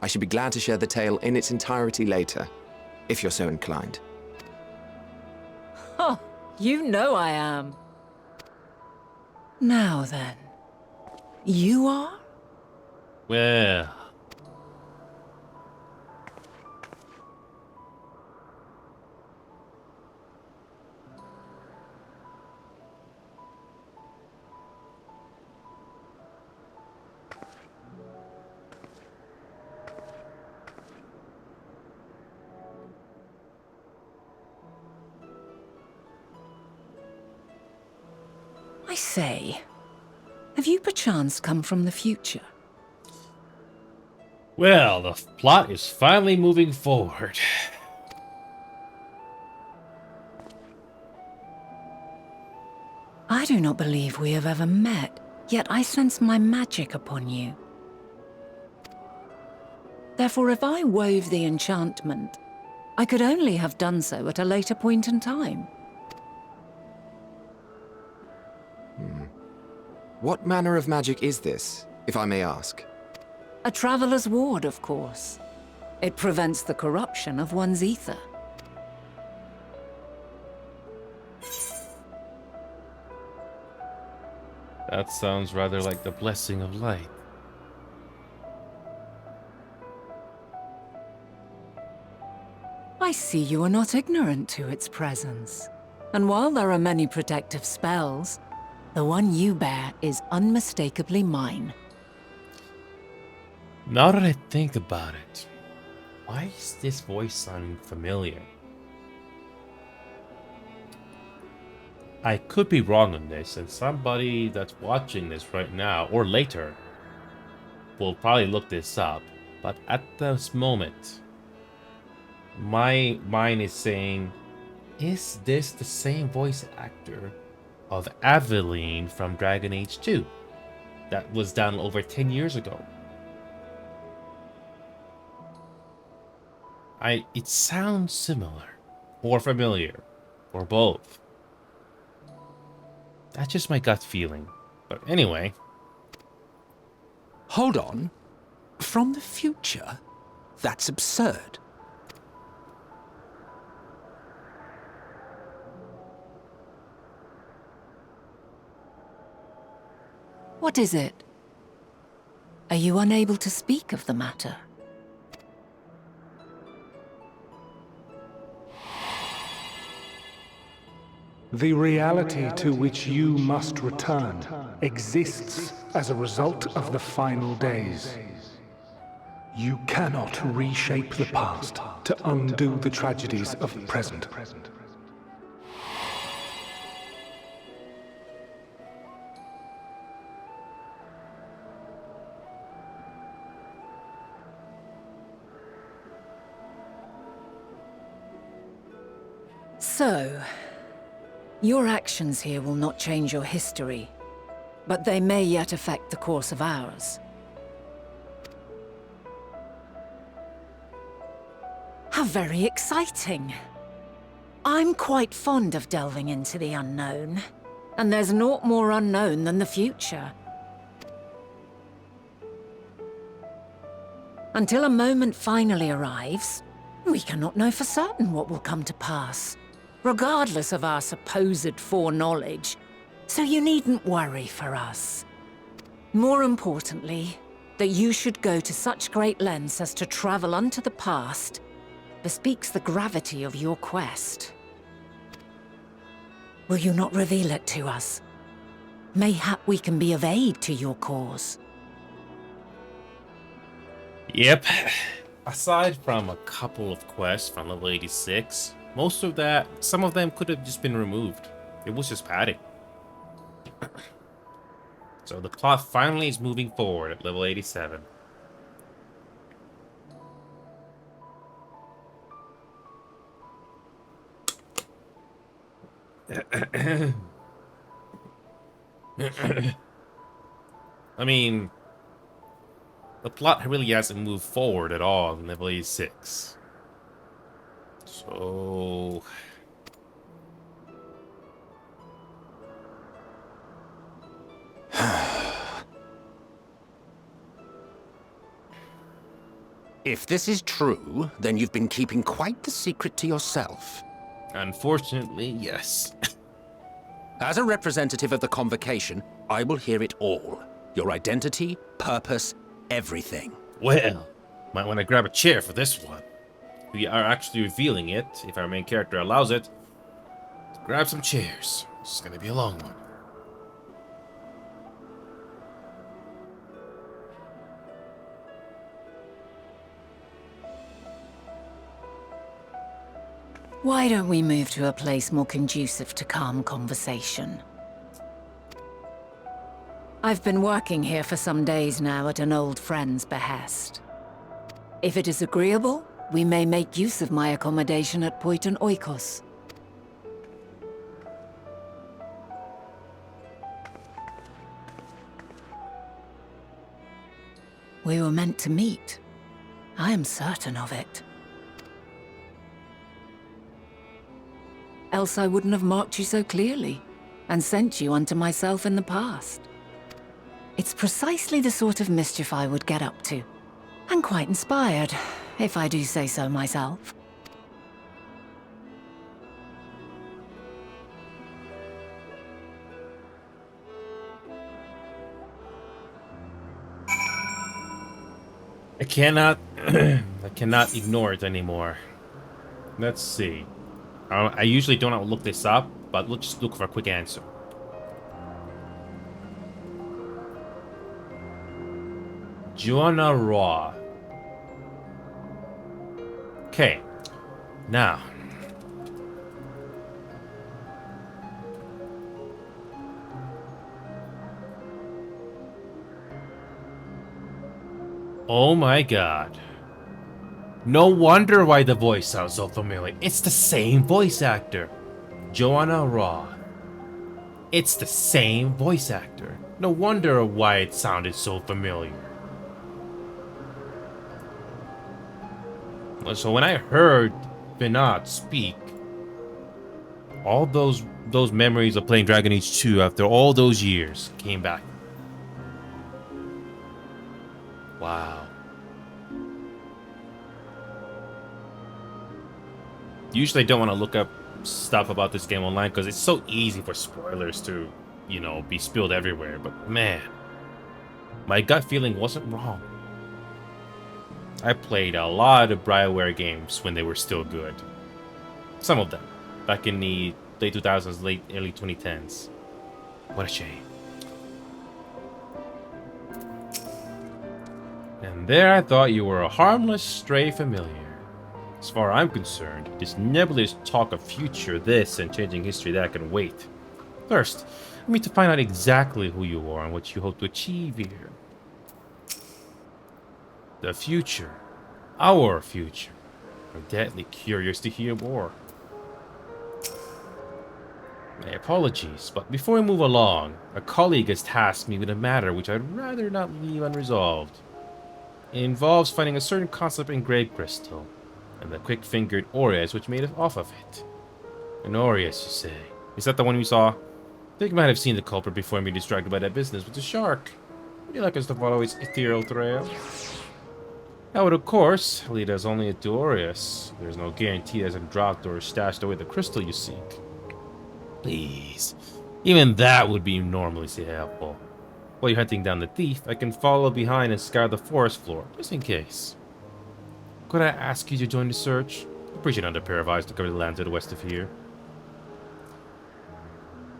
I should be glad to share the tale in its entirety later, if you're so inclined. Oh, you know I am. Now then, you are? Well. I say, have you perchance come from the future? Well, the plot is finally moving forward. I do not believe we have ever met, yet I sense my magic upon you. Therefore, if I wove the enchantment, I could only have done so at a later point in time. What manner of magic is this, if I may ask? A traveler's ward, of course. It prevents the corruption of one's ether. That sounds rather like the blessing of light. I see you are not ignorant to its presence. And while there are many protective spells, the one you bear is unmistakably mine. Now that I think about it, why is this voice sounding familiar? I could be wrong on this, and somebody that's watching this right now, or later, will probably look this up. But at this moment, my mind is saying, is this the same voice actor of Aveline from Dragon Age 2? That was done over 10 years ago. It sounds similar, or familiar, or both. That's just my gut feeling. But anyway. Hold on. From the future? That's absurd. What is it? Are you unable to speak of the matter? The reality to which you must return exists as a result of the final days. You cannot reshape the past to undo the tragedies of the present. So, your actions here will not change your history, but they may yet affect the course of ours. How very exciting! I'm quite fond of delving into the unknown, and there's naught more unknown than the future. Until a moment finally arrives, we cannot know for certain what will come to pass, regardless of our supposed foreknowledge, so you needn't worry for us. More importantly, that you should go to such great lengths as to travel unto the past bespeaks the gravity of your quest. Will you not reveal it to us? Mayhap we can be of aid to your cause. Yep. Aside from a couple of quests from level 86, most of that, some of them could have just been removed. It was just padding. So the plot finally is moving forward at level 87. I mean, the plot really hasn't moved forward at all in level 86. So... If this is true, then you've been keeping quite the secret to yourself. Unfortunately, yes. As a representative of the Convocation, I will hear it all. Your identity, purpose, everything. Well, might want to grab a chair for this one. We are actually revealing it, if our main character allows it. Grab some chairs. This is going to be a long one. Why don't we move to a place more conducive to calm conversation? I've been working here for some days now at an old friend's behest. If it is agreeable, we may make use of my accommodation at Poiton Oikos. We were meant to meet. I am certain of it. Else I wouldn't have marked you so clearly, and sent you unto myself in the past. It's precisely the sort of mischief I would get up to. And quite inspired, if I do say so myself. I cannot, I cannot ignore it anymore. Let's see. I usually don't look this up, but let's just look for a quick answer. Joanna Raw. Okay. Now. Oh my god. No wonder why the voice sounds so familiar. It's the same voice actor. Joanna Raw. It's the same voice actor. No wonder why it sounded so familiar. So when I heard Vinod speak, all those memories of playing Dragon Age 2 after all those years came back. Wow. Usually I don't want to look up stuff about this game online because it's so easy for spoilers to, you know, be spilled everywhere. But man, my gut feeling wasn't wrong. I played a lot of BioWare games when they were still good. Some of them. Back in the late 2000s, early 2010s. What a shame. And there I thought you were a harmless stray familiar. As far as I'm concerned, this nebulous talk of future this and changing history that can wait. First, I need to find out exactly who you are and what you hope to achieve here. The future. Our future. I'm deadly curious to hear more. My apologies, but before we move along, a colleague has tasked me with a matter which I'd rather not leave unresolved. It involves finding a certain concept in Grey Crystal, and the quick-fingered Aureus which made it off of it. An Aureus, you say? Is that the one we saw? I think you might have seen the culprit before being distracted by that business with the shark. Would you like us to follow its ethereal trail? That would, of course, lead us only to Aureus. There's no guarantee it hasn't dropped or stashed away the crystal you seek. Please. Even that would be enormously helpful. While you're hunting down the thief, I can follow behind and scour the forest floor, just in case. Could I ask you to join the search? Appreciate another pair of eyes to cover the land to the west of here.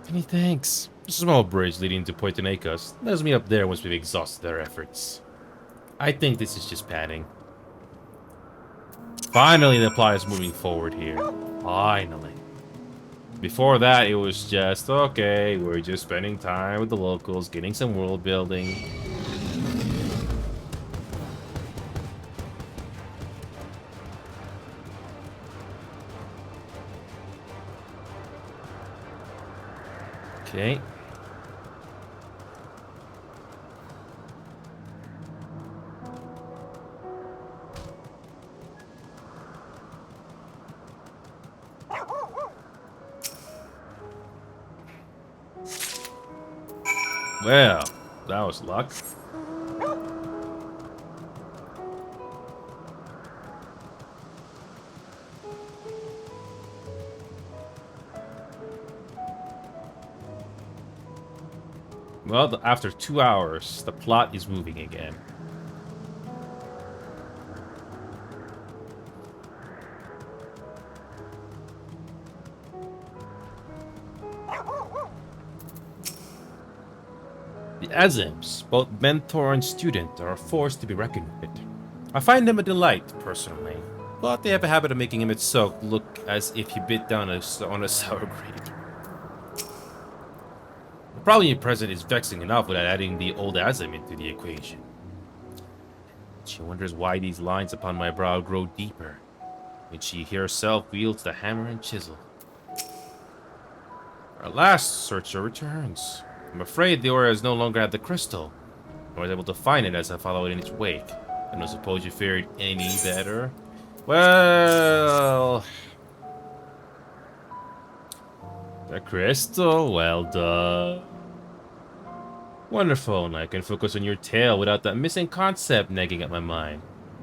Many thanks. A small bridge leading to Point Nakos. Let us meet up there once we've exhausted our efforts. I think this is just padding. Finally, the plot is moving forward here. Finally. Before that, it was just, okay, we're just spending time with the locals, getting some world building. Okay. Well, that was luck. Well, after 2 hours, the plot is moving again. The Azims, both mentor and student, are a force to be reckoned with. I find them a delight, personally, but they have a habit of making him itself look as if he bit down on a sour grape. The problem present is vexing enough without adding the old Azim into the equation. She wonders why these lines upon my brow grow deeper, when she herself wields the hammer and chisel. Our last searcher returns. I'm afraid the Aura no longer had the crystal. I was able to find it as I followed in its wake. I don't suppose you fared any better? Well... The crystal? Well done. Wonderful, and I can focus on your tale without that missing concept nagging at my mind.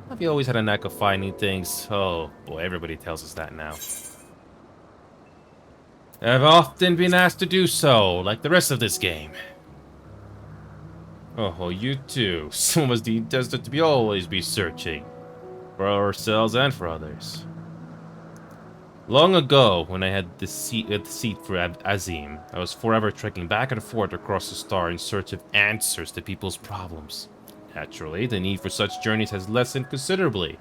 Have you always had a knack of finding things? Oh, boy, everybody tells us that now. I've often been asked to do so, like the rest of this game. Oh, you too. Some of us need destined to be always be searching. For ourselves and for others. Long ago, when I had the seat for Azim, I was forever trekking back and forth across the star in search of answers to people's problems. Naturally, the need for such journeys has lessened considerably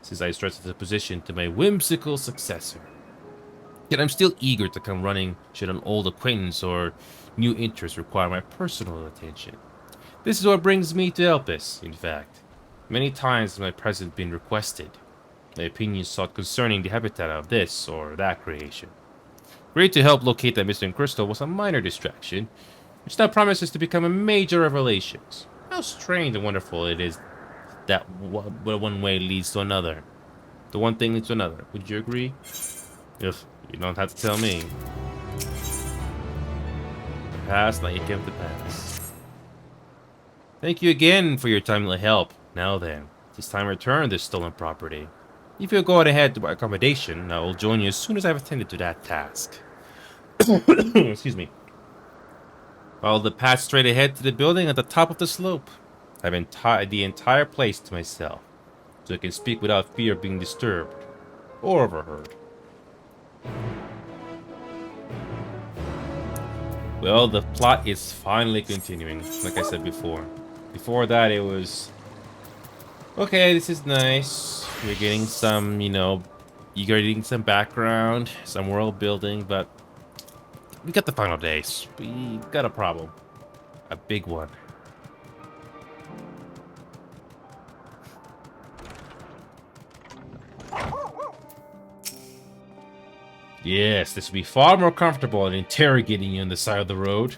since I stressed the position to my whimsical successor. Yet I'm still eager to come running should an old acquaintance or new interest require my personal attention. This is what brings me to Elpis, in fact. Many times has my presence been requested. My opinions sought concerning the habitat of this or that creation. Agreed to help locate that missing crystal was a minor distraction, which now promises to become a major revelation. How strange and wonderful it is that one way leads to another. The one thing leads to another. Would you agree? If you don't have to tell me. The past, like it came to pass. Thank you again for your timely help. Now then, it's time to return this stolen property. If you'll go ahead to my accommodation, I will join you as soon as I've attended to that task. Excuse me. Follow the path straight ahead to the building at the top of the slope. I've the entire place to myself, so I can speak without fear of being disturbed or overheard. Well, the plot is finally continuing, like I said before. Before that, it was... Okay, this is nice. You're getting some, you're getting some background, some world building, but... We got the final days. We got a problem. A big one. Yes, this will be far more comfortable than interrogating you on the side of the road.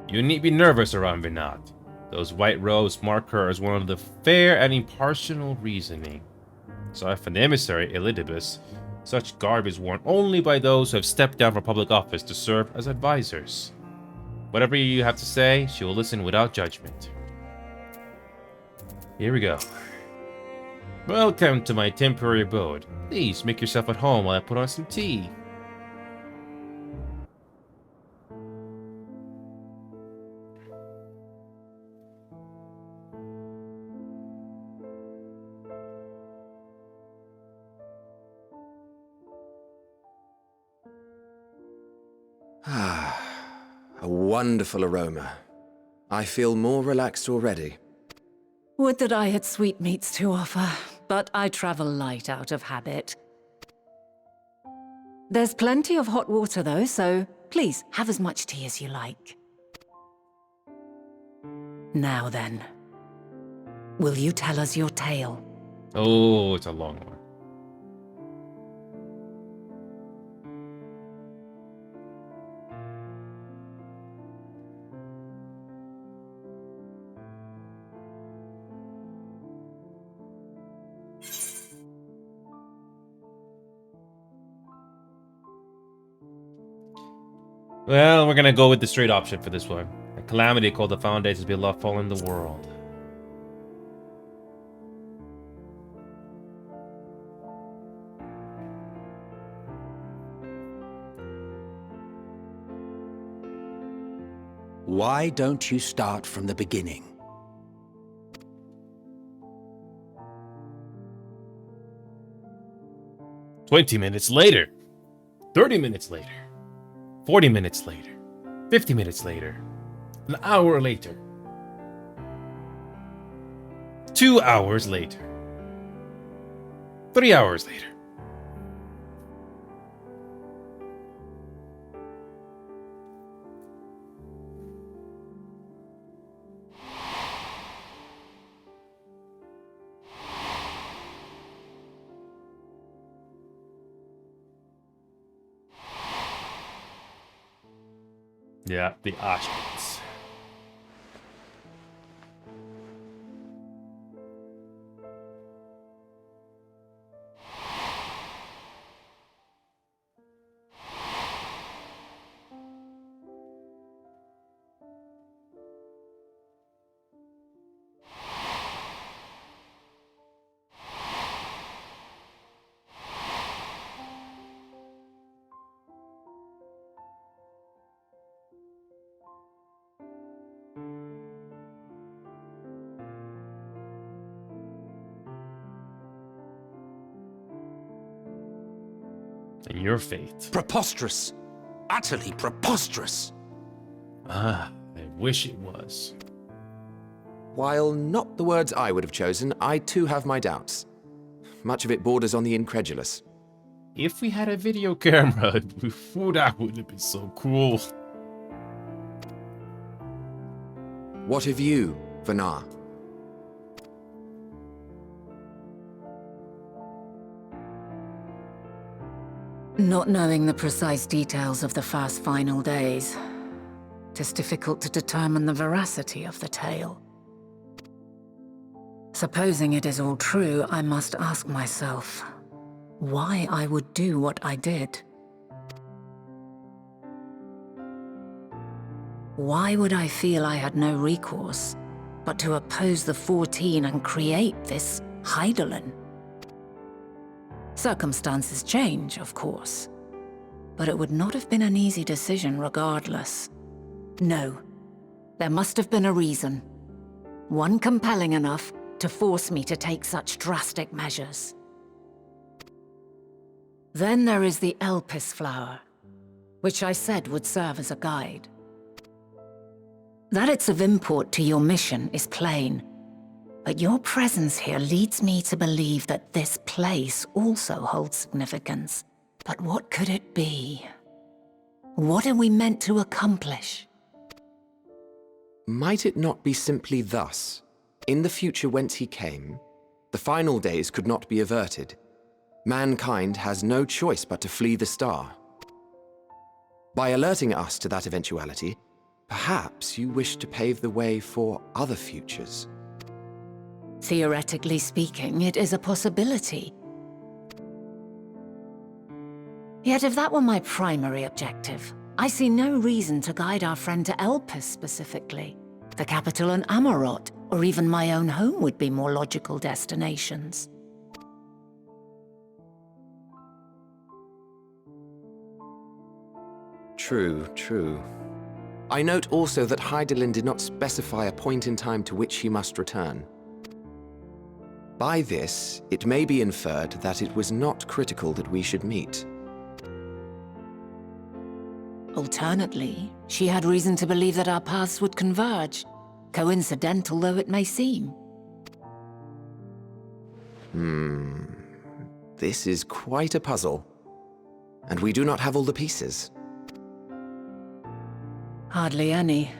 You need be nervous around Vinat. Those white robes mark her as one of the fair and impartial reasoning. So if an emissary, Elidibus, such garb is worn only by those who have stepped down from public office to serve as advisors. Whatever you have to say, she will listen without judgment. Here we go. Welcome to my temporary abode. Please make yourself at home while I put on some tea. A wonderful aroma. I feel more relaxed already. Would that I had sweetmeats to offer, but I travel light out of habit. There's plenty of hot water though, so please have as much tea as you like. Now then, will you tell us your tale? Oh, it's a long one. Well, we're gonna go with the straight option for this one. A calamity called the Foundations be lawful in the world. Why don't you start from the beginning? "20 minutes later. 30 minutes later. 40 minutes later. 50 minutes later. An hour later. 2 hours later. 3 hours later." Yeah, the Auschwitz. And your fate. Preposterous. Utterly preposterous. Ah, I wish it was. While not the words I would have chosen, I too have my doubts. Much of it borders on the incredulous. If we had a video camera, that would have been so cool. What of you, Vanar? Not knowing the precise details of the first final days, it is difficult to determine the veracity of the tale. Supposing it is all true, I must ask myself why I would do what I did. Why would I feel I had no recourse but to oppose the 14 and create this Hydaelyn? Circumstances change, of course, but it would not have been an easy decision regardless. No, there must have been a reason. One compelling enough to force me to take such drastic measures. Then there is the Elpis flower, which I said would serve as a guide. That it's of import to your mission is plain, but your presence here leads me to believe that this place also holds significance. But what could it be? What are we meant to accomplish? Might it not be simply thus? In the future whence he came, the final days could not be averted. Mankind has no choice but to flee the star. By alerting us to that eventuality, perhaps you wish to pave the way for other futures. Theoretically speaking, it is a possibility. Yet if that were my primary objective, I see no reason to guide our friend to Elpis specifically. The capital in Amarot, or even my own home would be more logical destinations. True, true. I note also that Hydaelyn did not specify a point in time to which he must return. By this, it may be inferred that it was not critical that we should meet. Alternately, she had reason to believe that our paths would converge, coincidental though it may seem. This is quite a puzzle. And we do not have all the pieces. Hardly any.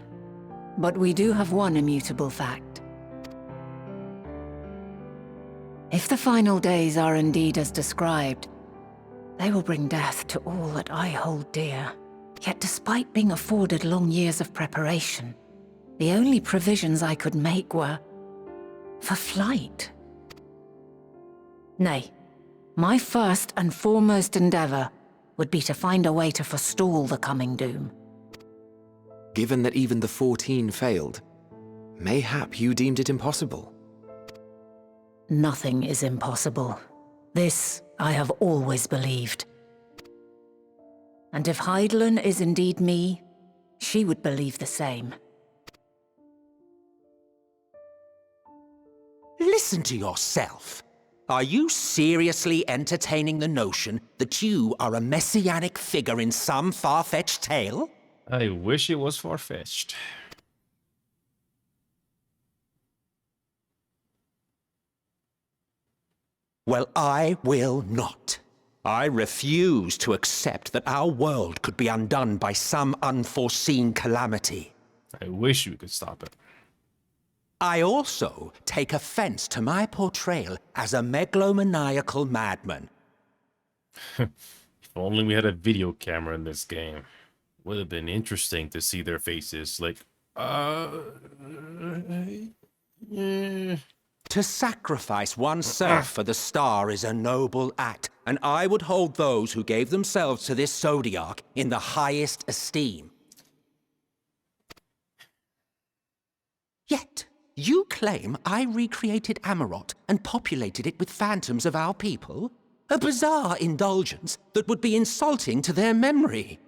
But we do have one immutable fact. If the final days are indeed as described, they will bring death to all that I hold dear. Yet despite being afforded long years of preparation, the only provisions I could make were for flight. Nay, my first and foremost endeavor would be to find a way to forestall the coming doom. Given that even the 14 failed, mayhap you deemed it impossible. Nothing is impossible. This I have always believed. And if Hydaelyn is indeed me, she would believe the same. Listen to yourself. Are you seriously entertaining the notion that you are a messianic figure in some far-fetched tale? I wish it was far-fetched. Well, I will not. I refuse to accept that our world could be undone by some unforeseen calamity. I wish we could stop it. I also take offense to my portrayal as a megalomaniacal madman. If only we had a video camera in this game. Would have been interesting to see their faces, like, To sacrifice oneself for the star is a noble act, and I would hold those who gave themselves to this zodiac in the highest esteem. Yet, you claim I recreated Amarot and populated it with phantoms of our people? A bizarre indulgence that would be insulting to their memory.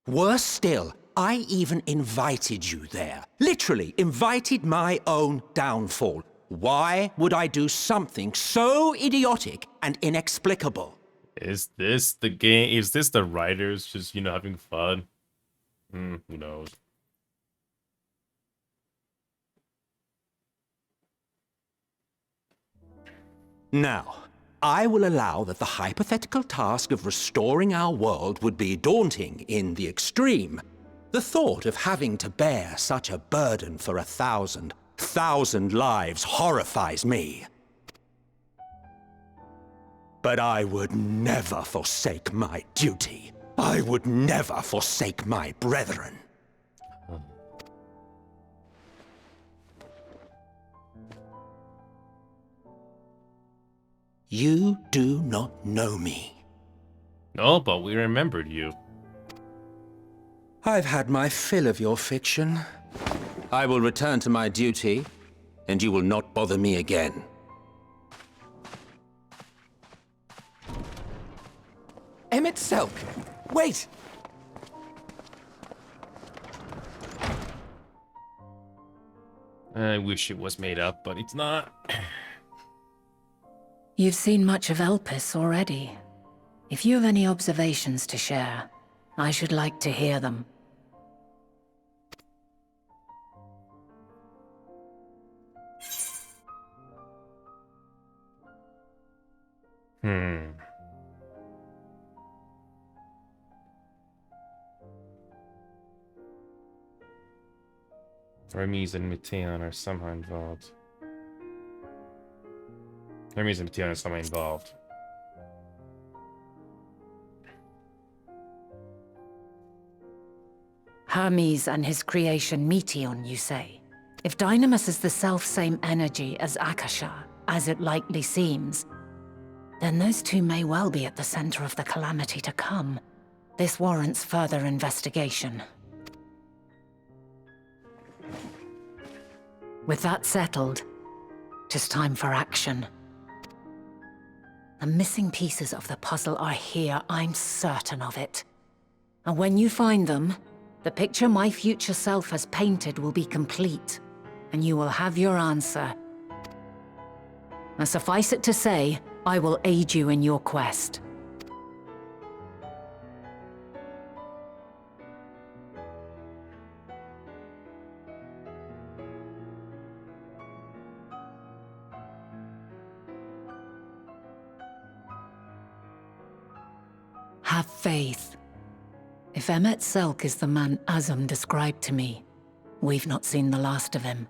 Worse still, I even invited you there. Literally invited my own downfall. Why would I do something so idiotic and inexplicable? Is this the game? Is this the writers just, having fun? Who knows? Now, I will allow that the hypothetical task of restoring our world would be daunting in the extreme. The thought of having to bear such a burden for 1,000 lives horrifies me. But I would never forsake my duty. I would never forsake my brethren. You do not know me. No, but we remembered you. I've had my fill of your fiction. I will return to my duty, and you will not bother me again. Emmett Selk! Wait! I wish it was made up, but it's not. You've seen much of Elpis already. If you have any observations to share, I should like to hear them. Hermes and Meteon are somehow involved. Hermes and Meteon are somehow involved. Hermes and his creation Meteon, you say? If Dynamis is the self-same energy as Akasha, as it likely seems, then those two may well be at the center of the calamity to come. This warrants further investigation. With that settled, tis time for action. The missing pieces of the puzzle are here, I'm certain of it. And when you find them, the picture my future self has painted will be complete, and you will have your answer. Now suffice it to say, I will aid you in your quest. Have faith. If Emmett Selk is the man Azum described to me, we've not seen the last of him.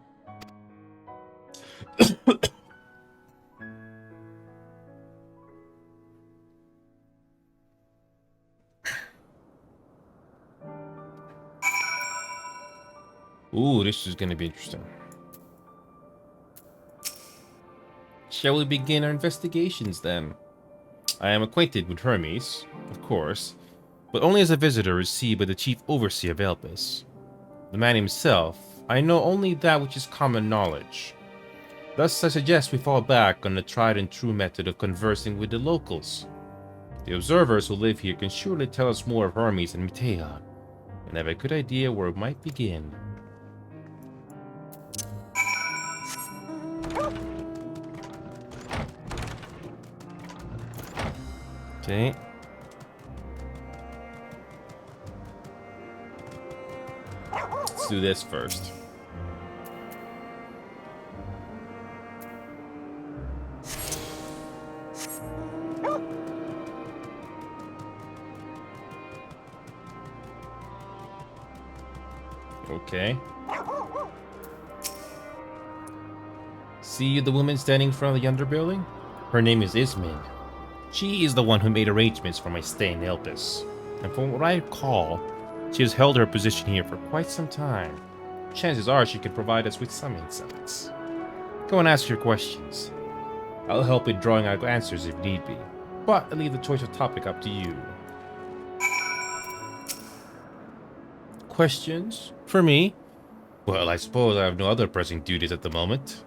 Ooh, this is gonna be interesting. Shall we begin our investigations then? I am acquainted with Hermes, of course, but only as a visitor received by the chief overseer of Elpis. The man himself, I know only that which is common knowledge. Thus I suggest we fall back on the tried and true method of conversing with the locals. The observers who live here can surely tell us more of Hermes and Meteon, and have a good idea where we might begin. Okay. Let's do this first. Okay. See the woman standing in front of the yonder building? Her name is Ismin. She is the one who made arrangements for my stay in Elpis. And from what I recall, she has held her position here for quite some time. Chances are she could provide us with some insights. Go and ask your questions. I'll help with drawing out answers if need be, but I leave the choice of topic up to you. Questions? For me? Well, I suppose I have no other pressing duties at the moment.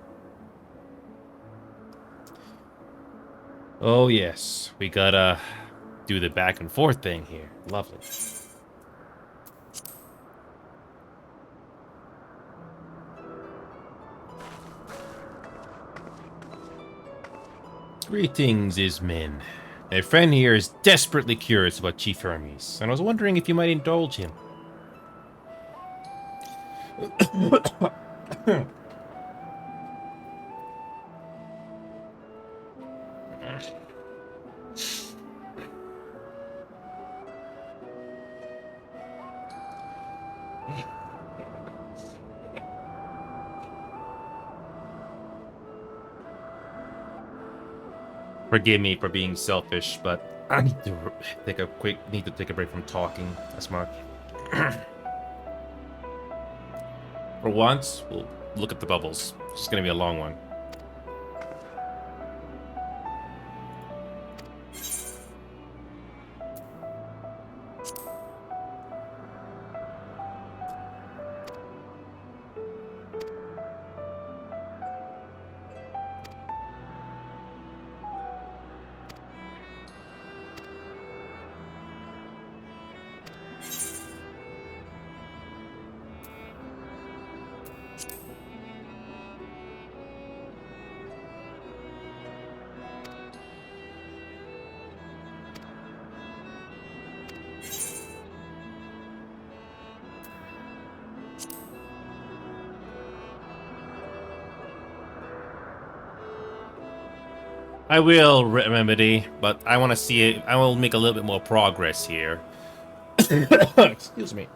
Oh yes, we gotta do the back and forth thing here. Lovely. Greetings, Ismin. A friend here is desperately curious about Chief Hermes, and I was wondering if you might indulge him. Forgive me for being selfish, but I need to take a break from talking as much. For once, we'll look at the bubbles. It's gonna be a long one. I will, Remedy, but I want to see it. I will make a little bit more progress here. Excuse me.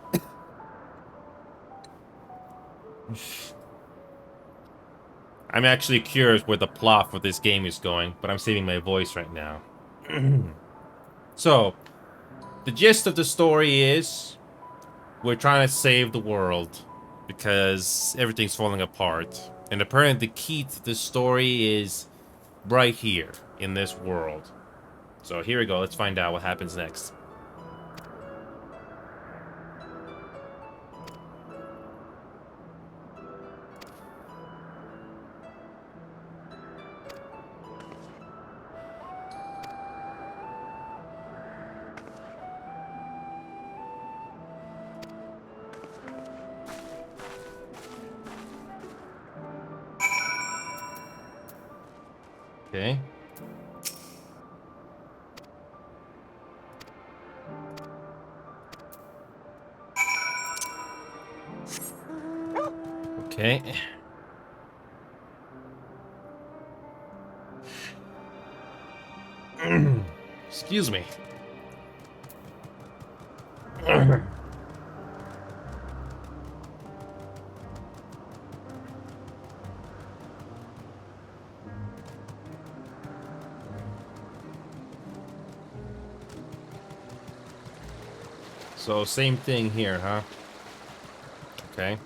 I'm actually curious where the plot for this game is going, but I'm saving my voice right now. So, the gist of the story is we're trying to save the world because everything's falling apart. And apparently the key to the story is right here in this world. So here we go. Let's find out what happens next. Okay. Okay. Excuse me. So same thing here, huh? Okay.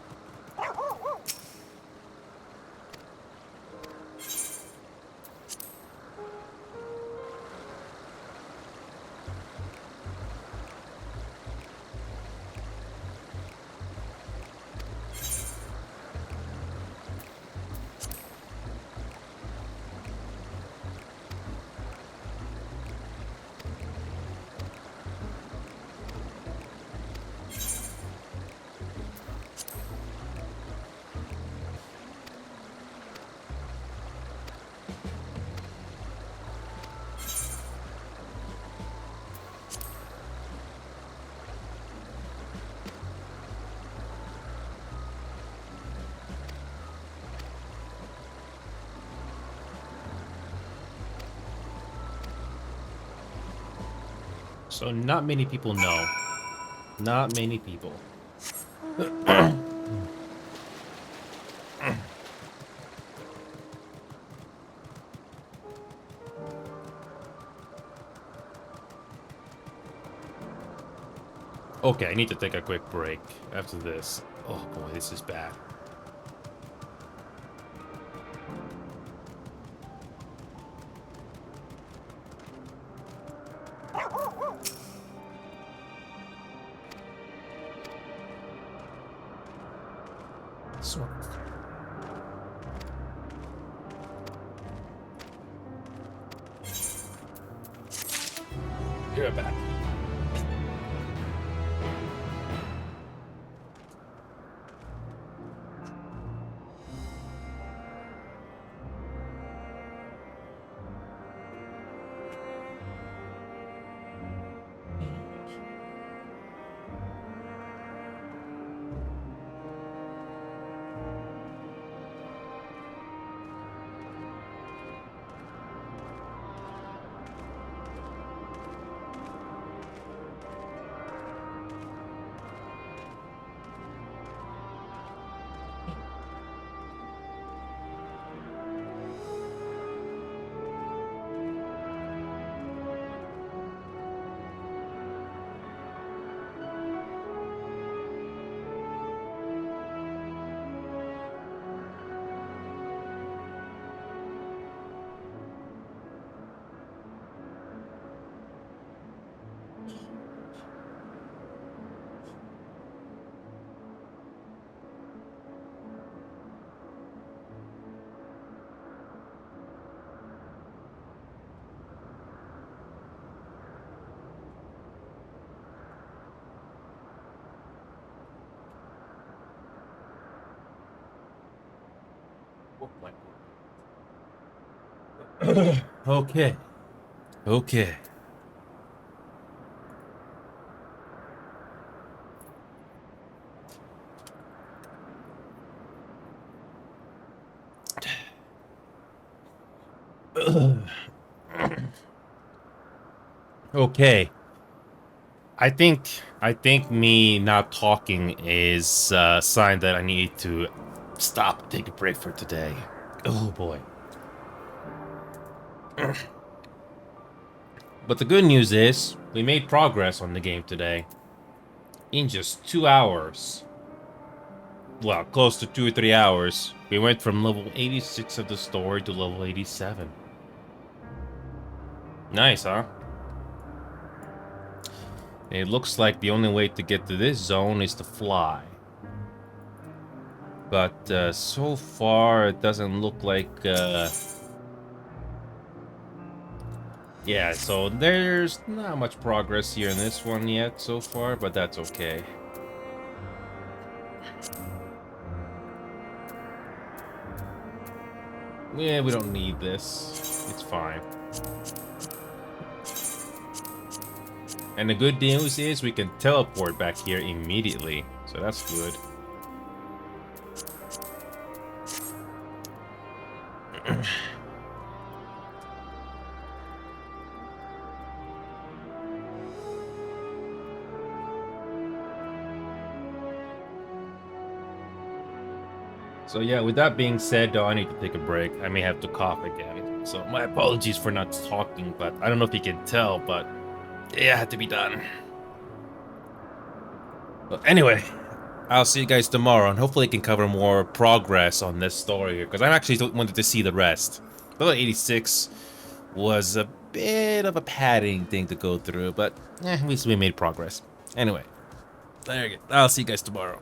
So not many people know. Not many people. Okay, I need to take a quick break after this. Oh boy, this is bad. Sort of. You're back. Okay. Okay. Okay. I think me not talking is a sign that I need to stop, take a break for today. Oh boy. But the good news is we made progress on the game today. In just 2 hours. Well, close to 2 or 3 hours. We went from level 86 of the story to level 87. Nice, huh? It looks like the only way to get to this zone is to fly. But so far, it doesn't look like... Yeah, so there's not much progress here in this one yet so far, but that's okay. Yeah, we don't need this. It's fine. And the good news is we can teleport back here immediately, so that's good. So yeah, with that being said, though, I need to take a break. I may have to cough again. So my apologies for not talking, but I don't know if you can tell, but it had to be done. But anyway, I'll see you guys tomorrow, and hopefully I can cover more progress on this story here, because I actually wanted to see the rest. Level 86 was a bit of a padding thing to go through, but at least we made progress. Anyway, there you go. I'll see you guys tomorrow.